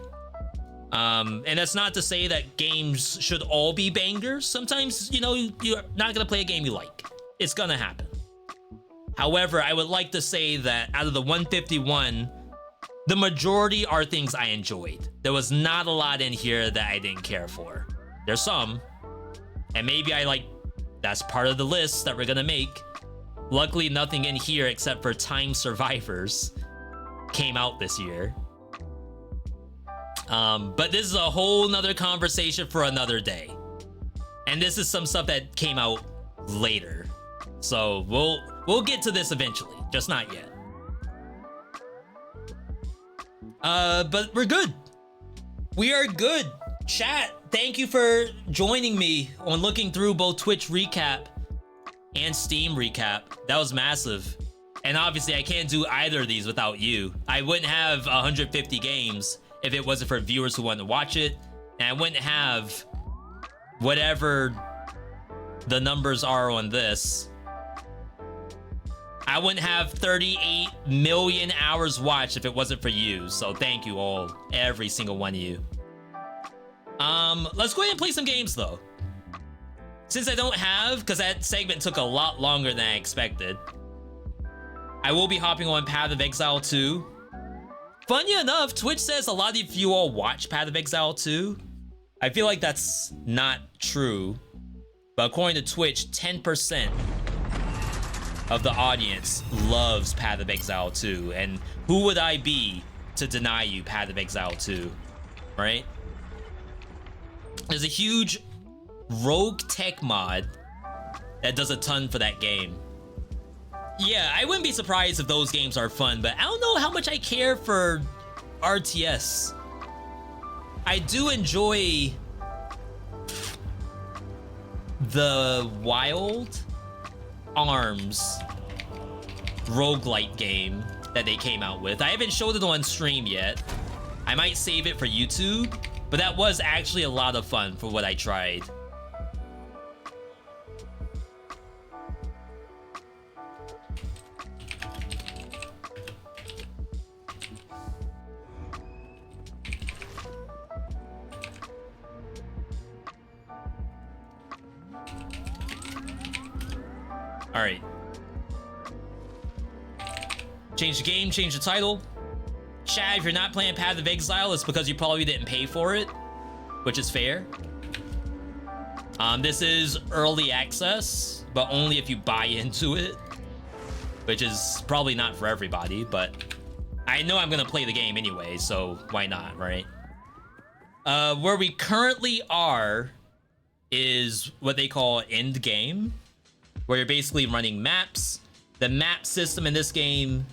And that's not to say that games should all be bangers. Sometimes, you know, you're not gonna play a game you like. It's gonna happen. However, I would like to say that out of the 151, the majority are things I enjoyed. There was not a lot in here that I didn't care for. There's some, and maybe that's part of the list that we're gonna make. Luckily, nothing in here except for Time Survivors came out this year. But this is a whole nother conversation for another day. And this is some stuff that came out later. So we'll get to this eventually, just not yet. But we're good. We are good. Chat, thank you for joining me on looking through both Twitch recap and Steam recap. That was massive. And obviously I can't do either of these without you. I wouldn't have 150 games if it wasn't for viewers who want to watch it. And I wouldn't have whatever the numbers are on this. I wouldn't have 38 million hours watched if it wasn't for you. So thank you all, every single one of you. Let's go ahead and play some games though. Since I don't have, because that segment took a lot longer than I expected, I will be hopping on Path of Exile 2. Funny enough, Twitch says a lot of you all watch Path of Exile 2. I feel like that's not true. But according to Twitch, 10% of the audience loves Path of Exile 2. And who would I be to deny you Path of Exile 2, right? There's a huge rogue tech mod that does a ton for that game. Yeah, I wouldn't be surprised if those games are fun, but I don't know how much I care for RTS. I do enjoy the Wild Arms roguelite game that they came out with. I haven't showed it on stream yet. I might save it for YouTube, but that was actually a lot of fun for what I tried. All right. Change the game, change the title. Chad, if you're not playing Path of Exile, it's because you probably didn't pay for it, which is fair. This is early access, but only if you buy into it, which is probably not for everybody, but I know I'm gonna play the game anyway, so why not, right? Where we currently are is what they call end game, where you're basically running maps. The map system in this game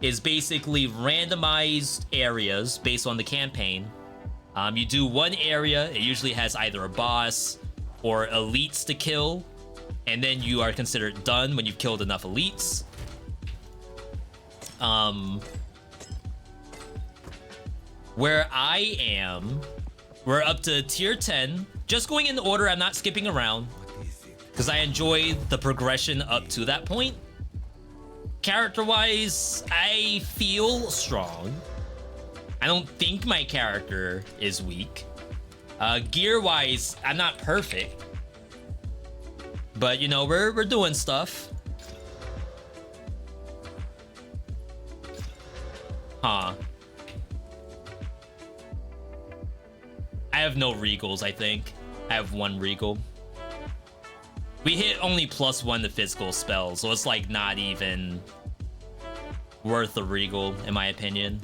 is basically randomized areas based on the campaign. You do one area, it usually has either a boss or elites to kill, and then you are considered done when you've killed enough elites. Where I am, we're up to tier 10. Just going in order, I'm not skipping around, because I enjoy the progression up to that point. Character-wise, I feel strong. I don't think my character is weak. Gear-wise, I'm not perfect. But, you know, we're doing stuff. Huh. I have no regals, I think. I have one regal. We hit only +1 to physical spells, so it's like not even worth a regal, in my opinion.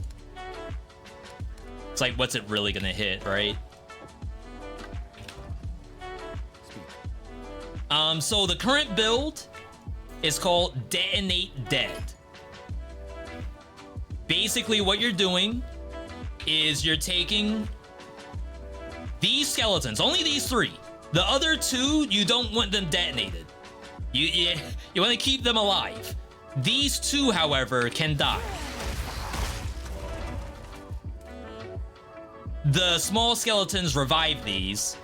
It's like, what's it really gonna hit, right? So the current build is called Detonate Dead. Basically, what you're doing is you're taking these skeletons, only these 3. The other 2, you don't want them detonated. You want to keep them alive. These 2, however, can die. The small skeletons revive these,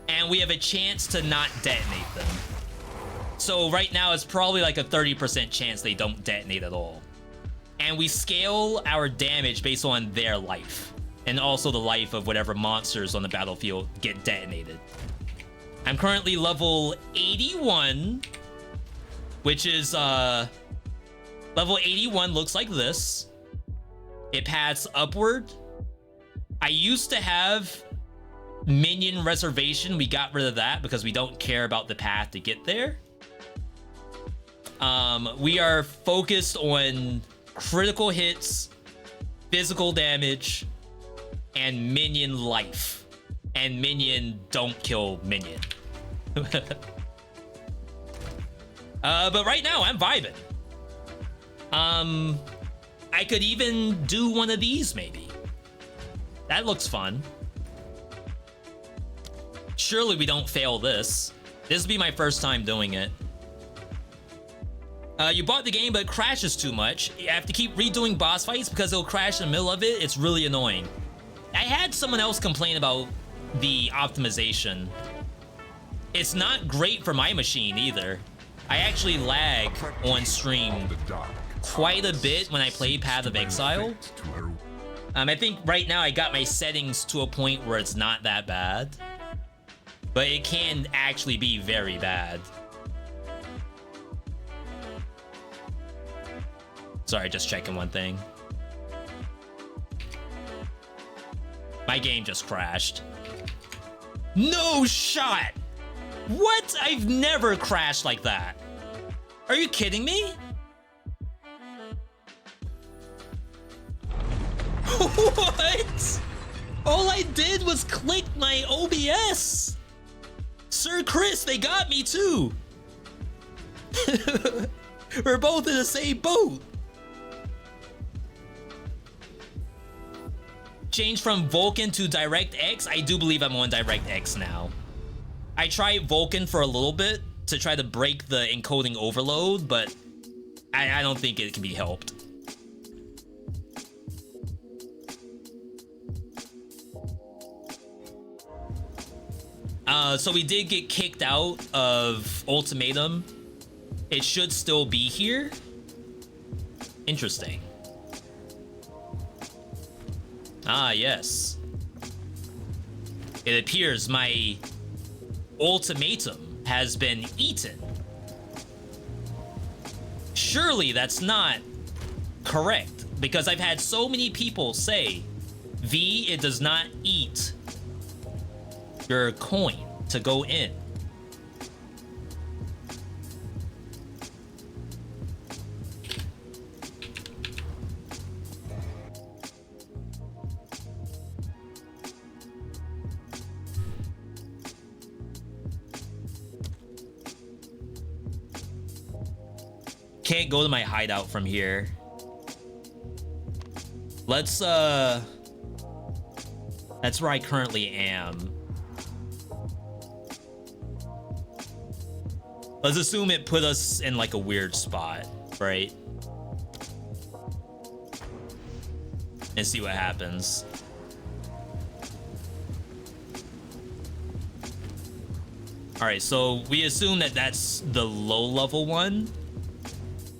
and we have a chance to not detonate them. So right now, it's probably like a 30% chance they don't detonate at all. And we scale our damage based on their life, and also the life of whatever monsters on the battlefield get detonated. I'm currently level 81, which is, level 81 looks like this. It paths upward. I used to have minion reservation. We got rid of that because we don't care about the path to get there. We are focused on critical hits, physical damage, and minion life. And minion don't kill minion. But right now I'm vibing. I could even do one of these maybe. That looks fun. Surely we don't fail this. This will be my first time doing it. You bought the game, but it crashes too much. You have to keep redoing boss fights because it'll crash in the middle of it. It's really annoying. I had someone else complain about the optimization. It's not great for my machine either. I actually lag on stream quite a bit when I play Path of Exile. I think right now I got my settings to a point where it's not that bad, but it can actually be very bad. Sorry, just checking one thing. My game just crashed. No shot! What? I've never crashed like that. Are you kidding me? What? All I did was click my OBS. Sir Chris, they got me too. We're both in the same boat. Change from Vulkan to DirectX. I do believe I'm on DirectX now. I tried Vulcan for a little bit to try to break the encoding overload, but I don't think it can be helped. So we did get kicked out of Ultimatum. It should still be here. Interesting. Ah, yes. It appears my ultimatum has been eaten. Surely that's not correct, because I've had so many people say, V, it does not eat your coin to go in. Can't go to my hideout from here. Let's that's where I currently am. Let's assume it put us in like a weird spot, right? And see what happens. All right, so we assume that that's the low level one.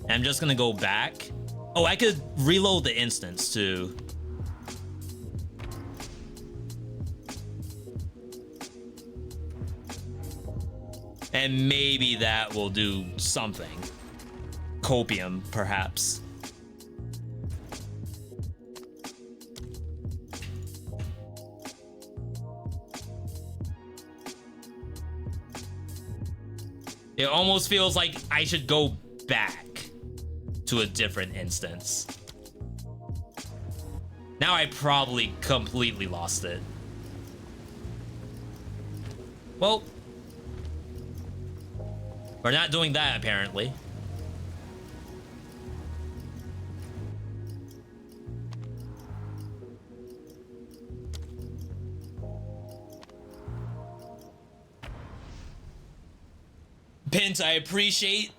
I'm just gonna go back. Oh, I could reload the instance too. And maybe that will do something. Copium, perhaps. It almost feels like I should go back to a different instance. Now I probably completely lost it. Well, we're not doing that apparently. Pint, I appreciate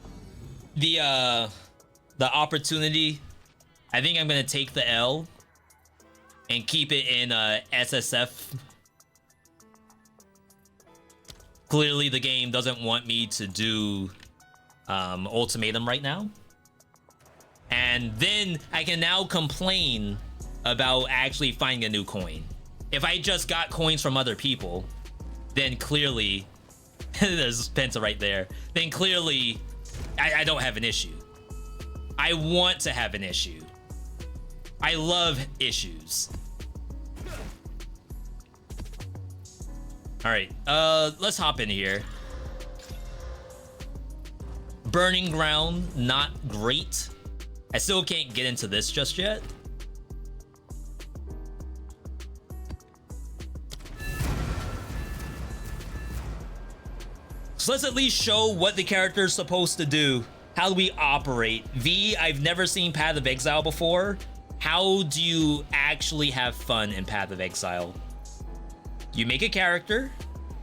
the opportunity. I think I'm gonna take the L and keep it in SSF. Clearly the game doesn't want me to do ultimatum right now. And then I can now complain about actually finding a new coin. If I just got coins from other people, then clearly there's Penta right there. Then clearly I don't have an issue. I want to have an issue. I love issues. All right, let's hop in here. Burning Ground, not great. I still can't get into this just yet. So let's at least show what the character is supposed to do. How do we operate? V, I've never seen Path of Exile before. How do you actually have fun in Path of Exile? You make a character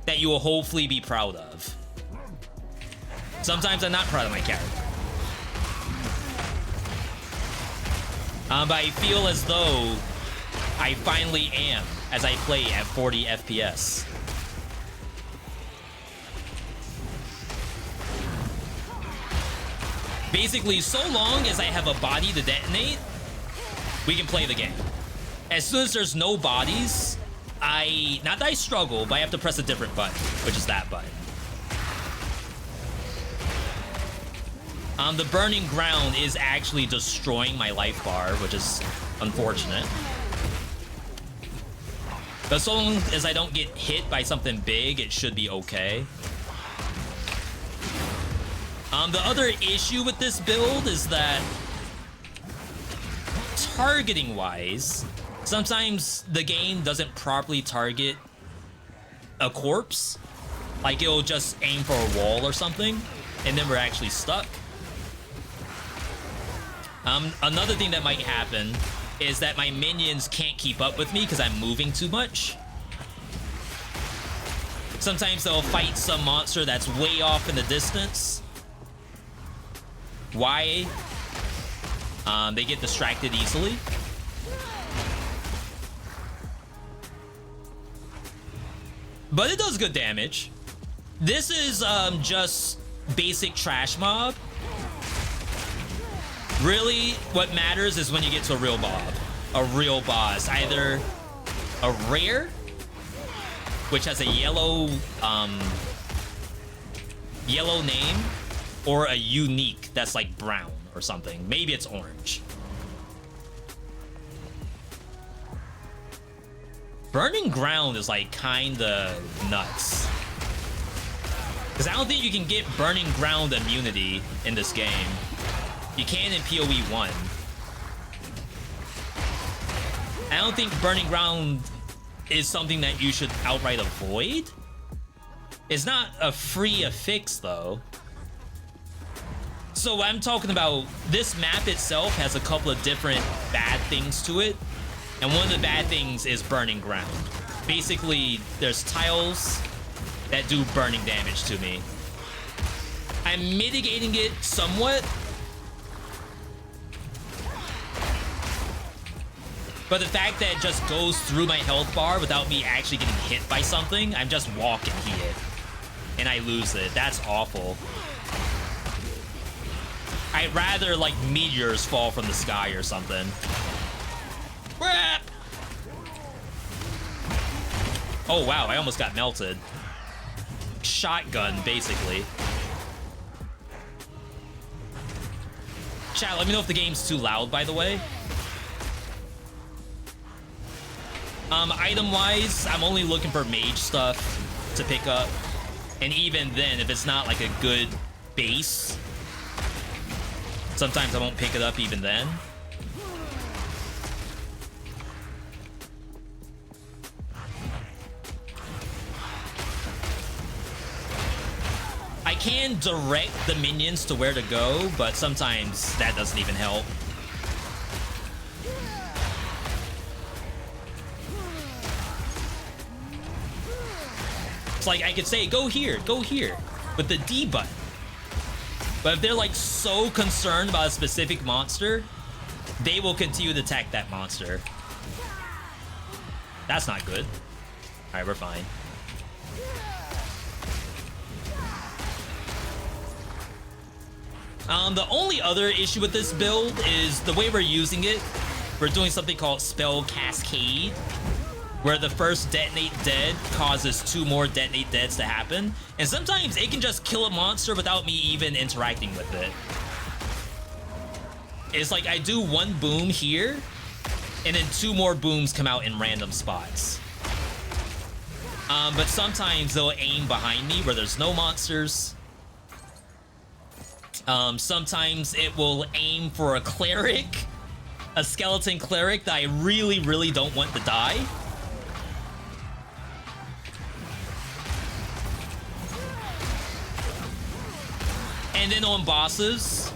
that you will hopefully be proud of. Sometimes I'm not proud of my character. But I feel as though I finally am as I play at 40 FPS. Basically, so long as I have a body to detonate, we can play the game. As soon as there's no bodies, not that I struggle, but I have to press a different button, which is that button. The Burning Ground is actually destroying my life bar, which is unfortunate. But so long as I don't get hit by something big, it should be okay. The other issue with this build is that targeting-wise, sometimes the game doesn't properly target a corpse. Like, it'll just aim for a wall or something, and then we're actually stuck. Another thing that might happen is that my minions can't keep up with me because I'm moving too much. Sometimes they'll fight some monster that's way off in the distance. Why? They get distracted easily. But it does good damage. This is just basic trash mob. Really, what matters is when you get to a real boss. Either a rare, which has a yellow name, or a unique that's like brown or something. Maybe it's orange. Burning ground is like kinda nuts. Because I don't think you can get burning ground immunity in this game. You can in PoE 1. I don't think burning ground is something that you should outright avoid. It's not a free fix though. So I'm talking about, this map itself has a couple of different bad things to it. And one of the bad things is burning ground. Basically, there's tiles that do burning damage to me. I'm mitigating it somewhat. But the fact that it just goes through my health bar without me actually getting hit by something, I'm just walking here. And I lose it. That's awful. I'd rather like meteors fall from the sky or something. Oh wow, I almost got melted. Shotgun, basically. Chat, let me know if the game's too loud, by the way. Item-wise, I'm only looking for mage stuff to pick up. And even then, if it's not like a good base, sometimes I won't pick it up even then. I can direct the minions to where to go, but sometimes that doesn't even help. It's like I could say, go here, with the D button. But if they're like so concerned about a specific monster, they will continue to attack that monster. That's not good. All right, we're fine. The only other issue with this build is the way we're using it. We're doing something called Spell Cascade, where the first Detonate Dead causes 2 more Detonate Deads to happen. And sometimes it can just kill a monster without me even interacting with it. It's like I do 1 boom here, and then 2 more booms come out in random spots. But sometimes they'll aim behind me where there's no monsters. Sometimes it will aim for a cleric, a skeleton cleric that I really, really don't want to die. And then on bosses,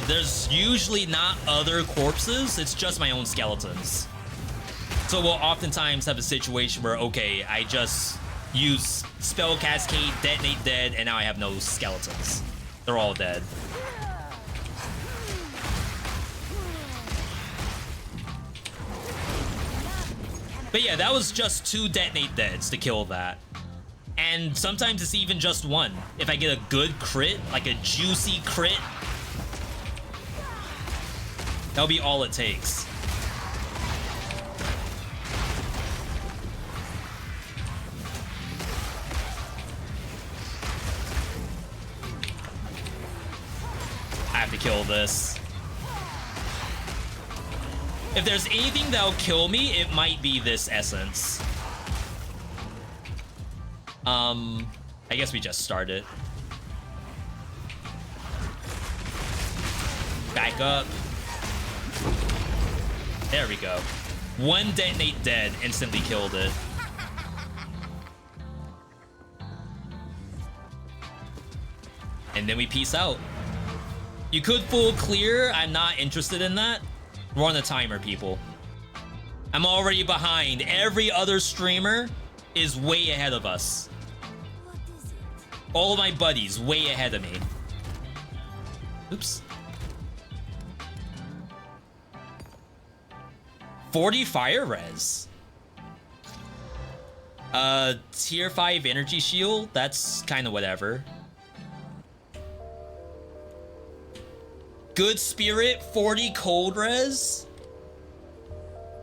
there's usually not other corpses, it's just my own skeletons. So we'll oftentimes have a situation where, okay, I just use Spell Cascade, Detonate Dead, and now I have no skeletons. They're all dead. But yeah, that was just 2 Detonate Deads to kill that. And sometimes it's even just 1. If I get a good crit, like a juicy crit, that'll be all it takes. I have to kill this. If there's anything that'll kill me, it might be this essence. I guess we just started. Back up. There we go. 1 Detonate Dead instantly killed it. And then we peace out. You could full clear. I'm not interested in that. We're on the timer, people. I'm already behind every other streamer is way ahead of us. All of my buddies way ahead of me. Oops. 40 fire res. Tier 5 energy shield, that's kind of whatever. Good spirit, 40 cold res.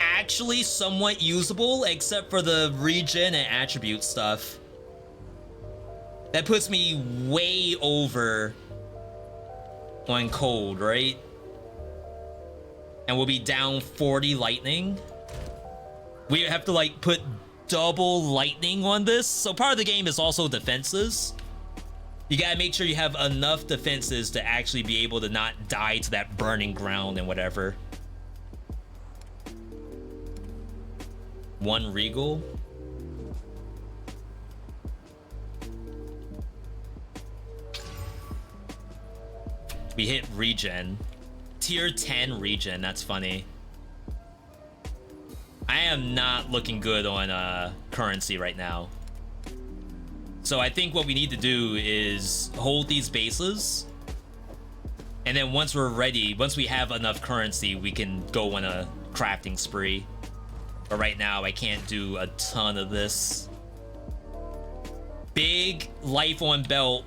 Actually somewhat usable, except for the regen and attribute stuff. That puts me way over on cold, right? And we'll be down 40 lightning. We have to like put double lightning on this. So part of the game is also defenses. You gotta make sure you have enough defenses to actually be able to not die to that burning ground and whatever. One regal. We hit regen. Tier 10 regen, that's funny. I am not looking good on currency right now. So I think what we need to do is hold these bases. And then once we're ready, once we have enough currency, we can go on a crafting spree. But right now, I can't do a ton of this. Big life on belt.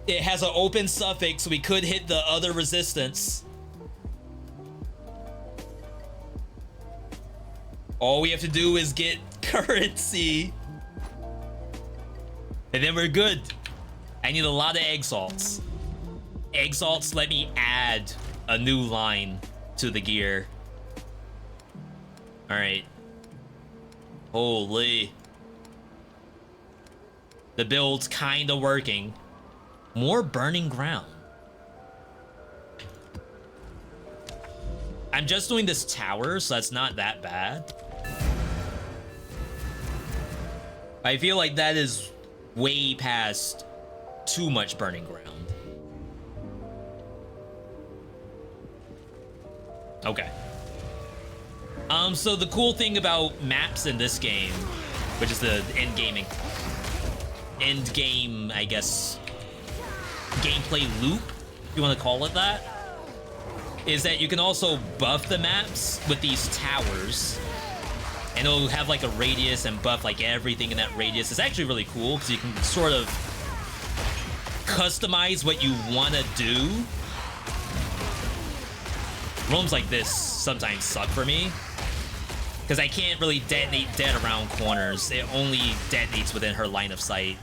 It has an open suffix, so we could hit the other resistance. All we have to do is get currency. And then we're good. I need a lot of egg salts. Egg salts let me add a new line to the gear. All right. Holy. The build's kind of working. More burning ground. I'm just doing this tower, so that's not that bad. I feel like that is way past too much burning ground. Okay. So the cool thing about maps in this game, which is the end game, I guess, gameplay loop, if you want to call it that, is that you can also buff the maps with these towers, and it'll have like a radius and buff like everything in that radius. It's actually really cool because you can sort of customize what you want to do. Rooms like this sometimes suck for me because I can't really detonate dead around corners. It only detonates within her line of sight.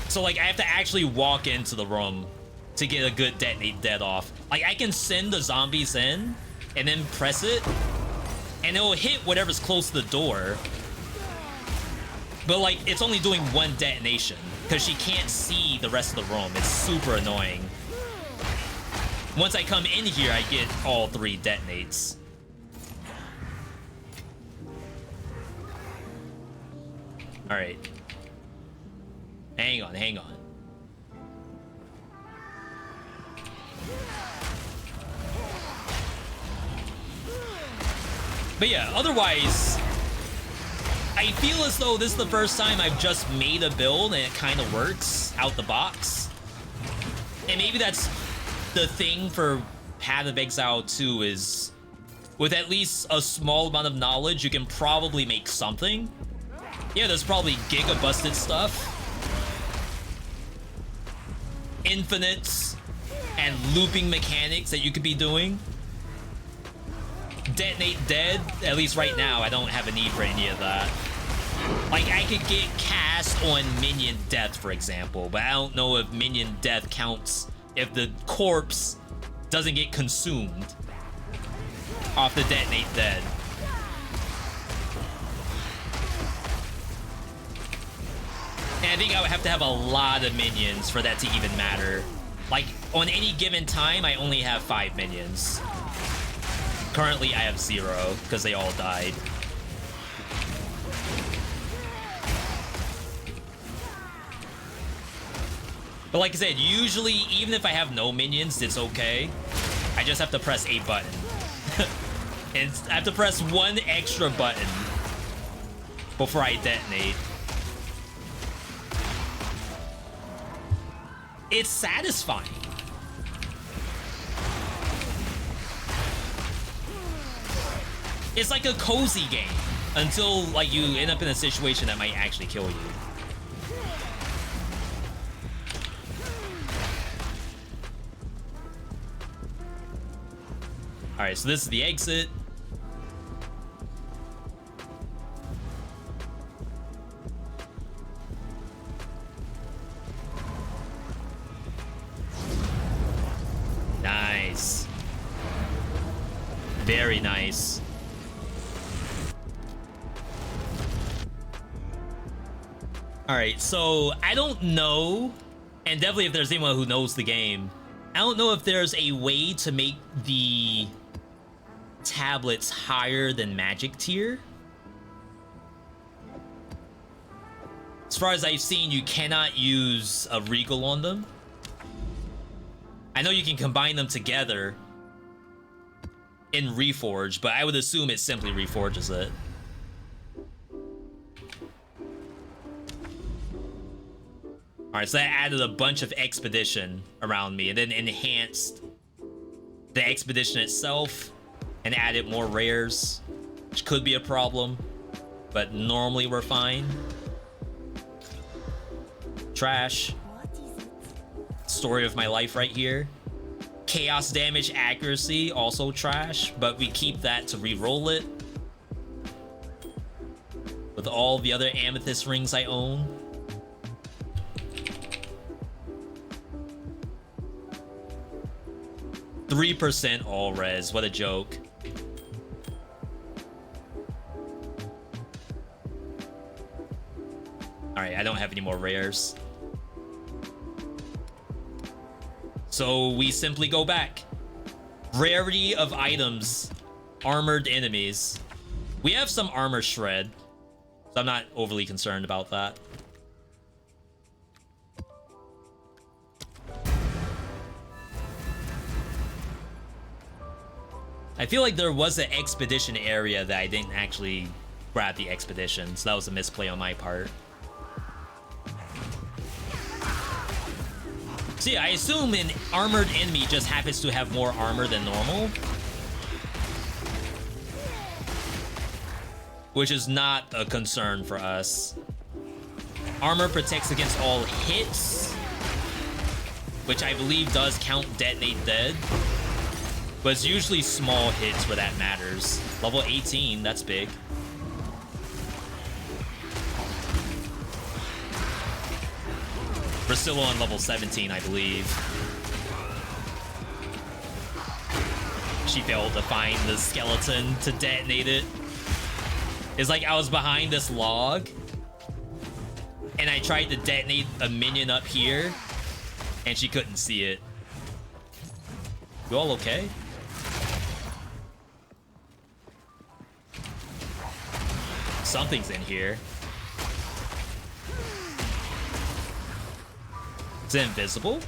So like I have to actually walk into the room to get a good detonate dead off. Like I can send the zombies in and then press it and it'll hit whatever's close to the door. But like it's only doing one detonation because she can't see the rest of the room. It's super annoying. Once I come in here, I get all 3 detonates. All right. Hang on, hang on. But yeah, otherwise, I feel as though this is the first time I've just made a build and it kind of works out the box. And maybe that's the thing for Path of Exile 2 is with at least a small amount of knowledge, you can probably make something. Yeah, there's probably giga-busted stuff. Infinites and looping mechanics that you could be doing. Detonate dead, at least right now, I don't have a need for any of that. Like, I could get cast on minion death, for example, but I don't know if minion death counts if the corpse doesn't get consumed off the detonate dead. And I think I would have to have a lot of minions for that to even matter. Like, on any given time, I only have 5 minions. Currently, I have 0, because they all died. But like I said, usually, even if I have no minions, it's okay. I just have to press a button. And I have to press one extra button before I detonate. It's satisfying. It's like a cozy game until like you end up in a situation that might actually kill you. All right, so this is the exit. Nice. Very nice. All right, so I don't know, and definitely if there's anyone who knows the game, I don't know if there's a way to make the tablets higher than magic tier. As far as I've seen, you cannot use a regal on them. I know you can combine them together in Reforge, but I would assume it simply reforges it. Alright, so that added a bunch of expedition around me and then enhanced the expedition itself and added more rares, which could be a problem, but normally we're fine. Trash. Story of my life right here. Chaos damage accuracy, also trash, but we keep that to re-roll it. With all the other amethyst rings I own. %, all res, what a joke. Alright, I don't have any more rares. So we simply go back. Rarity of items, armored enemies. We have some armor shred, so I'm not overly concerned about that. I feel like there was an expedition area that I didn't actually grab the expedition, so that was a misplay on my part. So yeah, I assume an armored enemy just happens to have more armor than normal. Which is not a concern for us. Armor protects against all hits, which I believe does count detonate dead. But it's usually small hits where that matters. Level 18, that's big. We're still on level 17, I believe. She failed to find the skeleton to detonate it. It's like I was behind this log, and I tried to detonate a minion up here, and she couldn't see it. You all okay? Something's in here. Is it invisible?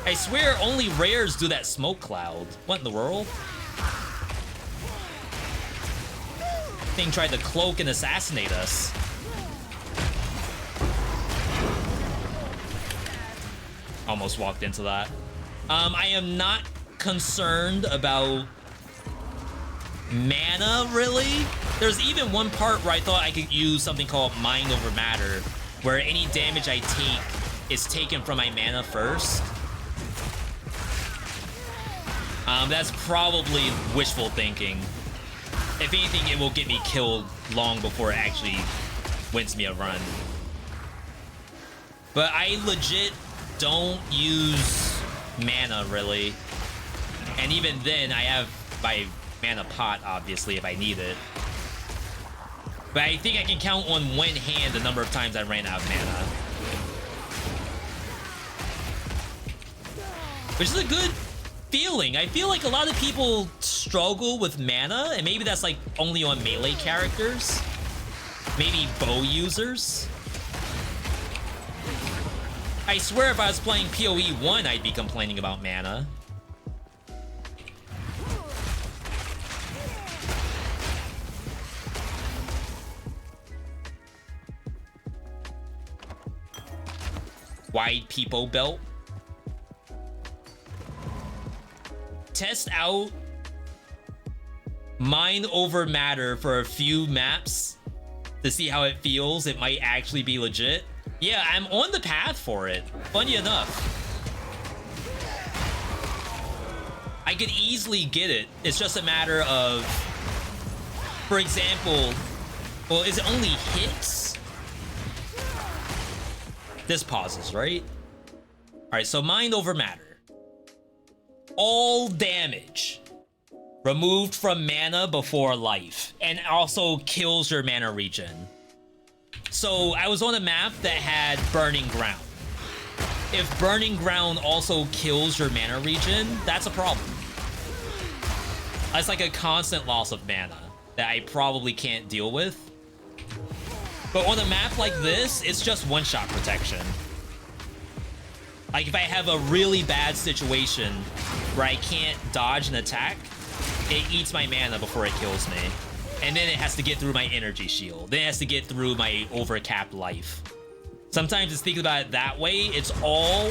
I swear only rares do that smoke cloud. What in the world? Thing tried to cloak and assassinate us. Almost walked into that. I am not concerned about mana, really. There's even one part where I thought I could use something called Mind Over Matter, where any damage I take is taken from my mana first. That's probably wishful thinking. If anything, it will get me killed long before it actually wins me a run. But I legit don't use mana, really. And even then, I have my mana pot, obviously, if I need it. But I think I can count on one hand the number of times I ran out of mana. Which is a good feeling. I feel like a lot of people struggle with mana, and maybe that's like only on melee characters. Maybe bow users? I swear if I was playing PoE 1, I'd be complaining about mana. Wide peepo belt. Test out mind over matter for a few maps to see how it feels. It might actually be legit. Yeah, I'm on the path for it. Funny enough. I could easily get it. It's just a matter of, for example, well, is it only hits? This pauses, right? All right, so mind over matter. All damage removed from mana before life, and also kills your mana regen. So I was on a map that had Burning Ground. If Burning Ground also kills your mana regen, that's a problem. That's like a constant loss of mana that I probably can't deal with. But on a map like this, it's just one-shot protection. Like if I have a really bad situation where I can't dodge an attack, it eats my mana before it kills me. And then it has to get through my energy shield. Then it has to get through my overcapped life. Sometimes it's thinking about it that way, it's all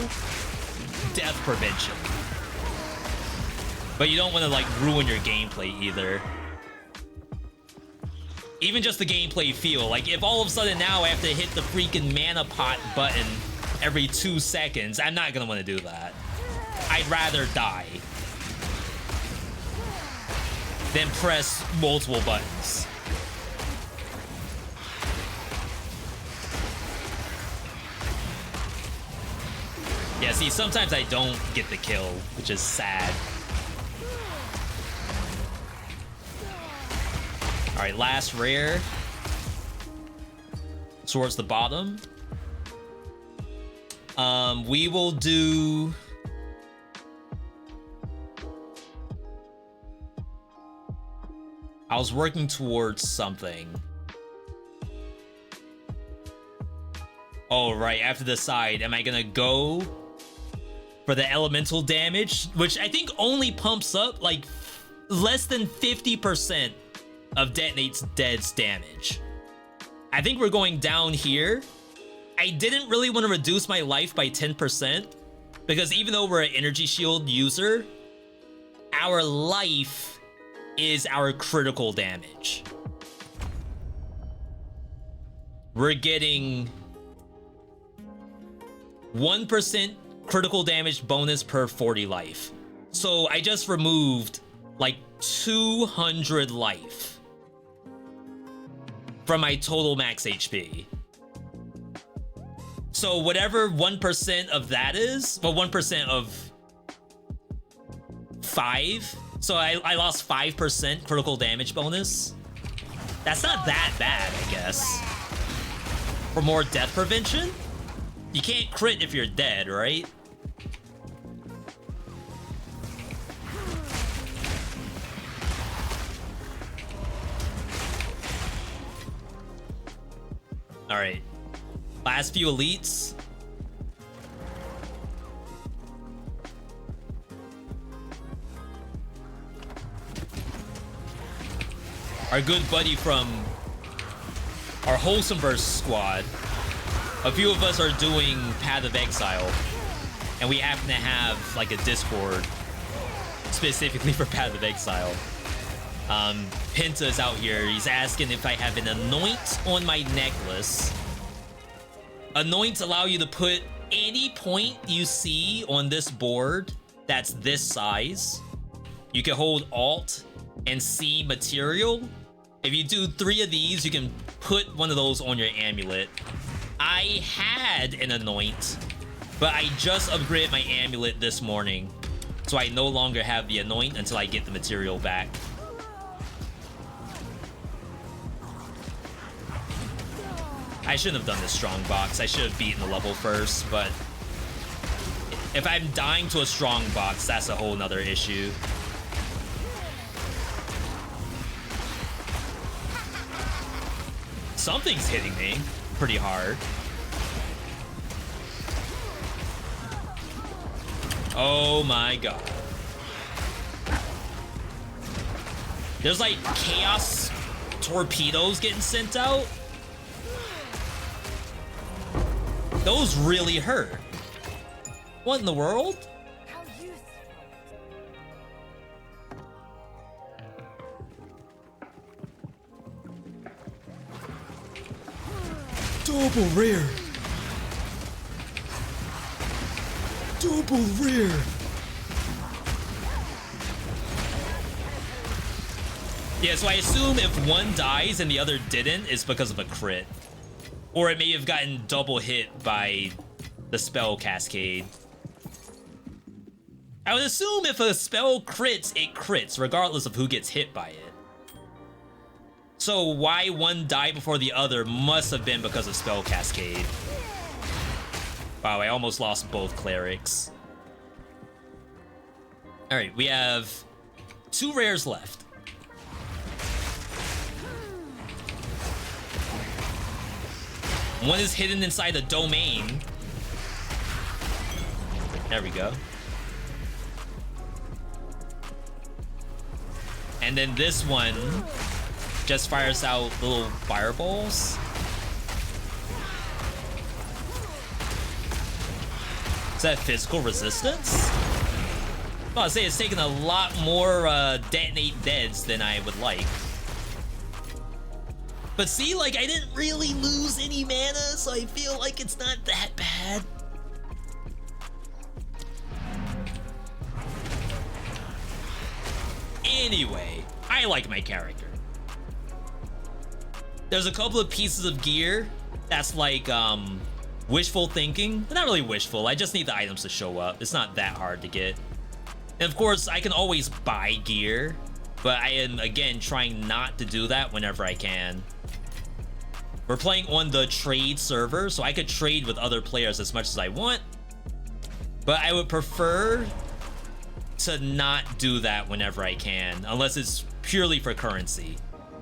death prevention. But you don't want to like ruin your gameplay either. Even just the gameplay feel. Like if all of a sudden now I have to hit the freaking mana pot button every 2 seconds, I'm not gonna want to do that. I'd rather die than press multiple buttons. Yeah, see, sometimes I don't get the kill, which is sad. All right, last rare. Towards the bottom. We will do... I was working towards something. Oh, right, after the side, am I gonna go for the elemental damage? Which I think only pumps up like less than 50% of Detonate's Dead's damage. I think we're going down here. I didn't really want to reduce my life by 10% because even though we're an energy shield user, our life is our critical damage. We're getting 1% critical damage bonus per 40 life. So I just removed like 200 life from my total max HP. So whatever 1% of that is, well, 1% of 5. So I lost 5% critical damage bonus. That's not that bad, I guess. For more death prevention? You can't crit if you're dead, right? All right. Last few elites. Our good buddy from our Wholesomeverse squad. A few of us are doing Pádhraic Exile, and we happen to have like a Discord specifically for Pádhraic Exile. Penta is out here. He's asking if I have an anoint on my necklace. Anoints allow you to put any point you see on this board that's this size. You can hold Alt and C material. If you do 3 of these, you can put one of those on your amulet. I had an anoint, but I just upgraded my amulet this morning, so I no longer have the anoint until I get the material back. I shouldn't have done this strong box. I should have beaten the level first, but if I'm dying to a strong box, that's a whole nother issue. something's hitting me pretty hard. Oh my god. There's like chaos torpedoes getting sent out. Those really hurt. What in the world? How useful. Double rare. Double rare. Yeah, so I assume if one dies and the other didn't, it's because of a crit. Or it may have gotten double hit by the spell cascade. I would assume if a spell crits, it crits, regardless of who gets hit by it. So why one died before the other must have been because of spell cascade. Wow, I almost lost both clerics. Alright, we have 2 rares left. One is hidden inside a domain. There we go. And then this one just fires out little fireballs. Is that physical resistance? Well, I'd say it's taking a lot more detonate deads than I would like. But see, like, I didn't really lose any mana, so I feel like it's not that bad. Anyway, I like my character. There's a couple of pieces of gear that's like, wishful thinking. But not really wishful, I just need the items to show up. It's not that hard to get. And of course, I can always buy gear, but I am, again, trying not to do that whenever I can. We're playing on the trade server, so I could trade with other players as much as I want. But I would prefer to not do that whenever I can, unless it's purely for currency.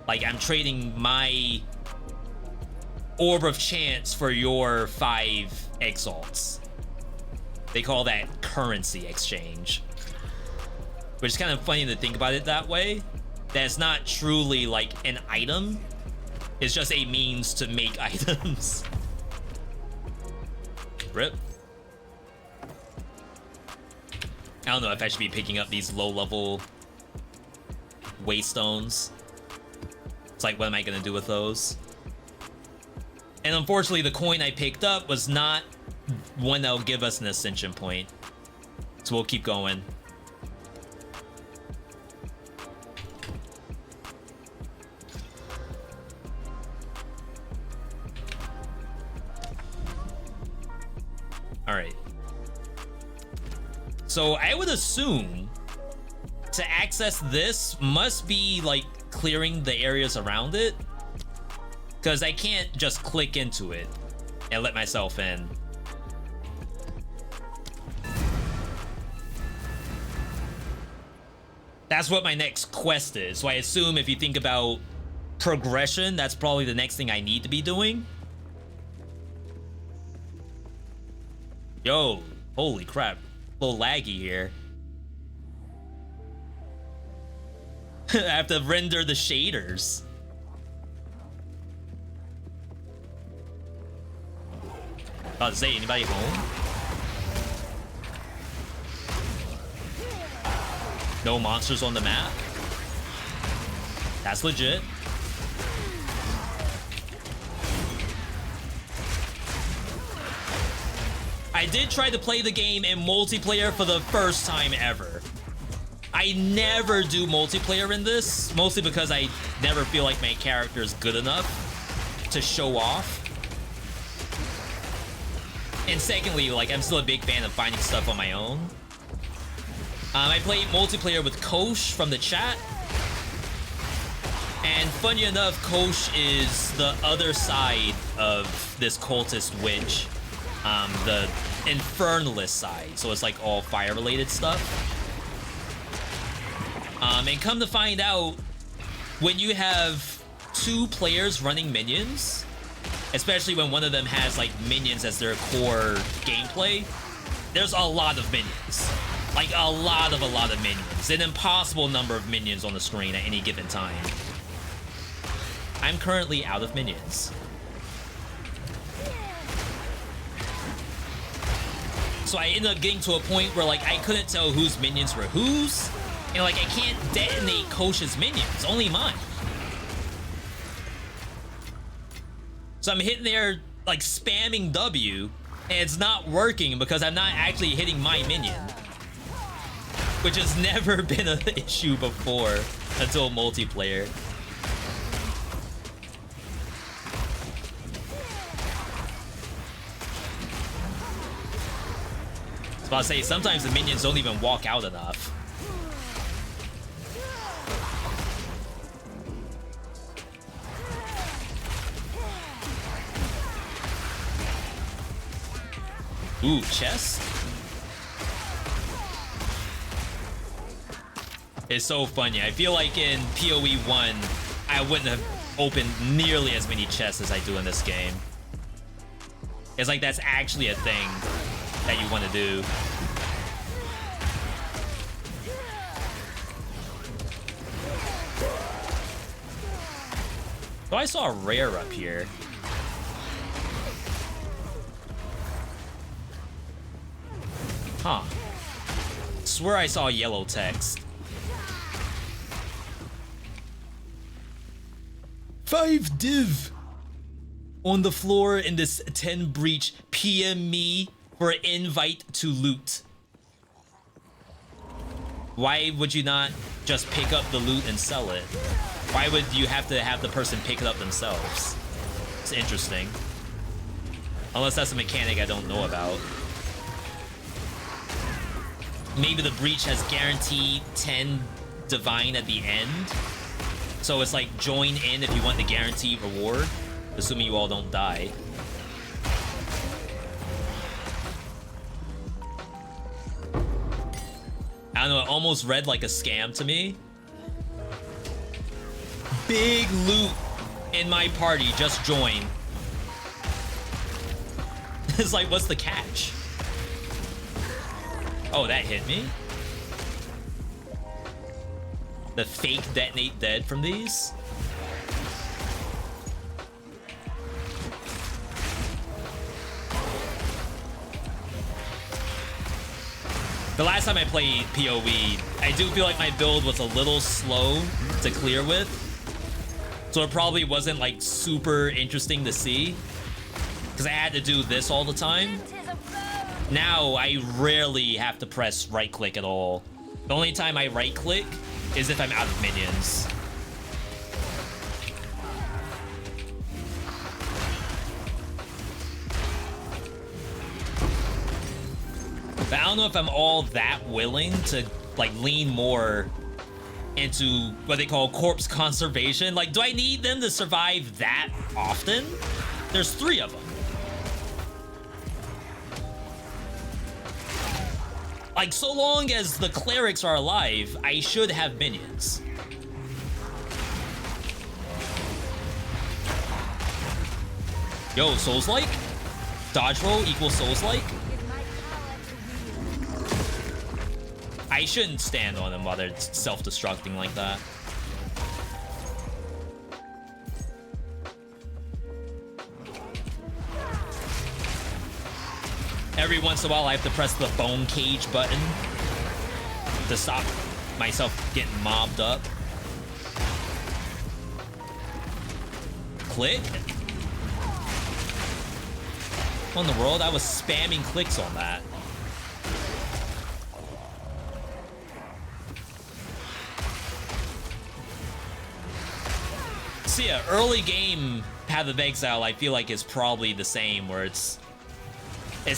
Like, I'm trading my Orb of Chance for your 5 Exalts. They call that currency exchange. Which is kind of funny to think about it that way. That's not truly like an item. It's just a means to make items. Rip. I don't know if I should be picking up these low-level waystones. It's like, what am I gonna do with those? And unfortunately, the coin I picked up was not one that'll give us an ascension point. So we'll keep going. All right. So I would assume to access this must be like clearing the areas around it, because I can't just click into it and let myself in. That's what my next quest is. So I assume if you think about progression, that's probably the next thing I need to be doing. Yo, holy crap. A little laggy here. I have to render the shaders. About to say, anybody home? No monsters on the map? That's legit. I did try to play the game in multiplayer for the first time ever. I never do multiplayer in this, mostly because I never feel like my character is good enough to show off. And secondly, like, I'm still a big fan of finding stuff on my own. I played multiplayer with Kosh from the chat. And funny enough, Kosh is the other side of this cultist witch. The infernalist side, so it's like all fire related stuff. And come to find out, when you have 2 players running minions, especially when one of them has like minions as their core gameplay, there's a lot of minions. Like a lot of minions. An impossible number of minions on the screen at any given time. I'm currently out of minions. So I ended up getting to a point where like I couldn't tell whose minions were whose. And like I can't detonate Kosh's minions, only mine. So I'm hitting there like spamming W, and it's not working because I'm not actually hitting my minion. Which has never been an issue before until multiplayer. I was about to say, sometimes the minions don't even walk out enough. Ooh, chest? It's so funny. I feel like in PoE 1, I wouldn't have opened nearly as many chests as I do in this game. It's like that's actually a thing that you want to do. So I saw a rare up here. Huh. Swear I saw yellow text. 5 div on the floor in this 10 breach. PM me for invite to loot. Why would you not just pick up the loot and sell it? Why would you have to have the person pick it up themselves? It's interesting. Unless that's a mechanic I don't know about. Maybe the breach has guaranteed 10 divine at the end. So it's like join in if you want the guaranteed reward, assuming you all don't die. I don't know, it almost read like a scam to me. Big loot in my party, just join. It's like, what's the catch? Oh, that hit me. The fake detonate dead from these? The last time I played PoE, I do feel like my build was a little slow to clear with. So it probably wasn't like super interesting to see. Because I had to do this all the time. Now I rarely have to press right click at all. The only time I right click is if I'm out of minions. But I don't know if I'm all that willing to like lean more into what they call corpse conservation. Like, do I need them to survive that often? There's 3 of them. Like, so long as the clerics are alive, I should have minions. Yo, Souls-like? Dodge roll equals Souls-like? I shouldn't stand on them while they're self-destructing like that. Every once in a while, I have to press the bone cage button to stop myself getting mobbed up. Click? What in the world? I was spamming clicks on that. So yeah, early game Path of Exile, I feel like is probably the same, where it's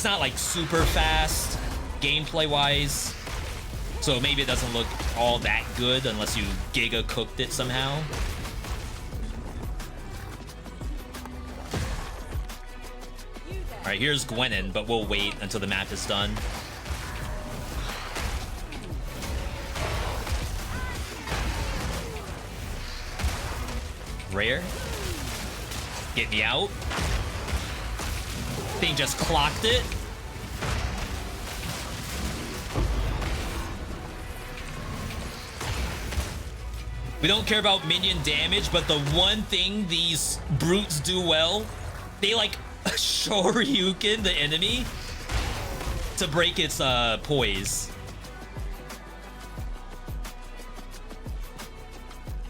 not like super fast gameplay wise, so maybe it doesn't look all that good unless you giga cooked it somehow. All right, here's Gwenin, but we'll wait until the map is done. rare. Get me out. Thing just clocked it. We don't care about minion damage, but the one thing these brutes do well, they like Shoryuken the enemy to break its poise.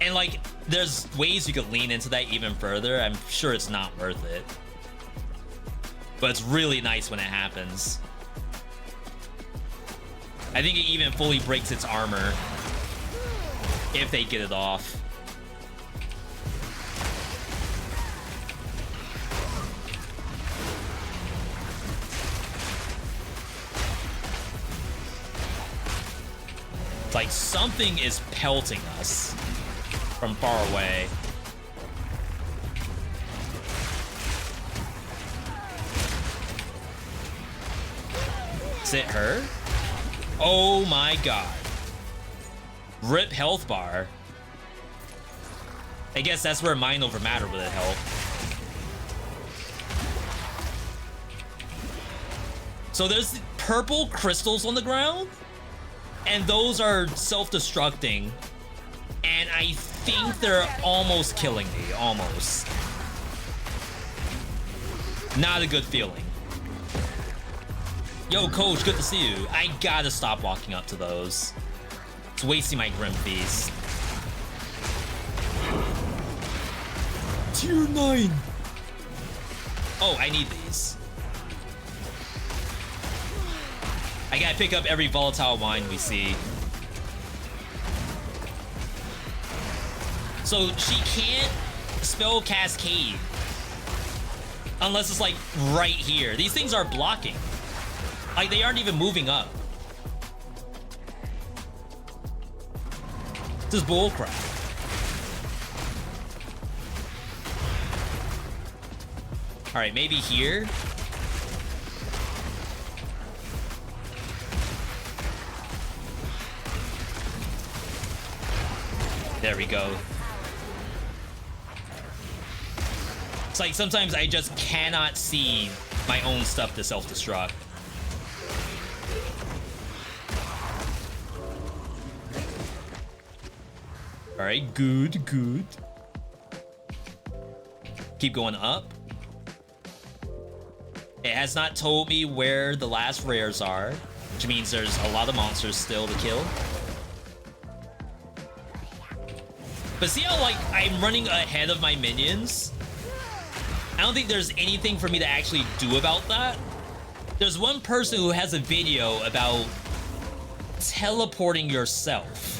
And like, there's ways you could lean into that even further. I'm sure it's not worth it. But it's really nice when it happens. I think it even fully breaks its armor if they get it off. It's like something is pelting us from far away. Is it her? Oh my god. Rip health bar. I guess that's where mind over matter would have helped. So there's purple crystals on the ground, and those are self-destructing. And I think they're almost killing me, almost. Not a good feeling. Yo, coach, good to see you. I gotta stop walking up to those. It's wasting my Grim Feast. Tier 9. Oh, I need these. I gotta pick up every volatile wine we see. So she can't spell Cascade unless it's like right here. These things are blocking. Like, they aren't even moving up. This is bullcrap. All right, maybe here. There we go. It's like sometimes I just cannot see my own stuff to self-destruct. All right, good, good. Keep going up. It has not told me where the last rares are, which means there's a lot of monsters still to kill. But see how, like, I'm running ahead of my minions? I don't think there's anything for me to actually do about that. There's one person who has a video about teleporting yourself.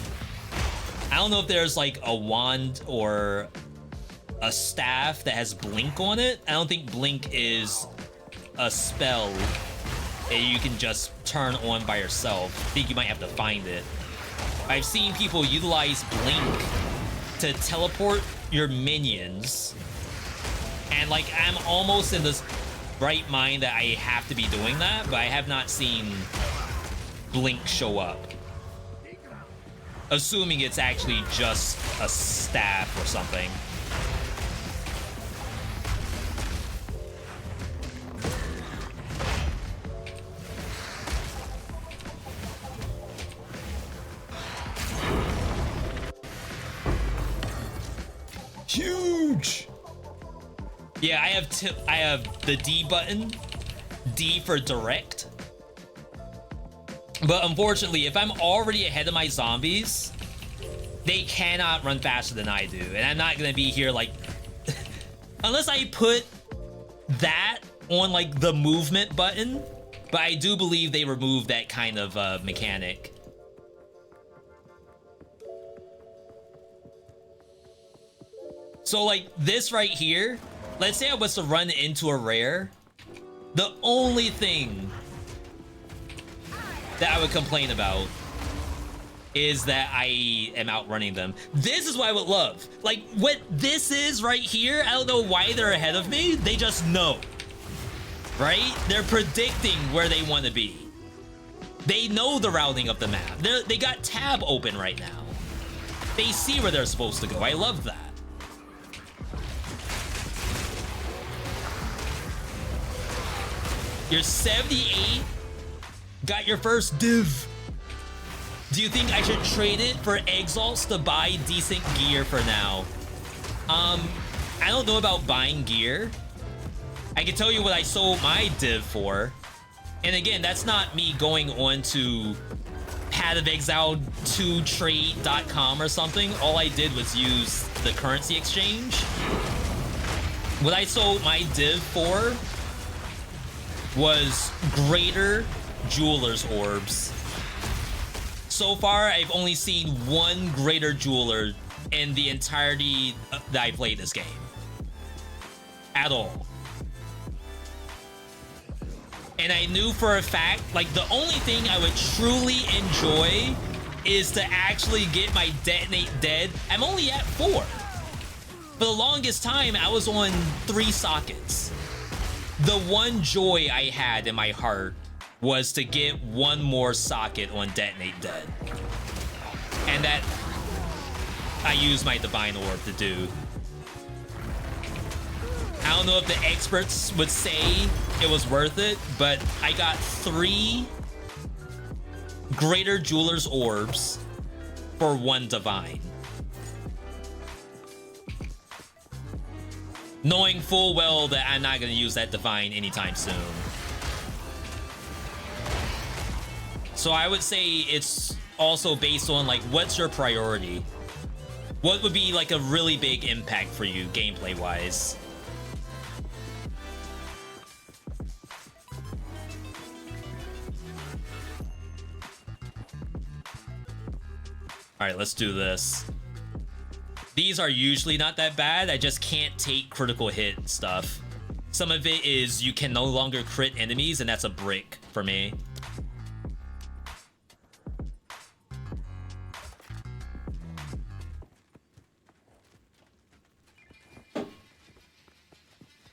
I don't know if there's like a wand or a staff that has blink on it. I don't think blink is a spell that you can just turn on by yourself. I think you might have to find it. I've seen people utilize blink to teleport your minions. And like, I'm almost in this right mind that I have to be doing that, but I have not seen blink show up. Assuming it's actually just a staff or something. Huge. Yeah, I have the D button, D for direct. But unfortunately, if I'm already ahead of my zombies, they cannot run faster than I do. And I'm not gonna be here like, unless I put that on like the movement button. But I do believe they removed that kind of mechanic. So like this right here, let's say I was to run into a rare, the only thing that I would complain about is that I am outrunning them. This is what I would love. Like, what this is right here, I don't know why they're ahead of me. They just know, right? They're predicting where they want to be. They know the routing of the map. They got tab open right now. They see where they're supposed to go. I love that. You're 78. Got your first div. Do you think I should trade it for exalts to buy decent gear for now? I don't know about buying gear. I can tell you what I sold my div for. And again, that's not me going on to Pádhraic Exile2trade.com or something. All I did was use the currency exchange. What I sold my div for was greater jeweler's orbs. So far, I've only seen one greater jeweler in the entirety that I played this game. At all. And I knew for a fact, like, the only thing I would truly enjoy is to actually get my detonate dead. I'm only at 4. For the longest time, I was on 3 sockets. The one joy I had in my heart was to get one more socket on detonate dead. And that I used my divine orb to do. I don't know if the experts would say it was worth it, but I got 3 greater jeweler's orbs for 1 divine. Knowing full well that I'm not going to use that divine anytime soon. So I would say it's also based on, like, what's your priority? What would be like a really big impact for you gameplay wise? All right, let's do this. These are usually not that bad. I just can't take critical hit stuff. Some of it is you can no longer crit enemies, and that's a brick for me.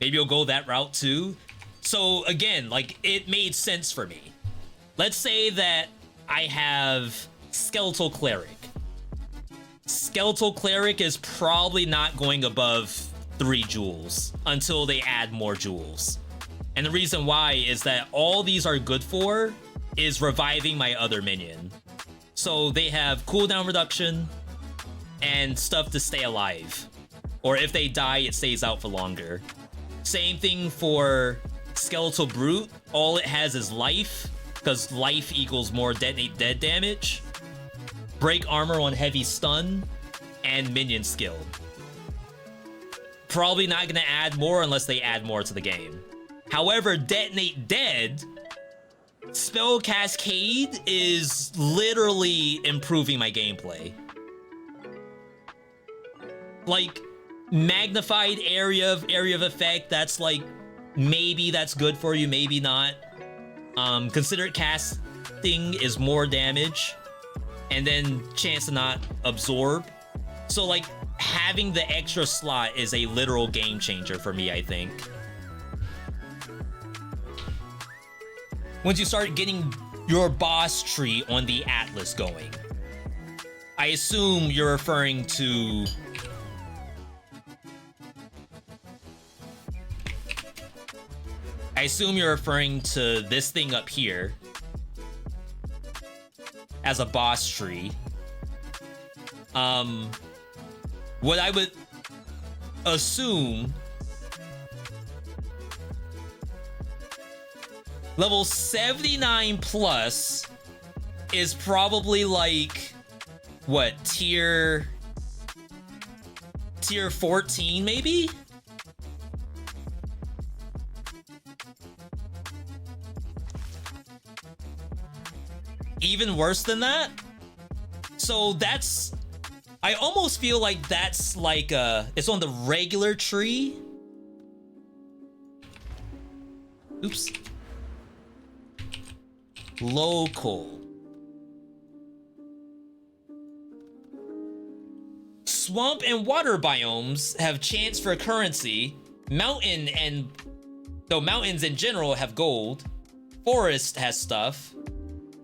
Maybe you'll go that route too. So again, like, it made sense for me. Let's say that I have Skeletal Cleric. Skeletal Cleric is probably not going above 3 jewels until they add more jewels. And the reason why is that all these are good for is reviving my other minion. So they have cooldown reduction and stuff to stay alive. Or if they die, it stays out for longer. Same thing for Skeletal Brute. All it has is life, because life equals more detonate dead damage. Break armor on heavy stun, and minion skill. Probably not gonna add more unless they add more to the game. However, detonate dead, spell cascade is literally improving my gameplay. Like, magnified area of effect, that's like, maybe that's good for you, maybe not. Considered casting is more damage, and then chance to not absorb. So like, having the extra slot is a literal game changer for me, I think. Once you start getting your boss tree on the Atlas going, I assume you're referring to this thing up here as a boss tree. What I would assume, level 79 plus is probably like, what, tier 14 maybe? Even worse than that? So that's, I almost feel like that's like it's on the regular tree. Oops. Local. Swamp and water biomes have chance for currency. Mountains in general have gold. Forest has stuff.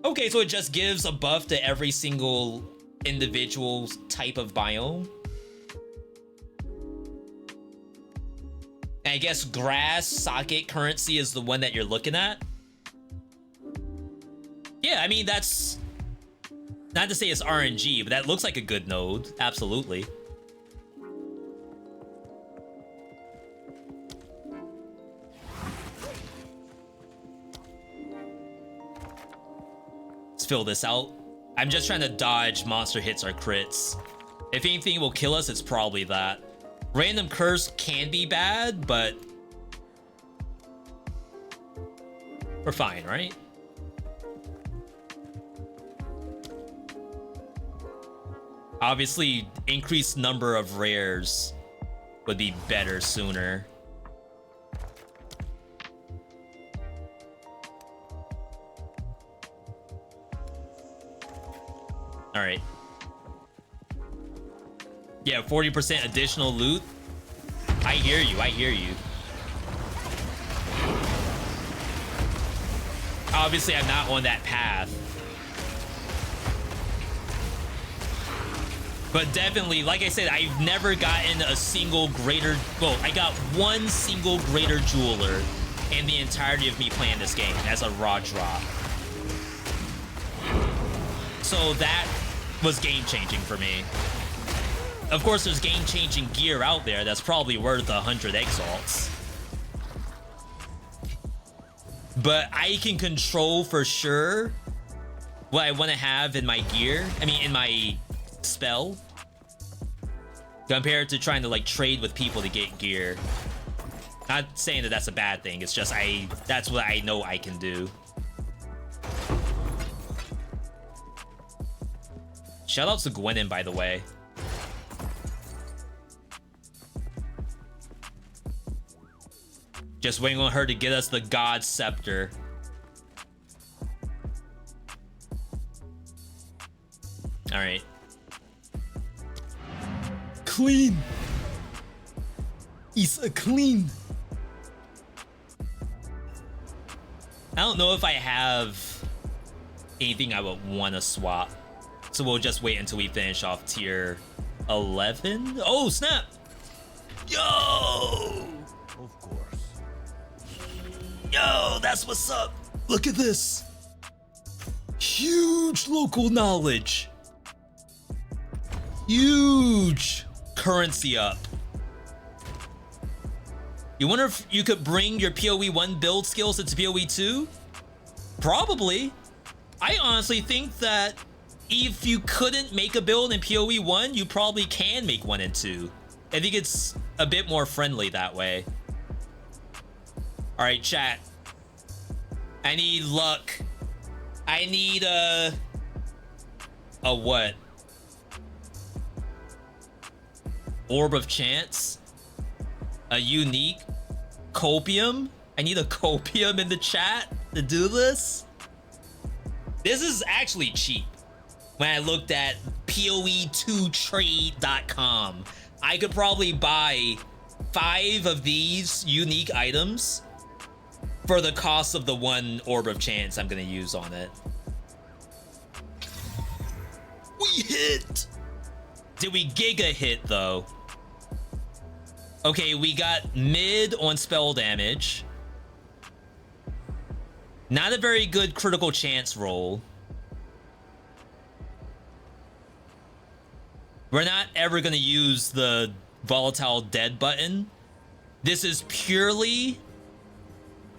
Okay, so it just gives a buff to every single individual type of biome. I guess grass socket currency is the one that you're looking at. Yeah, I mean, that's not to say it's RNG, but that looks like a good node. Absolutely. Let's fill this out. I'm just trying to dodge monster hits or crits. If anything will kill us, it's probably that. Random curse can be bad, but we're fine, right? Obviously, increased number of rares would be better sooner. All right. Yeah, 40% additional loot. I hear you, I hear you. Obviously, I'm not on that path. But definitely, like I said, I've never gotten a single greater... Well, I got one single greater jeweler in the entirety of me playing this game as a raw drop. So that was game-changing for me. Of course, there's game-changing gear out there that's probably worth 100 exalts. But I can control for sure what I want to have in my gear. I mean, in my spell. Compared to trying to, like, trade with people to get gear. Not saying that that's a bad thing. It's just that's what I know I can do. Shoutouts to Gwenin, by the way. Just waiting on her to get us the God Scepter. Alright. Clean. He's a clean. I don't know if I have anything I would want to swap. So we'll just wait until we finish off tier 11. Oh, snap! Yo! Of course. Yo, that's what's up. Look at this. Huge local knowledge. Huge currency up. You wonder if you could bring your PoE 1 build skills into PoE 2? Probably. I honestly think that if you couldn't make a build in PoE 1, you probably can make one in 2. I think it's a bit more friendly that way. All right, chat. I need luck. I need a what? Orb of Chance. A unique copium. I need a copium in the chat to do this. This is actually cheap. When I looked at PoE2trade.com, I could probably buy 5 of these unique items for the cost of the 1 Orb of Chance I'm gonna use on it. We hit! Did we giga hit though? Okay, we got mid on spell damage. Not a very good critical chance roll. We're not ever gonna use the volatile dead button. This is purely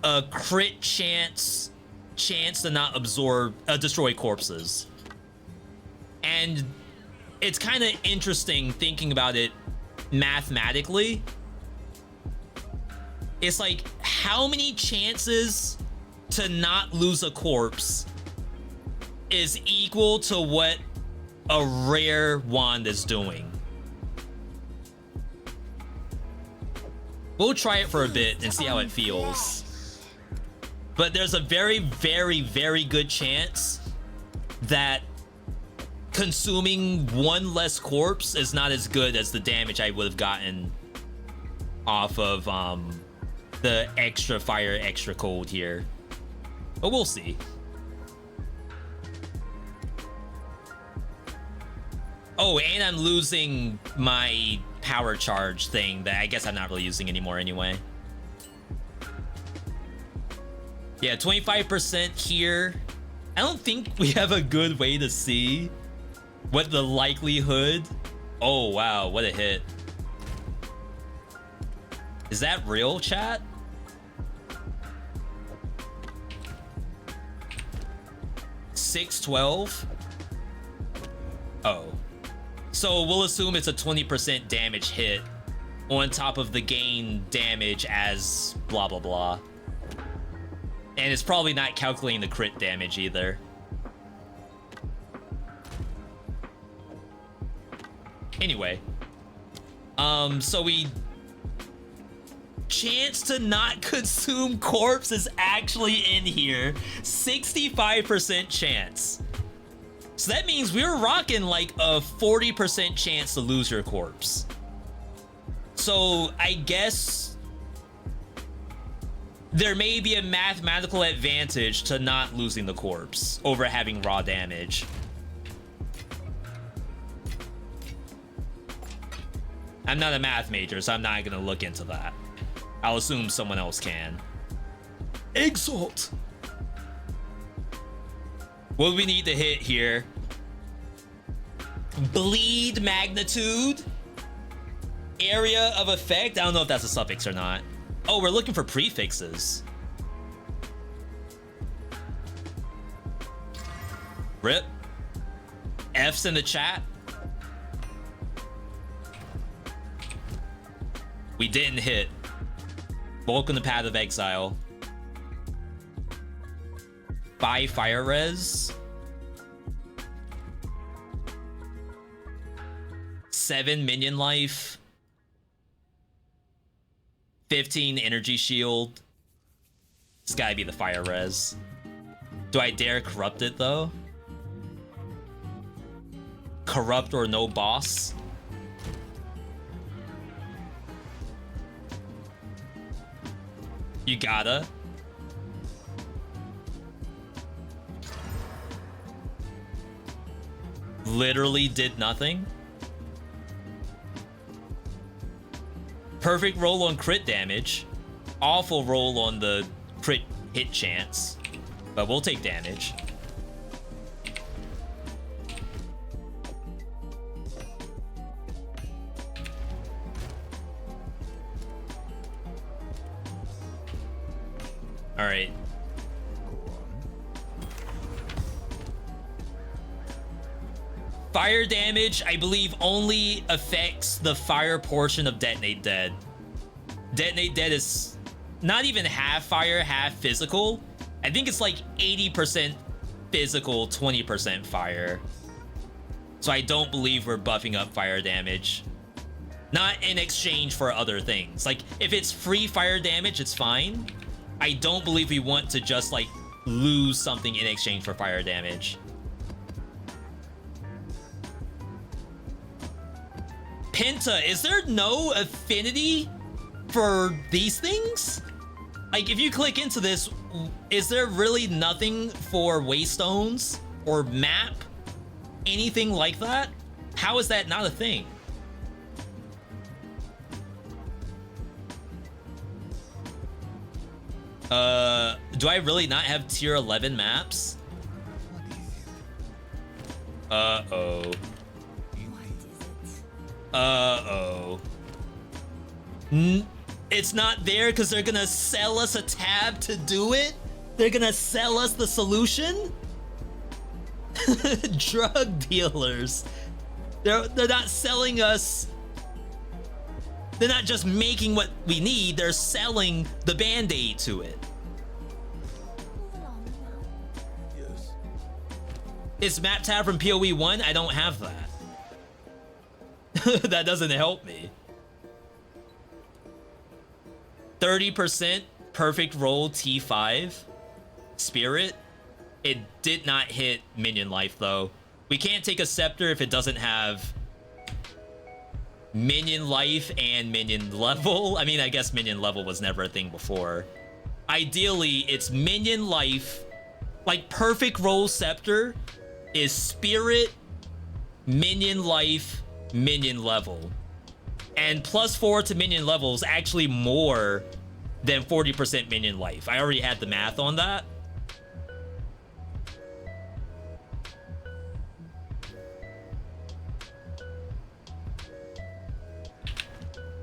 a crit chance to not absorb, destroy corpses. And it's kind of interesting thinking about it mathematically. It's like, how many chances to not lose a corpse is equal to what a rare wand is doing? We'll try it for a bit and see how it feels. But there's a very, very, very good chance that consuming 1 less corpse is not as good as the damage I would have gotten off of the extra fire, extra cold here. But we'll see. Oh, and I'm losing my power charge thing that I guess I'm not really using anymore anyway. Yeah, 25% here. I don't think we have a good way to see what the likelihood. Oh, wow, what a hit. Is that real, chat? $612. Oh. So we'll assume it's a 20% damage hit on top of the gain damage as blah blah blah. And it's probably not calculating the crit damage either. Anyway. So we... Chance to not consume corpse is actually in here. 65% chance. So that means we're rocking like a 40% chance to lose your corpse. So I guess there may be a mathematical advantage to not losing the corpse over having raw damage. I'm not a math major, so I'm not gonna look into that. I'll assume someone else can. Exalt. What do we need to hit here? Bleed magnitude. Area of effect. I don't know if that's a suffix or not. Oh, we're looking for prefixes. Rip. F's in the chat. We didn't hit. Welcome to Pádhraic Exile. 5 fire res. 7 minion life. 15 energy shield. It's gotta be the fire res. Do I dare corrupt it though? Corrupt or no boss? You gotta. Literally did nothing. Perfect roll on crit damage. Awful roll on the crit hit chance. But we'll take damage. All right. Fire damage, I believe, only affects the fire portion of Detonate Dead. Detonate Dead is not even half fire, half physical. I think it's like 80% physical, 20% fire. So I don't believe we're buffing up fire damage. Not in exchange for other things. Like, if it's free fire damage, it's fine. I don't believe we want to just, like, lose something in exchange for fire damage. Penta, is there no affinity for these things? Like, if you click into this, is there really nothing for waystones or map? Anything like that? How is that not a thing? Do I really not have tier 11 maps? Uh-oh. Uh-oh. It's not there because they're gonna sell us a tab to do it? They're gonna sell us the solution? Drug dealers. They're not selling us. They're not just making what we need, they're selling the band-aid to it. Yes. Is map tab from PoE 1? I don't have that. That doesn't help me. 30% perfect roll T5 spirit. It did not hit minion life though. We can't take a scepter if it doesn't have minion life and minion level. I mean, I guess minion level was never a thing before. Ideally, it's minion life. Like, perfect roll scepter is spirit, minion life, minion level. And +4 to minion level is actually more then 40% minion life. I already had the math on that.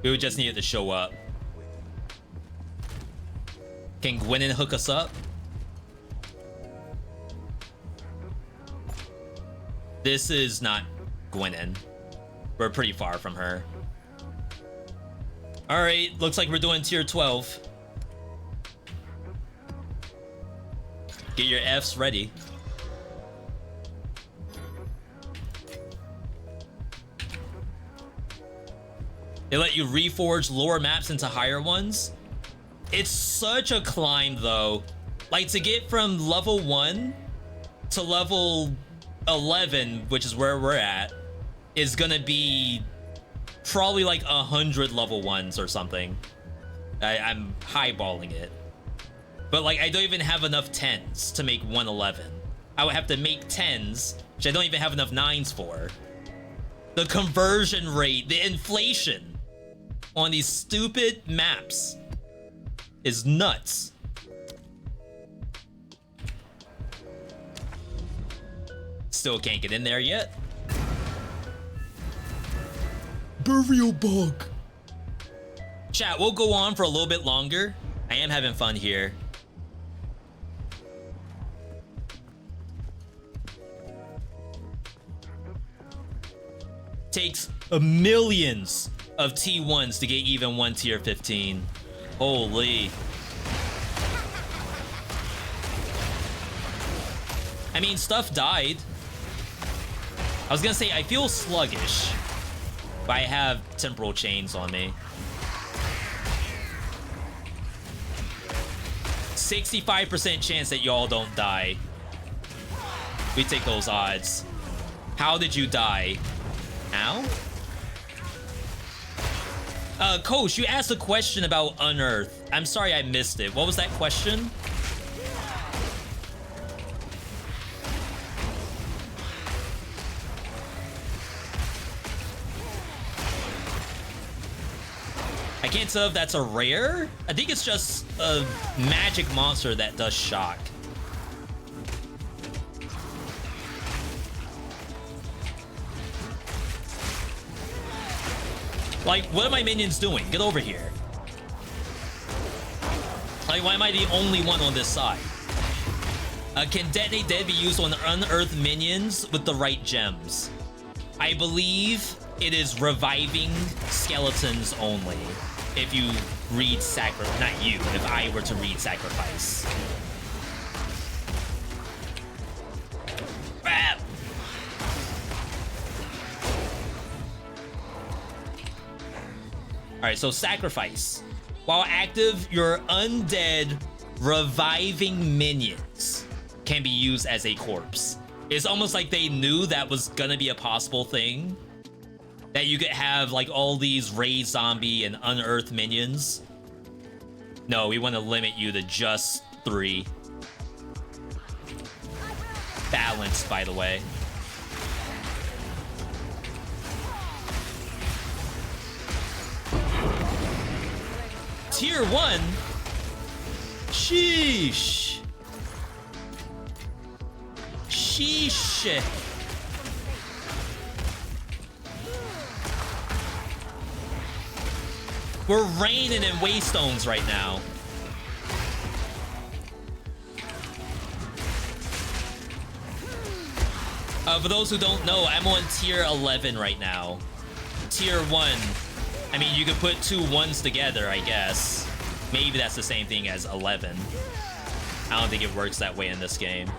We would just need it to show up. Can Gwenin hook us up? This is not Gwenin. We're pretty far from her. All right, looks like we're doing tier 12. Get your Fs ready. They let you reforge lower maps into higher ones. It's such a climb though. Like to get from level 1 to level 11, which is where we're at, is gonna be probably like 100 level 1s or something. I'm highballing it. But like I don't even have enough 10s to make 111. I would have to make 10s, which I don't even have enough 9s for. The conversion rate, the inflation on these stupid maps is nuts. Still can't get in there yet. Burial bug. Chat, we'll go on for a little bit longer. I am having fun here. Takes millions of T1s to get even one tier 15. Holy. I mean, stuff died. I was gonna say, I feel sluggish, but I have temporal chains on me. 65% chance that y'all don't die. We take those odds. How did you die? Ow? Coach, you asked a question about Unearth. I'm sorry I missed it. What was that question? I can't tell if that's a rare. I think it's just a magic monster that does shock. Like, what are my minions doing? Get over here. Like, why am I the only one on this side? Can Detonate Dead be used on unearthed minions with the right gems? I believe it is reviving skeletons only. If you read not you, if I were to read Sacrifice. Ah! All right, so Sacrifice. While active, your undead reviving minions can be used as a corpse. It's almost like they knew that was gonna be a possible thing. That you could have like all these raised zombie and unearthed minions. No, we want to limit you to just 3. Balanced, by the way. Tier 1? Sheesh. Sheesh. We're raining in Waystones right now. For those who don't know, I'm on tier 11 right now. Tier 1. I mean, you could put 2 1s together, I guess. Maybe that's the same thing as 11. I don't think it works that way in this game.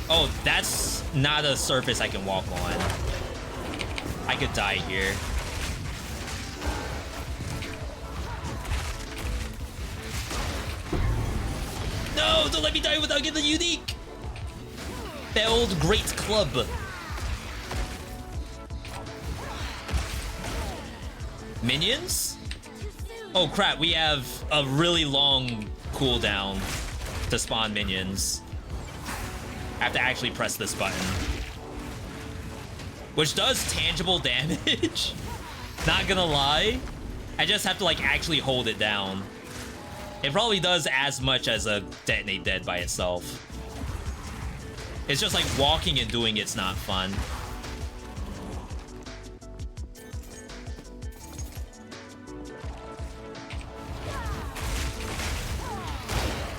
Oh, that's not a surface I can walk on. I could die here. No, don't let me die without getting the unique. Felled Great Club. Minions? Oh crap, we have a really long cooldown to spawn minions. I have to actually press this button. Which does tangible damage. Not gonna lie. I just have to like actually hold it down. It probably does as much as a detonate dead by itself. It's just like walking and doing it's not fun.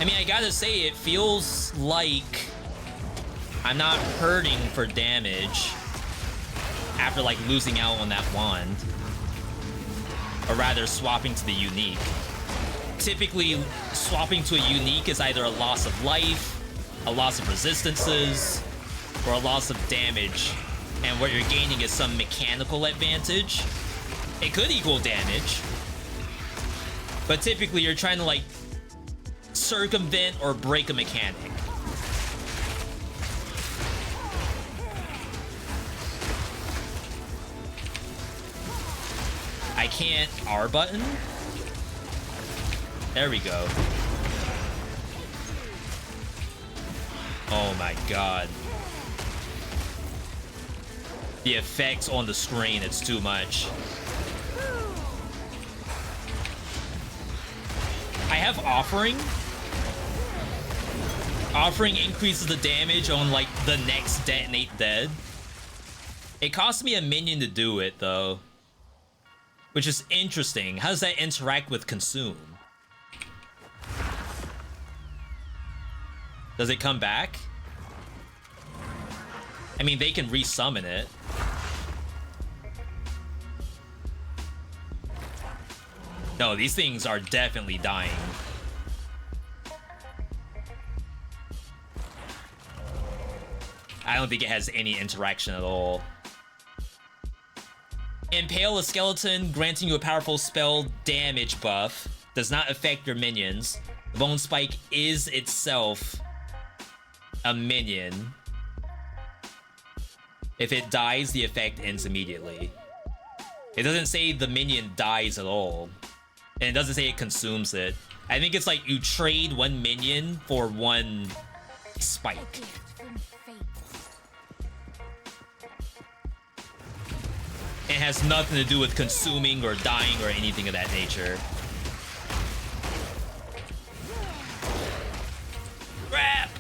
I mean, I gotta say, it feels like I'm not hurting for damage after like losing out on that wand. Or rather, swapping to the unique. Typically, swapping to a unique is either a loss of life, a loss of resistances, or a loss of damage. And what you're gaining is some mechanical advantage. It could equal damage. But typically, you're trying to like circumvent or break a mechanic. I can't R button. There we go. Oh my god. The effects on the screen, it's too much. I have Offering. Offering increases the damage on like the next detonate dead. It costs me a minion to do it though, which is interesting. How does that interact with Consume? Does it come back? I mean, they can resummon it. No, these things are definitely dying. I don't think it has any interaction at all. Impale a skeleton, granting you a powerful spell damage buff. Does not affect your minions. Bone Spike is itself a minion. If it dies, the effect ends immediately. It doesn't say the minion dies at all. And it doesn't say it consumes it. I think it's like you trade one minion for one spike. It has nothing to do with consuming or dying or anything of that nature. Crap!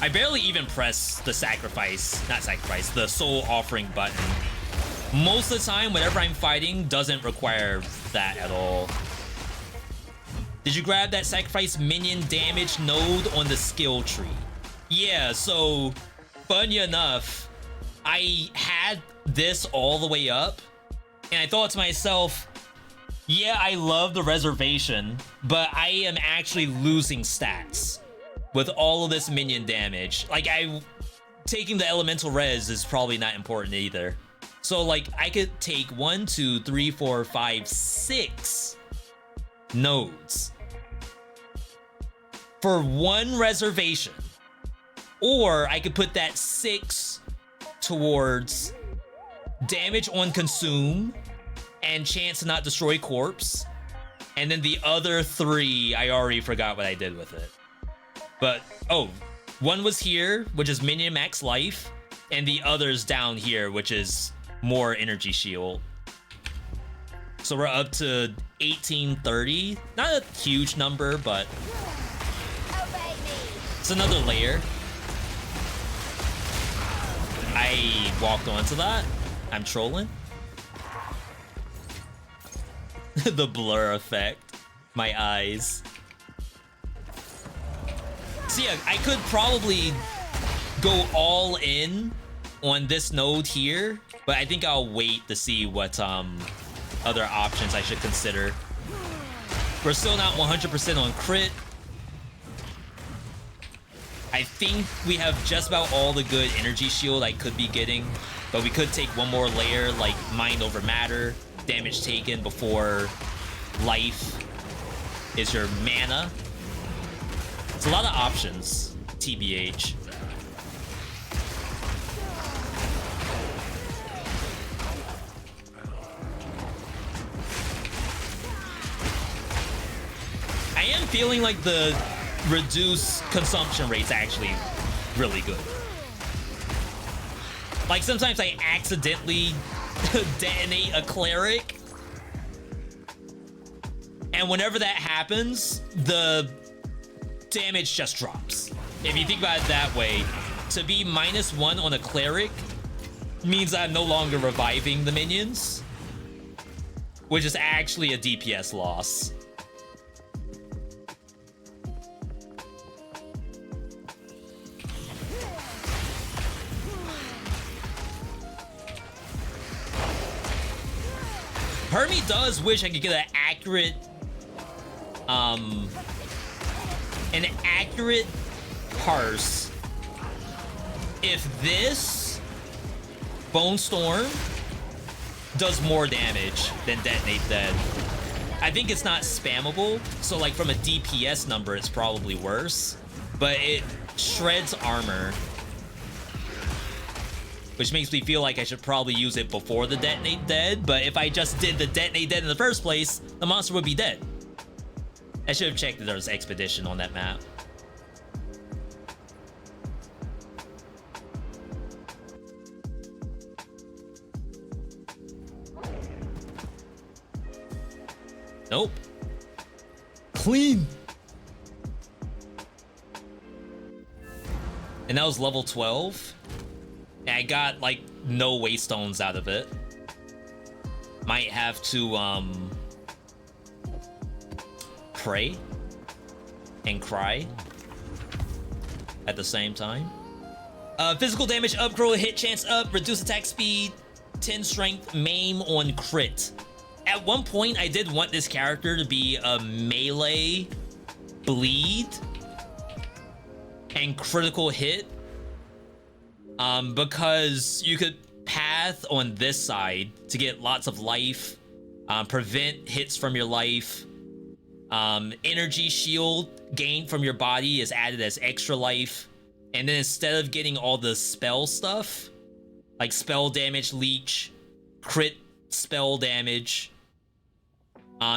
I barely even press the the soul offering button. Most of the time, whenever I'm fighting, doesn't require that at all. Did you grab that sacrifice minion damage node on the skill tree? Yeah, so funny enough, I had this all the way up, and I thought to myself, yeah, I love the reservation, but I am actually losing stats with all of this minion damage. Like, taking the elemental res is probably not important either. So, like, I could take 1, 2, 3, 4, 5, 6 nodes for one reservation. Or I could put that 6 towards damage on consume and chance to not destroy corpse. And then the other 3, I already forgot what I did with it. But, oh, one was here, which is minion max life, and the other's down here, which is more energy shield. So we're up to 1830. Not a huge number, but it's another layer. I walked onto that. I'm trolling. The blur effect. My eyes. So yeah, I could probably go all in on this node here, but I think I'll wait to see what other options I should consider. We're still not 100% on crit. I think we have just about all the good energy shield I could be getting, but we could take one more layer, like mind over matter, damage taken before life is your mana. It's a lot of options, TBH. I am feeling like the reduce consumption rate's actually really good. Like sometimes I accidentally detonate a cleric, and whenever that happens, the damage just drops. If you think about it that way, to be -1 on a cleric means I'm no longer reviving the minions, which is actually a DPS loss. Hermie does wish I could get an accurate parse if this Bone Storm does more damage than Detonate Dead. I think it's not spammable, so like from a DPS number it's probably worse, but it shreds armor, which makes me feel like I should probably use it before the Detonate Dead, but if I just did the Detonate Dead in the first place, the monster would be dead. I should have checked that there was Expedition on that map. Nope. Clean. And that was level 12. And I got like no waystones out of it. Might have to pray and cry at the same time. Physical damage up, grow hit chance up, reduce attack speed, 10 strength, maim on crit. At one point, I did want this character to be a melee bleed and critical hit, because you could path on this side to get lots of life, prevent hits from your life, energy shield gained from your body is added as extra life, and then instead of getting all the spell stuff, like spell damage, leech, crit spell damage,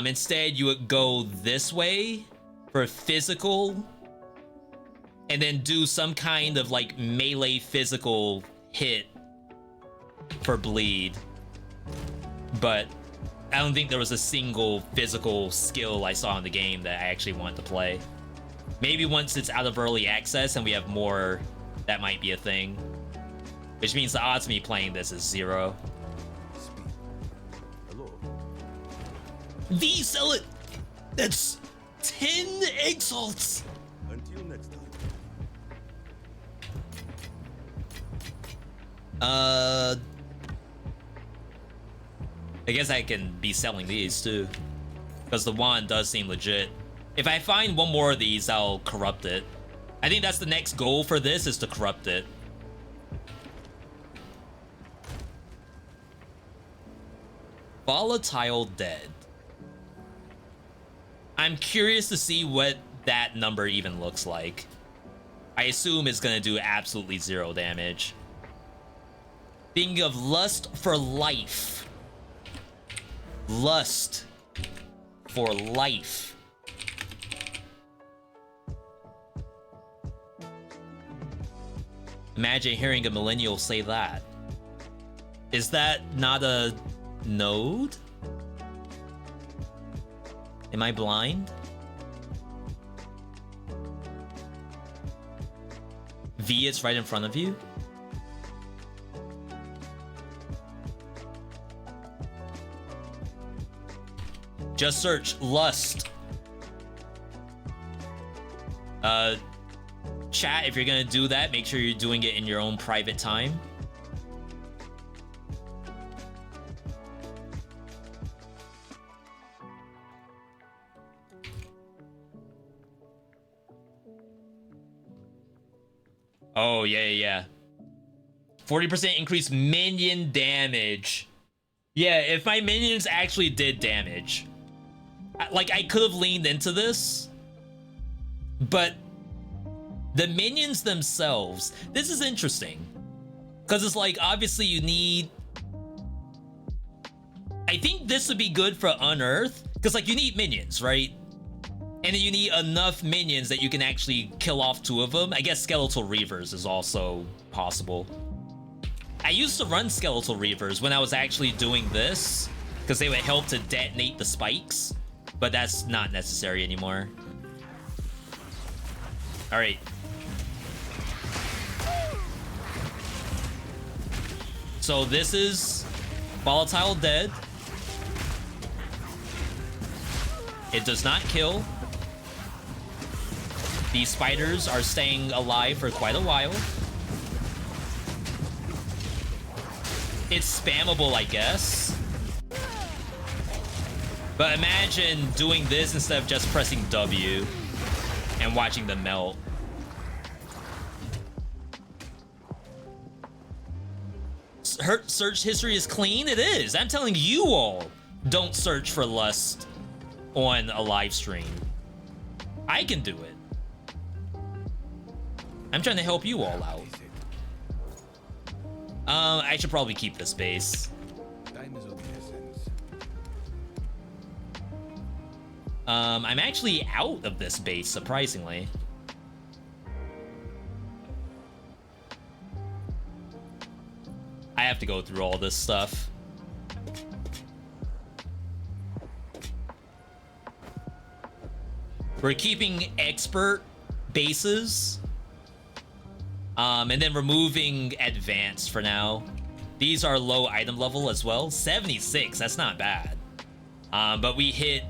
instead you would go this way for physical, and then do some kind of like melee physical hit for bleed. But I don't think there was a single physical skill I saw in the game that I actually want to play. Maybe once it's out of early access and we have more, that might be a thing. Which means the odds of me playing this is 0. V, sell it! That's 10 exalts! Until next time. I guess I can be selling these too, because the wand does seem legit. If I find one more of these, I'll corrupt it. I think that's the next goal for this, is to corrupt it. Volatile Dead. I'm curious to see what that number even looks like. I assume it's gonna do absolutely 0 damage. Thinking of Lust for Life. Lust for Life. Imagine hearing a millennial say that. Is that not a node? Am I blind? V, it's right in front of you? Just search Lust. Chat, if you're gonna do that, make sure you're doing it in your own private time. Oh, yeah. 40% increased minion damage. Yeah, if my minions actually did damage. Like, I could have leaned into this, but the minions themselves, this is interesting. Because it's like, obviously you need... I think this would be good for Unearth, because like you need minions, right? And then you need enough minions that you can actually kill off 2 of them. I guess Skeletal Reavers is also possible. I used to run Skeletal Reavers when I was actually doing this, because they would help to detonate the spikes, but that's not necessary anymore. All right. So this is Volatile Dead. It does not kill. These spiders are staying alive for quite a while. It's spammable, I guess. But imagine doing this instead of just pressing W and watching them melt. Her search history is clean? It is. I'm telling you all, don't search for lust on a live stream. I can do it. I'm trying to help you all out. I should probably keep this base. I'm actually out of this base, surprisingly. I have to go through all this stuff. We're keeping expert bases. And then removing advanced for now. These are low item level as well. 76, that's not bad. But we hit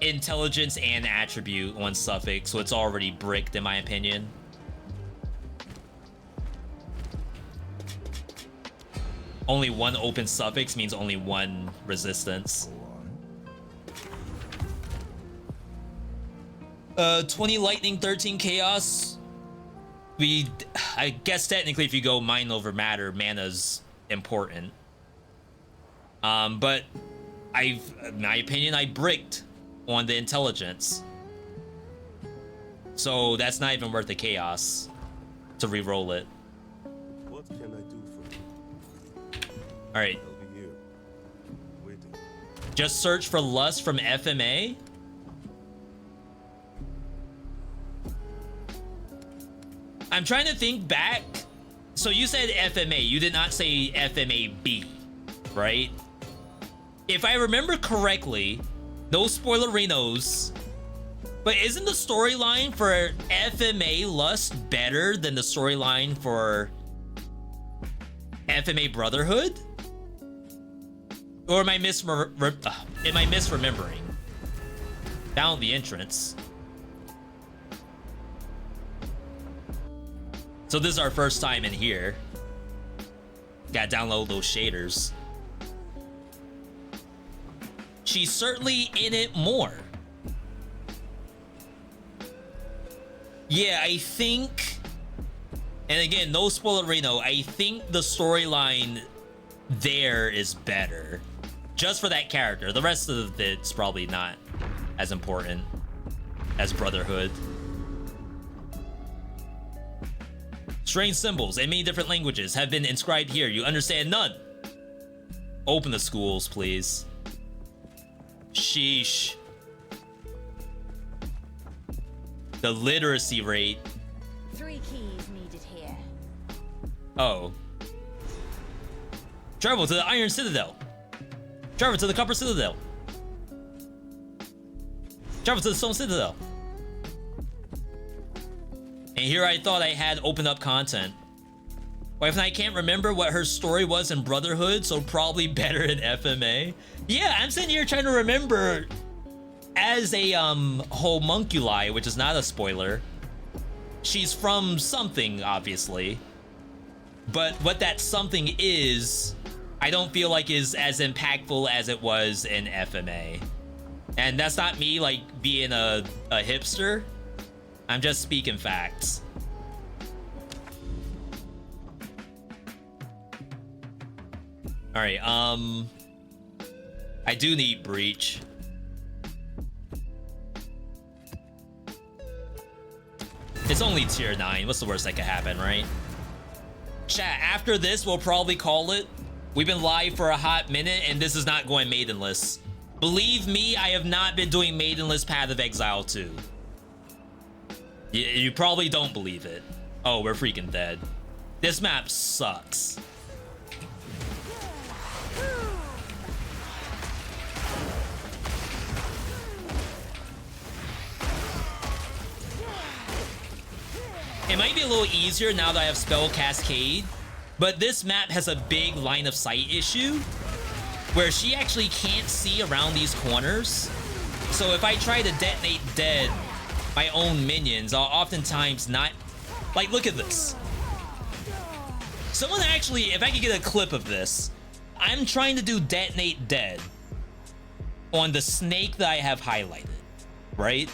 intelligence and attribute on suffix, so it's already bricked in my opinion. Only 1 open suffix means only 1 resistance. 20 lightning, 13 chaos. I guess technically if you go mind over matter, mana's important. But in my opinion, I bricked on the intelligence. So that's not even worth the chaos to re-roll it. What can I do for you? All right. I'll be here, waiting. Just search for lust from FMA. I'm trying to think back. So you said FMA, you did not say FMAB, right? If I remember correctly, no spoilerinos, but isn't the storyline for FMA Lust better than the storyline for FMA Brotherhood? Or am I misremembering? Down the entrance. So this is our first time in here. Gotta download those shaders. She's certainly in it more. Yeah, I think, and again, no spoilerino, I think the storyline there is better. Just for that character. The rest of it's probably not as important as Brotherhood. Strange symbols in many different languages have been inscribed here. You understand none. Open the schools, please. Sheesh. The literacy rate. 3 keys needed here. Oh. Travel to the Iron Citadel. Travel to the Copper Citadel. Travel to the Stone Citadel. And here I thought I had opened up content. Wife and I can't remember what her story was in Brotherhood, so probably better in FMA. Yeah, I'm sitting here trying to remember as a homunculi, which is not a spoiler. She's from something, obviously. But what that something is, I don't feel like is as impactful as it was in FMA. And that's not me like being a hipster. I'm just speaking facts. All right, I do need Breach. It's only tier 9. What's the worst that could happen, right? Chat, after this, we'll probably call it. We've been live for a hot minute, and this is not going maidenless. Believe me, I have not been doing Maidenless Path of Exile 2. You probably don't believe it. Oh, we're freaking dead. This map sucks. It might be a little easier now that I have Spell Cascade, but this map has a big line of sight issue where she actually can't see around these corners. So if I try to detonate dead my own minions, I'll oftentimes not... Like, look at this. Someone actually, if I could get a clip of this, I'm trying to do detonate dead on the snake that I have highlighted, right?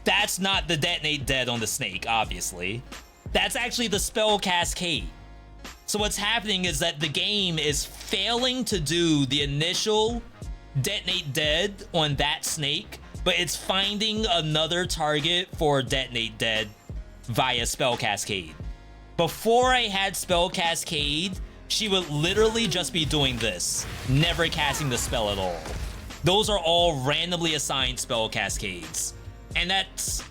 That's not the detonate dead on the snake, obviously. That's actually the spell cascade. So what's happening is that the game is failing to do the initial detonate dead on that snake, but it's finding another target for detonate dead via spell cascade. Before I had spell cascade, she would literally just be doing this, never casting the spell at all. Those are all randomly assigned spell cascades. And that's...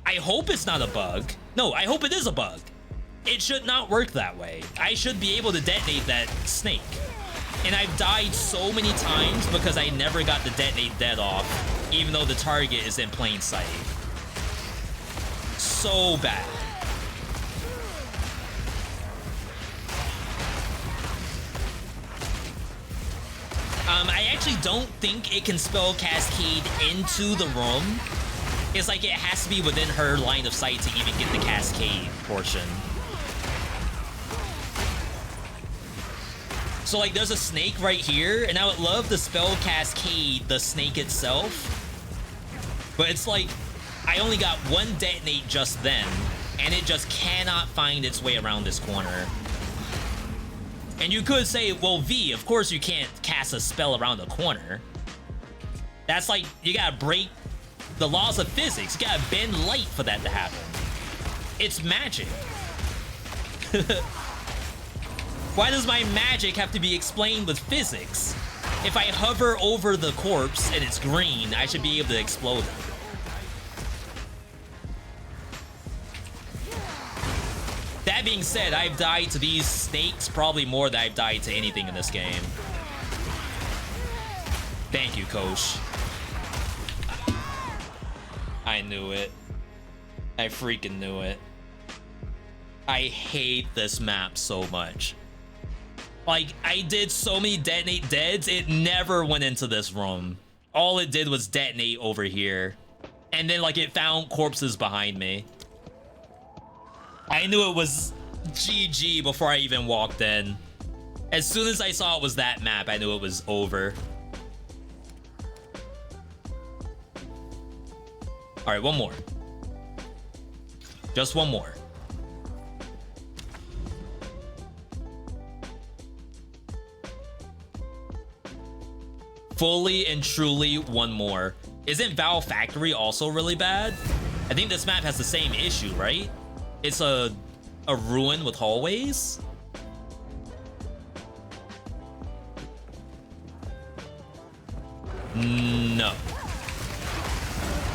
I hope it's not a bug. No, I hope it is a bug. It should not work that way. I should be able to detonate that snake. And I've died so many times because I never got the detonate dead off, even though the target is in plain sight. So bad. I actually don't think it can spell cascade into the room. It's like it has to be within her line of sight to even get the cascade portion. So like there's a snake right here, and I would love to spell cascade the snake itself. But it's like, I only got one detonate just then, and it just cannot find its way around this corner. And you could say, well, V, of course you can't cast a spell around a corner. That's like, you gotta break the laws of physics. You gotta bend light for that to happen. It's magic. Why does my magic have to be explained with physics? If I hover over the corpse and it's green, I should be able to explode it. That being said, I've died to these snakes probably more than I've died to anything in this game. Thank you, Kosh. I knew it. I freaking knew it. I hate this map so much. Like, I did so many detonate deads, it never went into this room. All it did was detonate over here. And then, like, it found corpses behind me. I knew it was GG before I even walked in. As soon as I saw it was that map, I knew it was over. All right, one more. Just one more. Fully and truly one more. Isn't Val Factory also really bad? I think this map has the same issue, right? It's a ruin with hallways? No.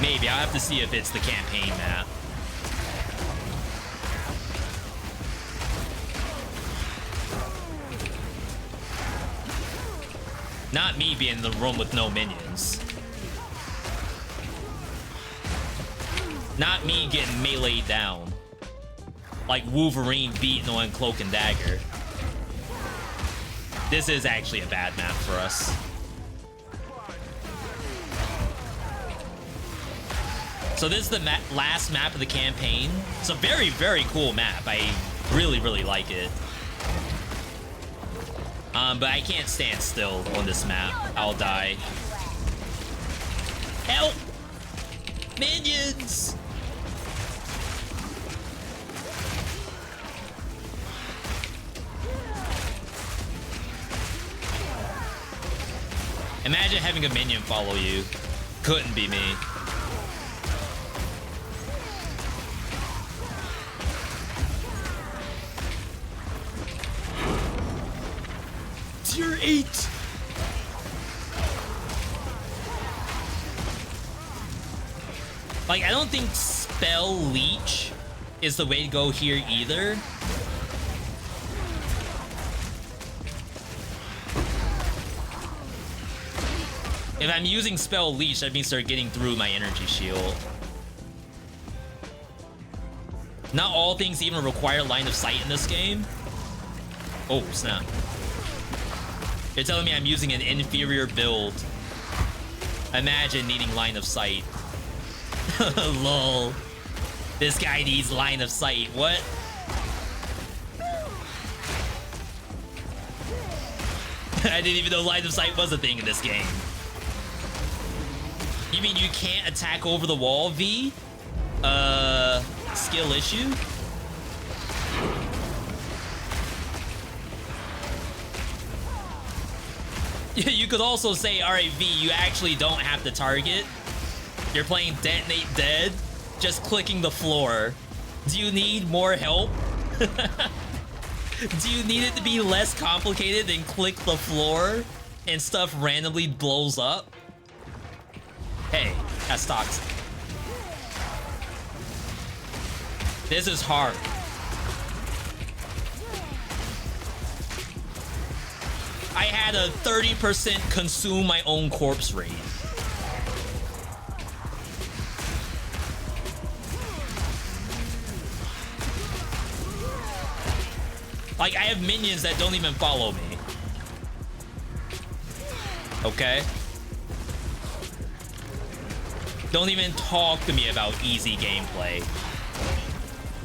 Maybe, I'll have to see if it's the campaign map. Not me being in the room with no minions. Not me getting meleeed down. Like Wolverine beating on Cloak and Dagger. This is actually a bad map for us. So this is the last map of the campaign. It's a very, very cool map. I really, really like it. But I can't stand still on this map. I'll die. Help! Minions! Imagine having a minion follow you. Couldn't be me. tier 8. Like, I don't think Spell Leech is the way to go here either. If I'm using Spell Leech, that means they're getting through my energy shield. Not all things even require line of sight in this game. Oh, snap. You're telling me I'm using an inferior build. Imagine needing line of sight. Lol. This guy needs line of sight. What? I didn't even know line of sight was a thing in this game. You mean you can't attack over the wall, V? Skill issue? You could also say, alright, V, you actually don't have to target. You're playing Detonate Dead, just clicking the floor. Do you need more help? Do you need it to be less complicated than click the floor and stuff randomly blows up? Hey, that's toxic. This is hard. I had a 30% consume my own corpse rate. Like, I have minions that don't even follow me. Okay? Don't even talk to me about easy gameplay.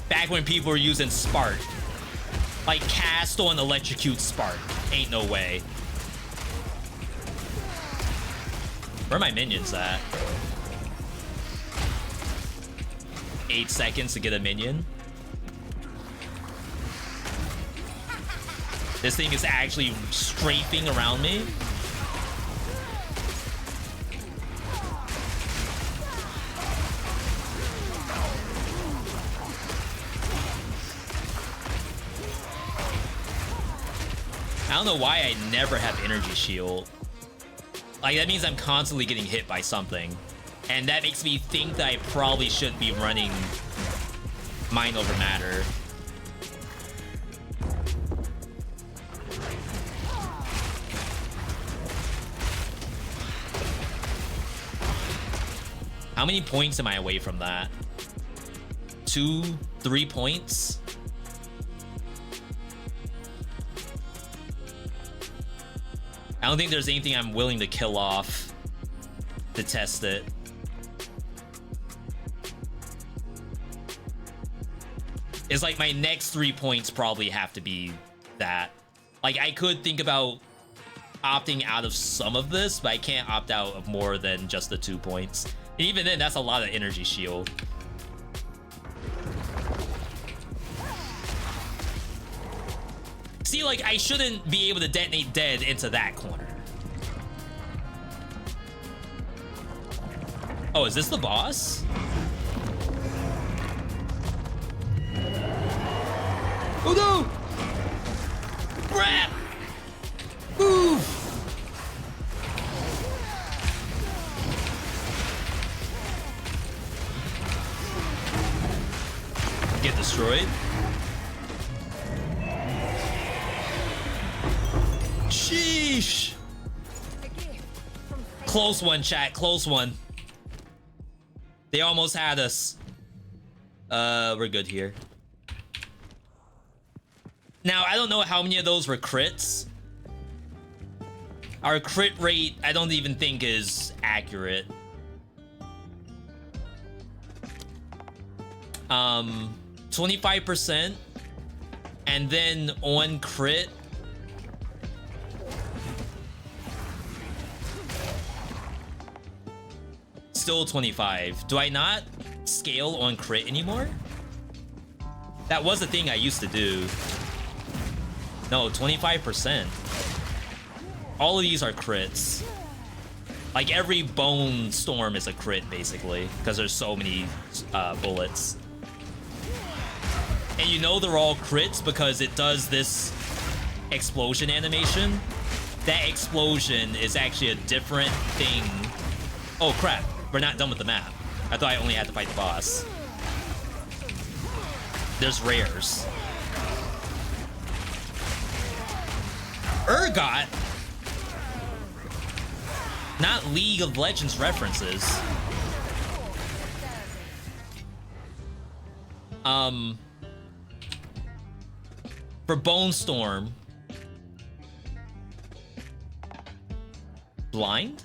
Back when people were using Spark. Like, cast on electrocute Spark. Ain't no way. Where are my minions at? 8 seconds to get a minion. This thing is actually strafing around me. I don't know why I never have energy shield. Like, that means I'm constantly getting hit by something. And that makes me think that I probably shouldn't be running Mind Over Matter. How many points am I away from that? 2, 3 points? I don't think there's anything I'm willing to kill off to test it. It's like my next 3 points probably have to be that. Like, I could think about opting out of some of this, but I can't opt out of more than just the 2 points. And even then, that's a lot of energy shield. See, like, I shouldn't be able to detonate dead into that corner. Oh, is this the boss? Oh no! Crap! Move! Get destroyed. Sheesh. Close one, chat. Close one. They almost had us. We're good here. Now, I don't know how many of those were crits. Our crit rate, I don't even think is accurate. 25%. And then on crit, still 25. Do I not scale on crit anymore? That was a thing I used to do. No, 25%. All of these are crits. Like, every bone storm is a crit, basically, because there's so many bullets. And you know they're all crits because it does this explosion animation that explosion is actually a different thing. Oh crap, we're not done with the map. I thought I only had to fight the boss. There's rares. Urgot? Not League of Legends references. For Bone Storm. Blind?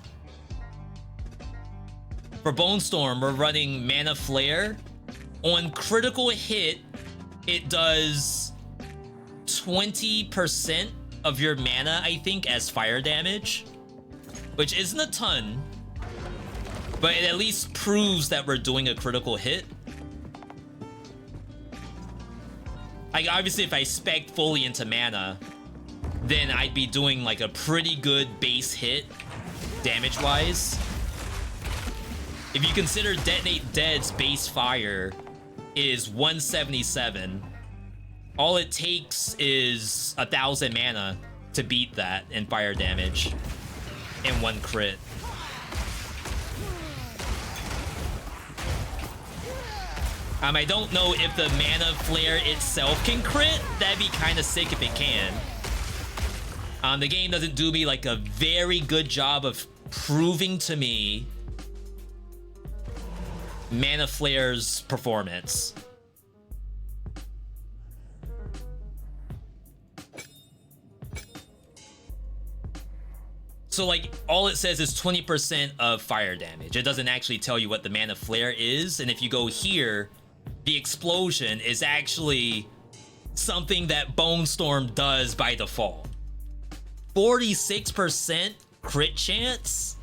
For Bone Storm, we're running Mana Flare. On critical hit, it does 20% of your mana, I think, as fire damage. Which isn't a ton, but it at least proves that we're doing a critical hit. Like, obviously, if I spec fully into mana, then I'd be doing like a pretty good base hit, damage-wise. If you consider Detonate Dead's base fire is 177, all it takes is 1,000 mana to beat that in fire damage and 1 crit. I don't know if the Mana Flare itself can crit. That'd be kind of sick if it can. The game doesn't do me like a very good job of proving to me Mana Flare's performance. So like all it says is 20% of fire damage. It doesn't actually tell you what the Mana Flare is. And if you go here, the explosion is actually something that Bone Storm does by default. 46% crit chance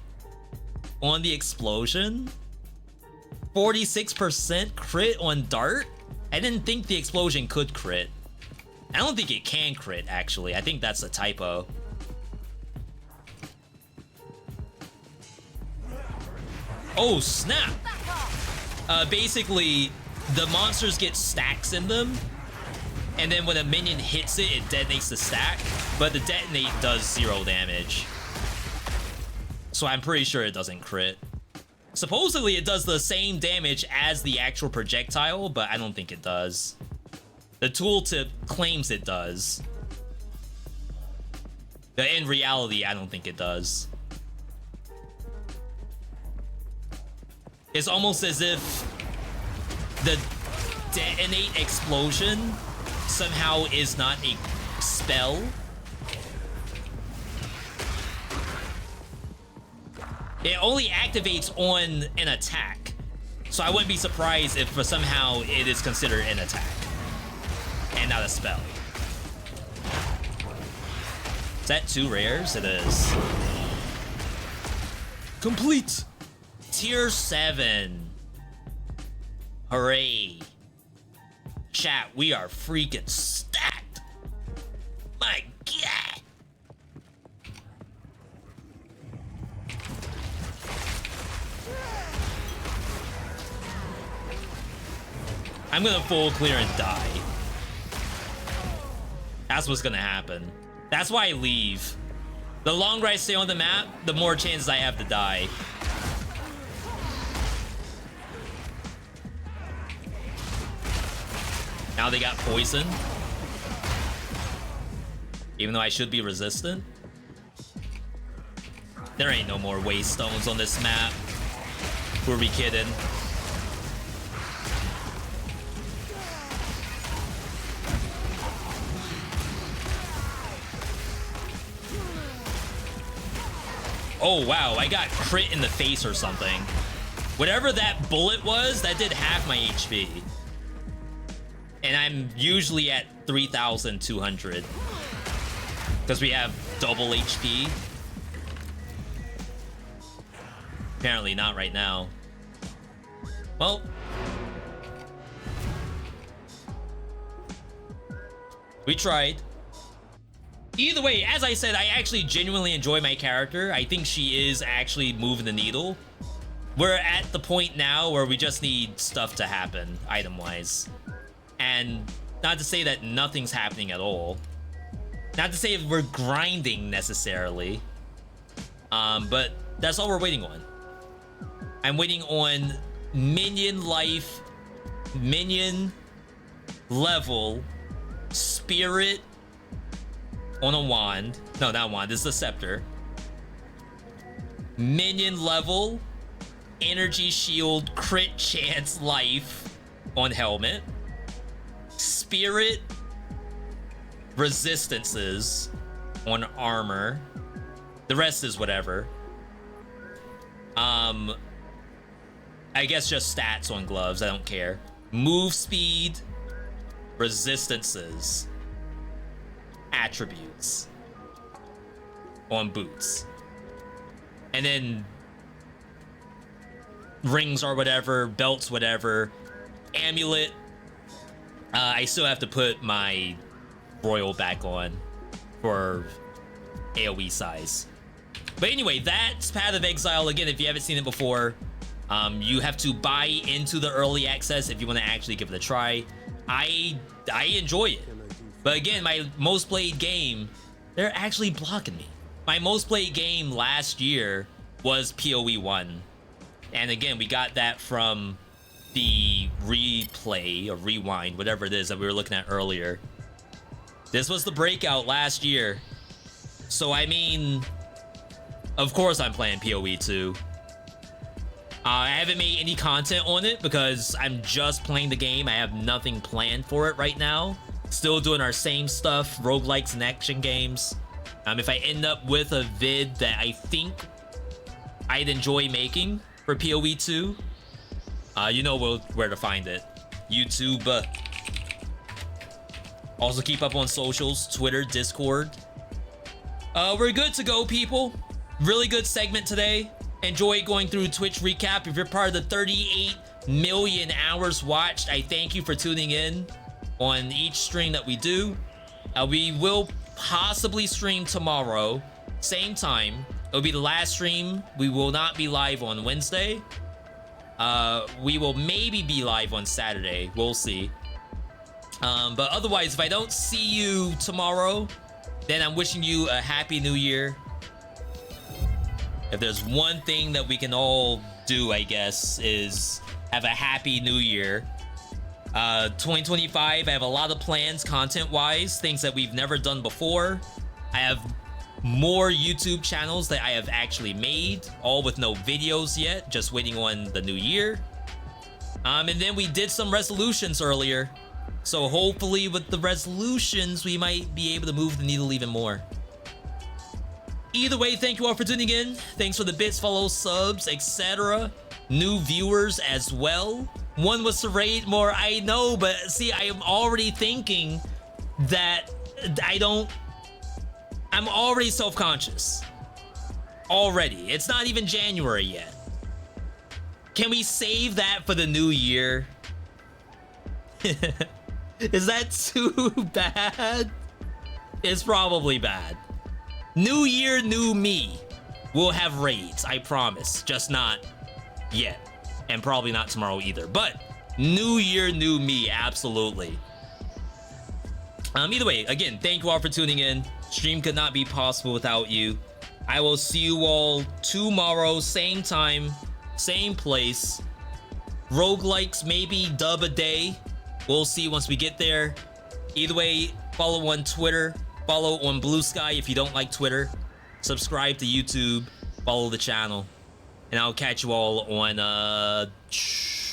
on the explosion. 46% crit on Dart. I didn't think the explosion could crit. I don't think it can crit, actually. I think that's a typo. Oh, snap! Basically, the monsters get stacks in them, and then when a minion hits it, it detonates the stack, but the detonate does 0 damage. So I'm pretty sure it doesn't crit. Supposedly, it does the same damage as the actual projectile, but I don't think it does. The tooltip claims it does. But in reality, I don't think it does. It's almost as if the detonate explosion somehow is not a spell. It only activates on an attack. So I wouldn't be surprised if somehow it is considered an attack and not a spell. Is that 2 rares? It is. Complete! Tier 7. Hooray. Chat, we are freaking stacked. My God. I'm gonna full clear and die. That's what's gonna happen. That's why I leave. The longer I stay on the map, the more chances I have to die. Now they got poison. Even though I should be resistant. There ain't no more waste stones on this map. Who are we kidding? Oh wow, I got crit in the face or something. Whatever that bullet was, that did half my HP. And I'm usually at 3,200. Because we have double HP. Apparently not right now. Well. We tried. Either way, as I said, I actually genuinely enjoy my character. I think she is actually moving the needle. We're at the point now where we just need stuff to happen, item-wise. And not to say that nothing's happening at all. Not to say we're grinding necessarily, but that's all we're waiting on. I'm waiting on minion life, minion level, spirit on a wand. No, not wand, this is a scepter. Minion level, energy shield, crit chance life on helmet. Spirit resistances on armor. The rest is whatever. I guess just stats on gloves, I don't care. Move speed, resistances, attributes on boots. And then rings or whatever, belts, whatever. Amulet. I still have to put my royal back on for AoE size. But anyway, that's Path of Exile. Again, if you haven't seen it before, you have to buy into the early access if you want to actually give it a try. I enjoy it. But again, my most played game, they're actually blocking me. My most played game last year was PoE 1. And again, we got that from the replay or rewind, whatever it is that we were looking at earlier. This was the breakout last year. So I mean, of course I'm playing PoE 2. I haven't made any content on it because I'm just playing the game. I have nothing planned for it right now. Still doing our same stuff, roguelikes and action games. If I end up with a vid that I think I'd enjoy making for PoE 2, you know where to find it. YouTube. Also keep up on socials, Twitter, Discord. We're good to go, people. Really good segment today. Enjoy going through Twitch recap. If you're part of the 38 million hours watched, I thank you for tuning in on each stream that we do. We will possibly stream tomorrow, same time. It'll be the last stream. We will not be live on Wednesday. We will maybe be live on Saturday. We'll see. But otherwise, if I don't see you tomorrow, then I'm wishing you a happy new year. If there's one thing that we can all do, I guess, is have a happy new year. 2025, I have a lot of plans content-wise, things that we've never done before. I have more YouTube channels that I have actually made, all with no videos yet, just waiting on the new year. And then we did some resolutions earlier. So hopefully with the resolutions, we might be able to move the needle even more. Either way, thank you all for tuning in. Thanks for the bits, follows, subs, etc. New viewers as well. One was to rate more, I know, but see, I am already thinking that I'm already self-conscious. Already. It's not even January yet. Can we save that for the new year? Is that too bad? It's probably bad. New year, new me. We'll have raids, I promise. Just not yet. And probably not tomorrow either. But new year, new me, absolutely. Either way, again, thank you all for tuning in. Stream could not be possible without you. I will see you all tomorrow, same time, same place. Roguelikes, maybe dub a day. We'll see once we get there. Either way, follow on Twitter. Follow on Blue Sky if you don't like Twitter. Subscribe to YouTube. Follow the channel. And I'll catch you all on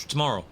tomorrow.